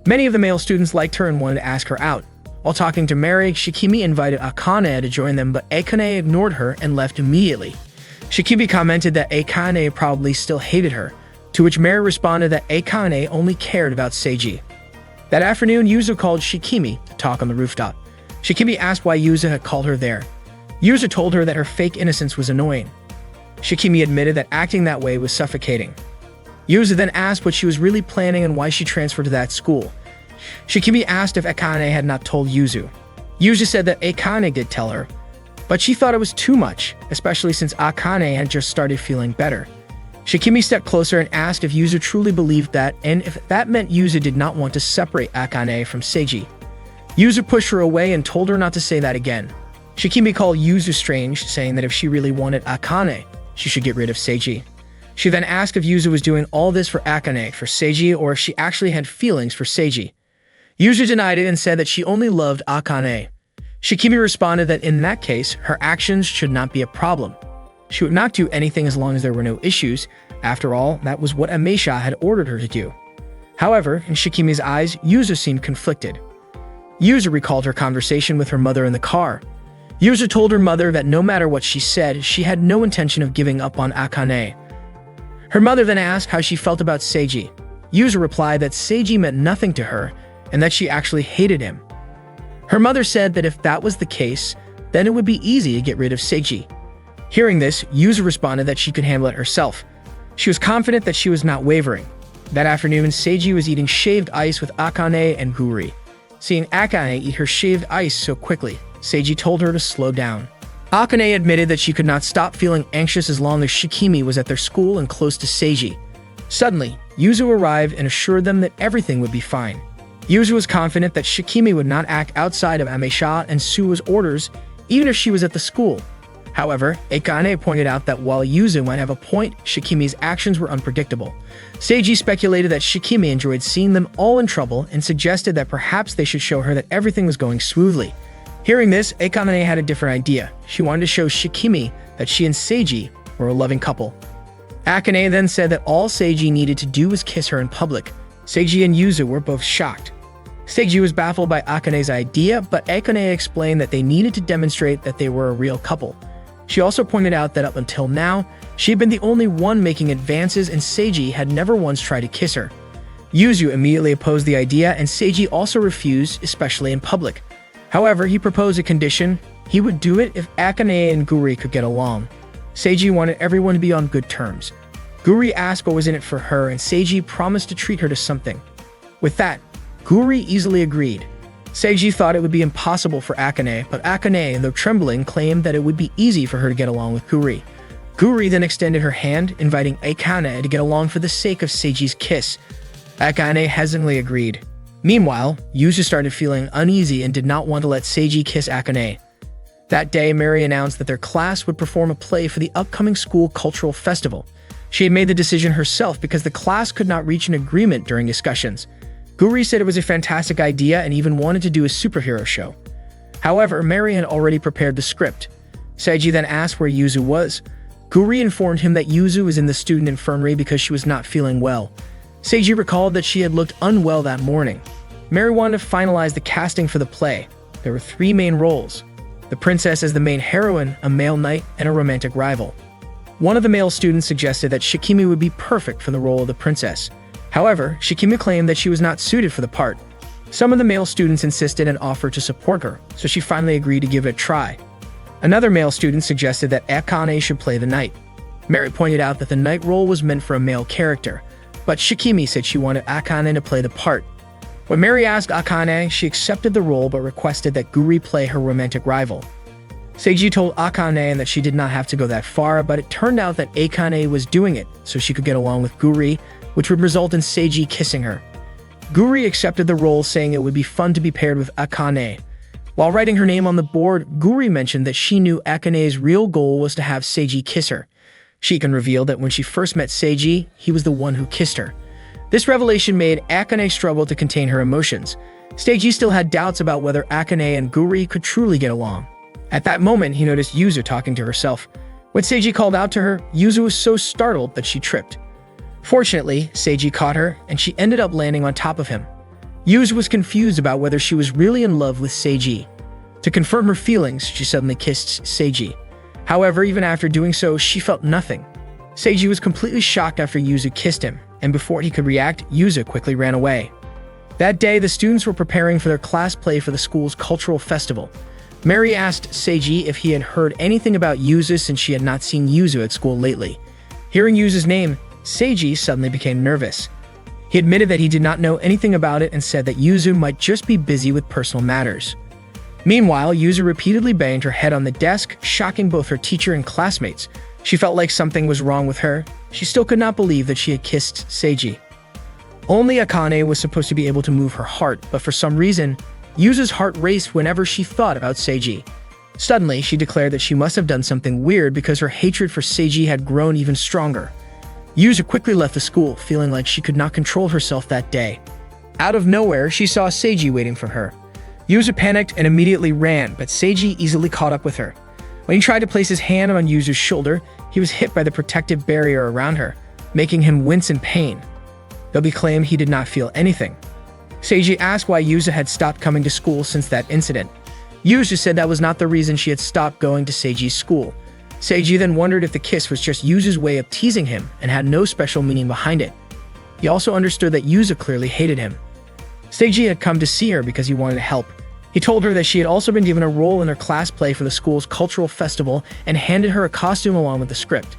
A: Many of the male students liked her and wanted to ask her out. While talking to Mary, Shikimi invited Akane to join them, but Akane ignored her and left immediately. Shikimi commented that Akane probably still hated her, to which Mary responded that Akane only cared about Seiji. That afternoon, Yuzu called Shikimi to talk on the rooftop. Shikimi asked why Yuzu had called her there. Yuzu told her that her fake innocence was annoying. Shikimi admitted that acting that way was suffocating. Yuzu then asked what she was really planning and why she transferred to that school. Shikimi asked if Akane had not told Yuzu. Yuzu said that Akane did tell her, but she thought it was too much, especially since Akane had just started feeling better. Shikimi stepped closer and asked if Yuzu truly believed that, and if that meant Yuzu did not want to separate Akane from Seiji. Yuzu pushed her away and told her not to say that again. Shikimi called Yuzu strange, saying that if she really wanted Akane, she should get rid of Seiji. She then asked if Yuzu was doing all this for Akane, for Seiji, or if she actually had feelings for Seiji. Yuzu denied it and said that she only loved Akane. Shikimi responded that in that case, her actions should not be a problem. She would not do anything as long as there were no issues. After all, that was what Ameisha had ordered her to do. However, in Shikimi's eyes, Yuzu seemed conflicted. Yuzu recalled her conversation with her mother in the car. Yuzu told her mother that no matter what she said, she had no intention of giving up on Akane. Her mother then asked how she felt about Seiji. Yuzu replied that Seiji meant nothing to her and that she actually hated him. Her mother said that if that was the case, then it would be easy to get rid of Seiji. Hearing this, Yuzu responded that she could handle it herself. She was confident that she was not wavering. That afternoon, Seiji was eating shaved ice with Akane and Guri. Seeing Akane eat her shaved ice so quickly, Seiji told her to slow down. Akane admitted that she could not stop feeling anxious as long as Shikimi was at their school and close to Seiji. Suddenly, Yuzu arrived and assured them that everything would be fine. Yuzu was confident that Shikimi would not act outside of Ameisha and Suo's orders, even if she was at the school. However, Akane pointed out that while Yuzu might have a point, Shikimi's actions were unpredictable. Seiji speculated that Shikimi enjoyed seeing them all in trouble and suggested that perhaps they should show her that everything was going smoothly. Hearing this, Akane had a different idea. She wanted to show Shikimi that she and Seiji were a loving couple. Akane then said that all Seiji needed to do was kiss her in public. Seiji and Yuzu were both shocked. Seiji was baffled by Akane's idea, but Akane explained that they needed to demonstrate that they were a real couple. She also pointed out that up until now, she had been the only one making advances and Seiji had never once tried to kiss her. Yuzu immediately opposed the idea and Seiji also refused, especially in public. However, he proposed a condition. He would do it if Akane and Guri could get along. Seiji wanted everyone to be on good terms. Guri asked what was in it for her, and Seiji promised to treat her to something. With that, Guri easily agreed. Seiji thought it would be impossible for Akane, but Akane, though trembling, claimed that it would be easy for her to get along with Guri. Guri then extended her hand, inviting Akane to get along for the sake of Seiji's kiss. Akane hesitantly agreed. Meanwhile, Yuzu started feeling uneasy and did not want to let Seiji kiss Akane. That day, Mary announced that their class would perform a play for the upcoming school cultural festival. She had made the decision herself because the class could not reach an agreement during discussions. Guri said it was a fantastic idea and even wanted to do a superhero show. However, Mary had already prepared the script. Seiji then asked where Yuzu was. Guri informed him that Yuzu was in the student infirmary because she was not feeling well. Seiji recalled that she had looked unwell that morning. Mary wanted to finalize the casting for the play. There were 3 main roles: the princess as the main heroine, a male knight, and a romantic rival. One of the male students suggested that Shikimi would be perfect for the role of the princess. However, Shikimi claimed that she was not suited for the part. Some of the male students insisted and offered to support her, so she finally agreed to give it a try. Another male student suggested that Akane should play the knight. Mary pointed out that the knight role was meant for a male character, but Shikimi said she wanted Akane to play the part. When Mary asked Akane, she accepted the role but requested that Guri play her romantic rival. Seiji told Akane that she did not have to go that far, but it turned out that Akane was doing it so she could get along with Guri, which would result in Seiji kissing her. Guri accepted the role, saying it would be fun to be paired with Akane. While writing her name on the board, Guri mentioned that she knew Akane's real goal was to have Seiji kiss her. She can reveal that when she first met Seiji, he was the one who kissed her. This revelation made Akane struggle to contain her emotions. Seiji still had doubts about whether Akane and Guri could truly get along. At that moment, he noticed Yuzu talking to herself. When Seiji called out to her, Yuzu was so startled that she tripped. Fortunately, Seiji caught her, and she ended up landing on top of him. Yuzu was confused about whether she was really in love with Seiji. To confirm her feelings, she suddenly kissed Seiji. However, even after doing so, she felt nothing. Seiji was completely shocked after Yuzu kissed him, and before he could react, Yuzu quickly ran away. That day, the students were preparing for their class play for the school's cultural festival. Mary asked Seiji if he had heard anything about Yuzu since she had not seen Yuzu at school lately. Hearing Yuzu's name, Seiji suddenly became nervous. He admitted that he did not know anything about it and said that Yuzu might just be busy with personal matters. Meanwhile, Yuzu repeatedly banged her head on the desk, shocking both her teacher and classmates. She felt like something was wrong with her. She still could not believe that she had kissed Seiji. Only Akane was supposed to be able to move her heart, but for some reason, Yuzu's heart raced whenever she thought about Seiji. Suddenly, she declared that she must have done something weird because her hatred for Seiji had grown even stronger. Yuzu quickly left the school, feeling like she could not control herself that day. Out of nowhere, she saw Seiji waiting for her. Yuzu panicked and immediately ran, but Seiji easily caught up with her. When he tried to place his hand on Yuzu's shoulder, he was hit by the protective barrier around her, making him wince in pain. Though he claimed he did not feel anything. Seiji asked why Yuzu had stopped coming to school since that incident. Yuzu said that was not the reason she had stopped going to Seiji's school. Seiji then wondered if the kiss was just Yuzu's way of teasing him and had no special meaning behind it. He also understood that Yuzu clearly hated him. Seiji had come to see her because he wanted to help. He told her that she had also been given a role in her class play for the school's cultural festival and handed her a costume along with the script.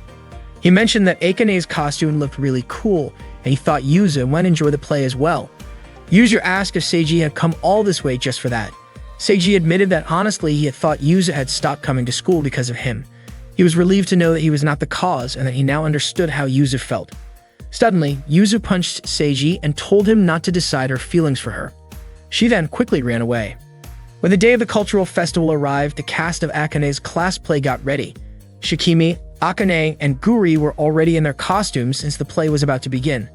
A: He mentioned that Akane's costume looked really cool, and he thought Yuzu might enjoy the play as well. Yuzu asked if Seiji had come all this way just for that. Seiji admitted that honestly he had thought Yuzu had stopped coming to school because of him. He was relieved to know that he was not the cause and that he now understood how Yuzu felt. Suddenly, Yuzu punched Seiji and told him not to decide her feelings for her. She then quickly ran away. When the day of the cultural festival arrived, the cast of Akane's class play got ready. Shikimi, Akane, and Guri were already in their costumes since the play was about to begin.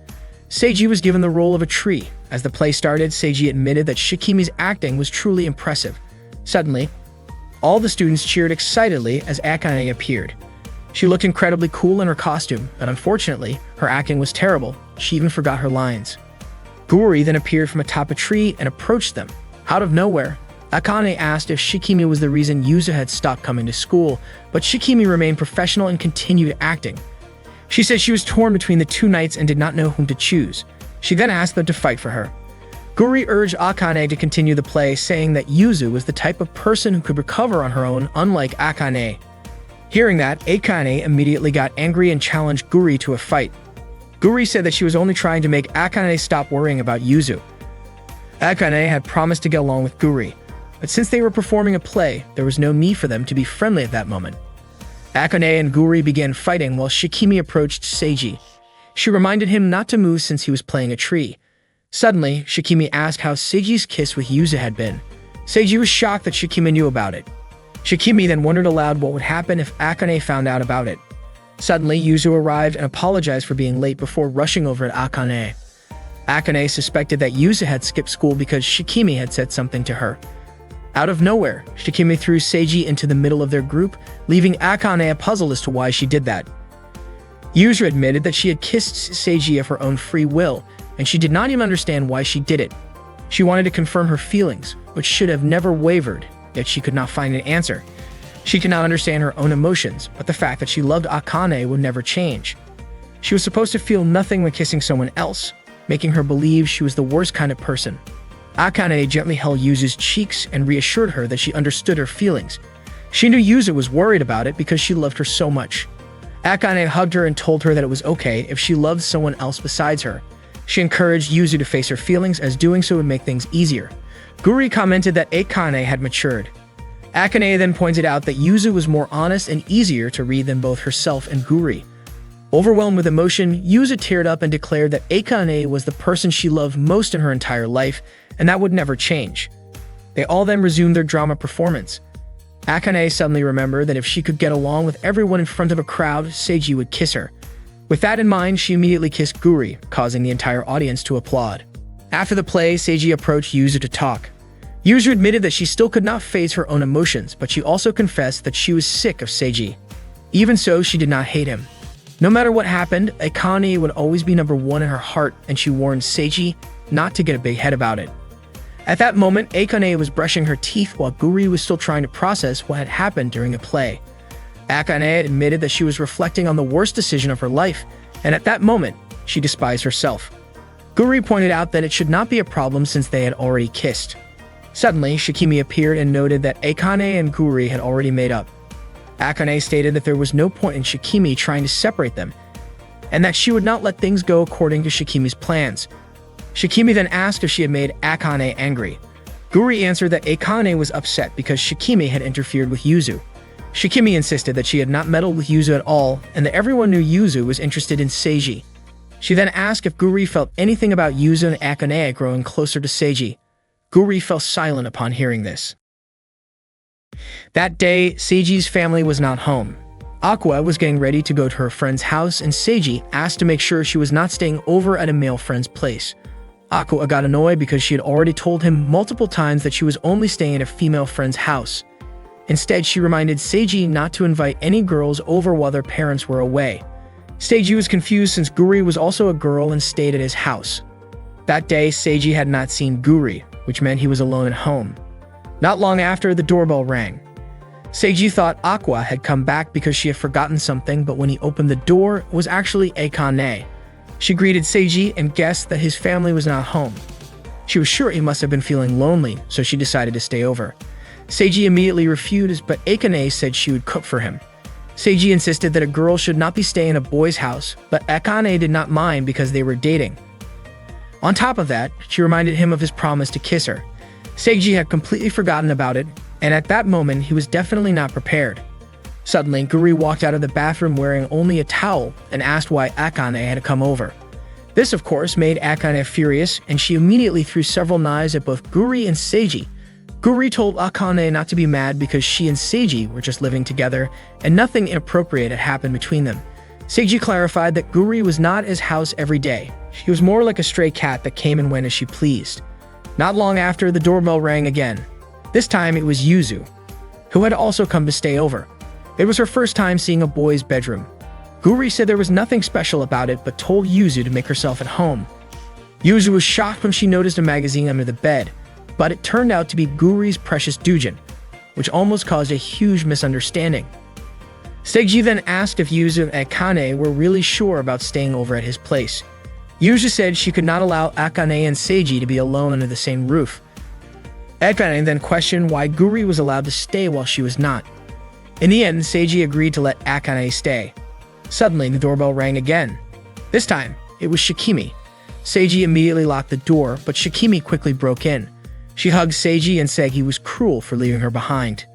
A: Seiji was given the role of a tree. As the play started, Seiji admitted that Shikimi's acting was truly impressive. Suddenly, all the students cheered excitedly as Akane appeared. She looked incredibly cool in her costume, but unfortunately, her acting was terrible. She even forgot her lines. Guri then appeared from atop a tree and approached them. Out of nowhere, Akane asked if Shikimi was the reason Yuzu had stopped coming to school, but Shikimi remained professional and continued acting. She said she was torn between the 2 knights and did not know whom to choose. She then asked them to fight for her. Guri urged Akane to continue the play, saying that Yuzu was the type of person who could recover on her own, unlike Akane. Hearing that, Akane immediately got angry and challenged Guri to a fight. Guri said that she was only trying to make Akane stop worrying about Yuzu. Akane had promised to get along with Guri, but since they were performing a play, there was no need for them to be friendly at that moment. Akane and Guri began fighting while Shikimi approached Seiji. She reminded him not to move since he was playing a tree. Suddenly, Shikimi asked how Seiji's kiss with Yuzu had been. Seiji was shocked that Shikimi knew about it. Shikimi then wondered aloud what would happen if Akane found out about it. Suddenly, Yuzu arrived and apologized for being late before rushing over at Akane. Akane suspected that Yuzu had skipped school because Shikimi had said something to her. Out of nowhere, Shikimi threw Seiji into the middle of their group, leaving Akane a puzzle as to why she did that. Yuzu admitted that she had kissed Seiji of her own free will, and she did not even understand why she did it. She wanted to confirm her feelings, which should have never wavered, yet she could not find an answer. She could not understand her own emotions, but the fact that she loved Akane would never change. She was supposed to feel nothing when kissing someone else, making her believe she was the worst kind of person. Akane gently held Yuzu's cheeks and reassured her that she understood her feelings. She knew Yuzu was worried about it because she loved her so much. Akane hugged her and told her that it was okay if she loved someone else besides her. She encouraged Yuzu to face her feelings, as doing so would make things easier. Guri commented that Akane had matured. Akane then pointed out that Yuzu was more honest and easier to read than both herself and Guri. Overwhelmed with emotion, Yuzu teared up and declared that Akane was the person she loved most in her entire life, and that would never change. They all then resumed their drama performance. Akane suddenly remembered that if she could get along with everyone in front of a crowd, Seiji would kiss her. With that in mind, she immediately kissed Guri, causing the entire audience to applaud. After the play, Seiji approached Yuzu to talk. Yuzu admitted that she still could not face her own emotions, but she also confessed that she was sick of Seiji. Even so, she did not hate him. No matter what happened, Akane would always be number one in her heart, and she warned Seiji not to get a big head about it. At that moment, Akane was brushing her teeth while Guri was still trying to process what had happened during a play. Akane admitted that she was reflecting on the worst decision of her life, and at that moment, she despised herself. Guri pointed out that it should not be a problem since they had already kissed. Suddenly, Shikimi appeared and noted that Akane and Guri had already made up. Akane stated that there was no point in Shikimi trying to separate them, and that she would not let things go according to Shikimi's plans. Shikimi then asked if she had made Akane angry. Guri answered that Akane was upset because Shikimi had interfered with Yuzu. Shikimi insisted that she had not meddled with Yuzu at all, and that everyone knew Yuzu was interested in Seiji. She then asked if Guri felt anything about Yuzu and Akane growing closer to Seiji. Guri fell silent upon hearing this. That day, Seiji's family was not home. Aqua was getting ready to go to her friend's house, and Seiji asked to make sure she was not staying over at a male friend's place. Aqua got annoyed because she had already told him multiple times that she was only staying at a female friend's house. Instead, she reminded Seiji not to invite any girls over while their parents were away. Seiji was confused since Guri was also a girl and stayed at his house. That day, Seiji had not seen Guri, which meant he was alone at home. Not long after, the doorbell rang. Seiji thought Aqua had come back because she had forgotten something, but when he opened the door, it was actually Akane. She greeted Seiji and guessed that his family was not home. She was sure he must have been feeling lonely, so she decided to stay over. Seiji immediately refused, but Akane said she would cook for him. Seiji insisted that a girl should not be staying in a boy's house, but Akane did not mind because they were dating. On top of that, she reminded him of his promise to kiss her. Seiji had completely forgotten about it, and at that moment, he was definitely not prepared. Suddenly, Guri walked out of the bathroom wearing only a towel and asked why Akane had come over. This, of course, made Akane furious, and she immediately threw several knives at both Guri and Seiji. Guri told Akane not to be mad because she and Seiji were just living together, and nothing inappropriate had happened between them. Seiji clarified that Guri was not at his house every day. She was more like a stray cat that came and went as she pleased. Not long after, the doorbell rang again. This time, it was Yuzu, who had also come to stay over. It was her first time seeing a boy's bedroom. Guri said there was nothing special about it, but told Yuzu to make herself at home. Yuzu was shocked when she noticed a magazine under the bed, but it turned out to be Guri's precious doujin, which almost caused a huge misunderstanding. Seiji then asked if Yuzu and Akane were really sure about staying over at his place. Yuzu said she could not allow Akane and Seiji to be alone under the same roof. Akane then questioned why Guri was allowed to stay while she was not. In the end, Seiji agreed to let Akane stay. Suddenly, the doorbell rang again. This time, it was Shikimi. Seiji immediately locked the door, but Shikimi quickly broke in. She hugged Seiji and said he was cruel for leaving her behind.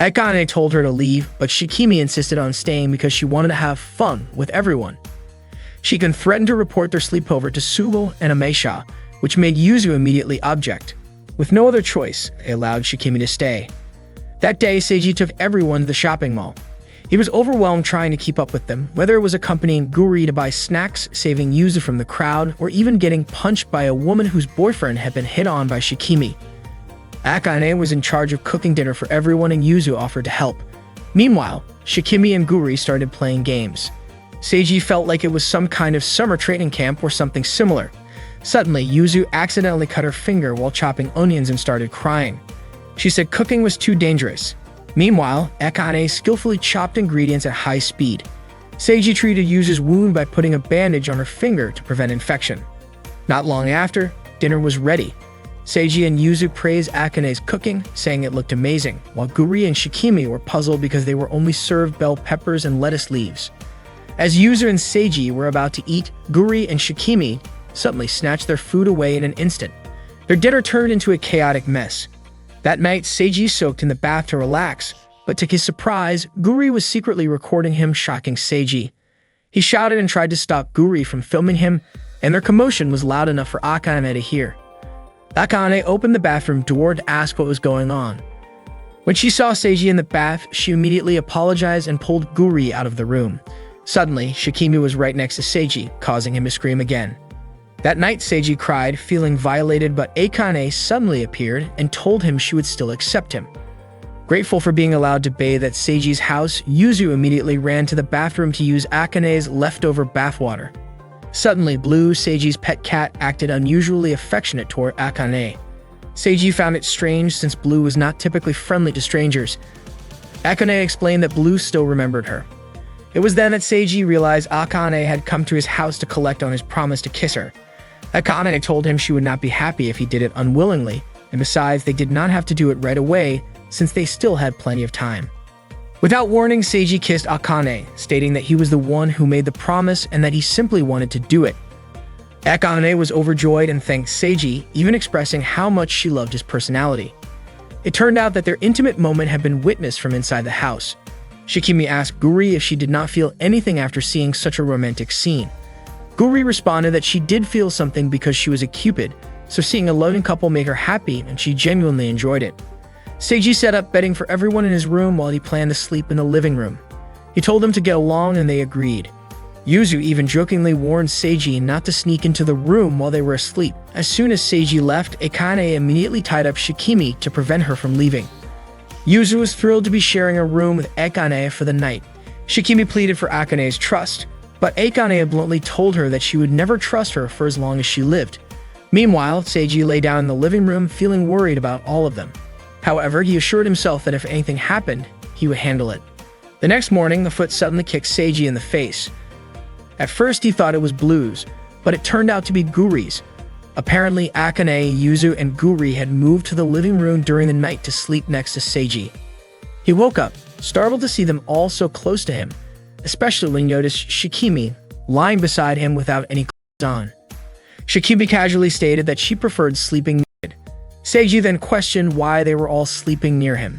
A: Akane told her to leave, but Shikimi insisted on staying because she wanted to have fun with everyone. She then threatened to report their sleepover to Sugo and Amesha, which made Yuzu immediately object. With no other choice, they allowed Shikimi to stay. That day, Seiji took everyone to the shopping mall. He was overwhelmed trying to keep up with them, whether it was accompanying Guri to buy snacks, saving Yuzu from the crowd, or even getting punched by a woman whose boyfriend had been hit on by Shikimi. Akane was in charge of cooking dinner for everyone and Yuzu offered to help. Meanwhile, Shikimi and Guri started playing games. Seiji felt like it was some kind of summer training camp or something similar. Suddenly, Yuzu accidentally cut her finger while chopping onions and started crying. She said cooking was too dangerous. Meanwhile, Akane skillfully chopped ingredients at high speed. Seiji treated Yuzu's wound by putting a bandage on her finger to prevent infection. Not long after, dinner was ready. Seiji and Yuzu praised Akane's cooking, saying it looked amazing, while Guri and Shikimi were puzzled because they were only served bell peppers and lettuce leaves. As Yuzu and Seiji were about to eat, Guri and Shikimi suddenly snatched their food away in an instant. Their dinner turned into a chaotic mess. That night, Seiji soaked in the bath to relax, but to his surprise, Guri was secretly recording him shocking Seiji. He shouted and tried to stop Guri from filming him, and their commotion was loud enough for Akane to hear. Akane opened the bathroom door to ask what was going on. When she saw Seiji in the bath, she immediately apologized and pulled Guri out of the room. Suddenly, Shikimi was right next to Seiji, causing him to scream again. That night, Seiji cried, feeling violated, but Akane suddenly appeared and told him she would still accept him. Grateful for being allowed to bathe at Seiji's house, Yuzu immediately ran to the bathroom to use Akane's leftover bathwater. Suddenly, Blue, Seiji's pet cat, acted unusually affectionate toward Akane. Seiji found it strange since Blue was not typically friendly to strangers. Akane explained that Blue still remembered her. It was then that Seiji realized Akane had come to his house to collect on his promise to kiss her. Akane told him she would not be happy if he did it unwillingly, and besides, they did not have to do it right away since they still had plenty of time. Without warning, Seiji kissed Akane, stating that he was the one who made the promise and that he simply wanted to do it. Akane was overjoyed and thanked Seiji, even expressing how much she loved his personality. It turned out that their intimate moment had been witnessed from inside the house. Shikimi asked Guri if she did not feel anything after seeing such a romantic scene. Guri responded that she did feel something because she was a Cupid, so seeing a loving couple made her happy and she genuinely enjoyed it. Seiji set up bedding for everyone in his room while he planned to sleep in the living room. He told them to get along and they agreed. Yuzu even jokingly warned Seiji not to sneak into the room while they were asleep. As soon as Seiji left, Akane immediately tied up Shikimi to prevent her from leaving. Yuzu was thrilled to be sharing a room with Akane for the night. Shikimi pleaded for Akane's trust, but Akane bluntly told her that she would never trust her for as long as she lived. Meanwhile, Seiji lay down in the living room feeling worried about all of them. However, he assured himself that if anything happened, he would handle it. The next morning, the foot suddenly kicked Seiji in the face. At first, he thought it was Blue's, but it turned out to be Guri's. Apparently, Akane, Yuzu, and Guri had moved to the living room during the night to sleep next to Seiji. He woke up, startled to see them all so close to him, especially when he noticed Shikimi lying beside him without any clothes on. Shikimi casually stated that she preferred sleeping naked. Seiji then questioned why they were all sleeping near him.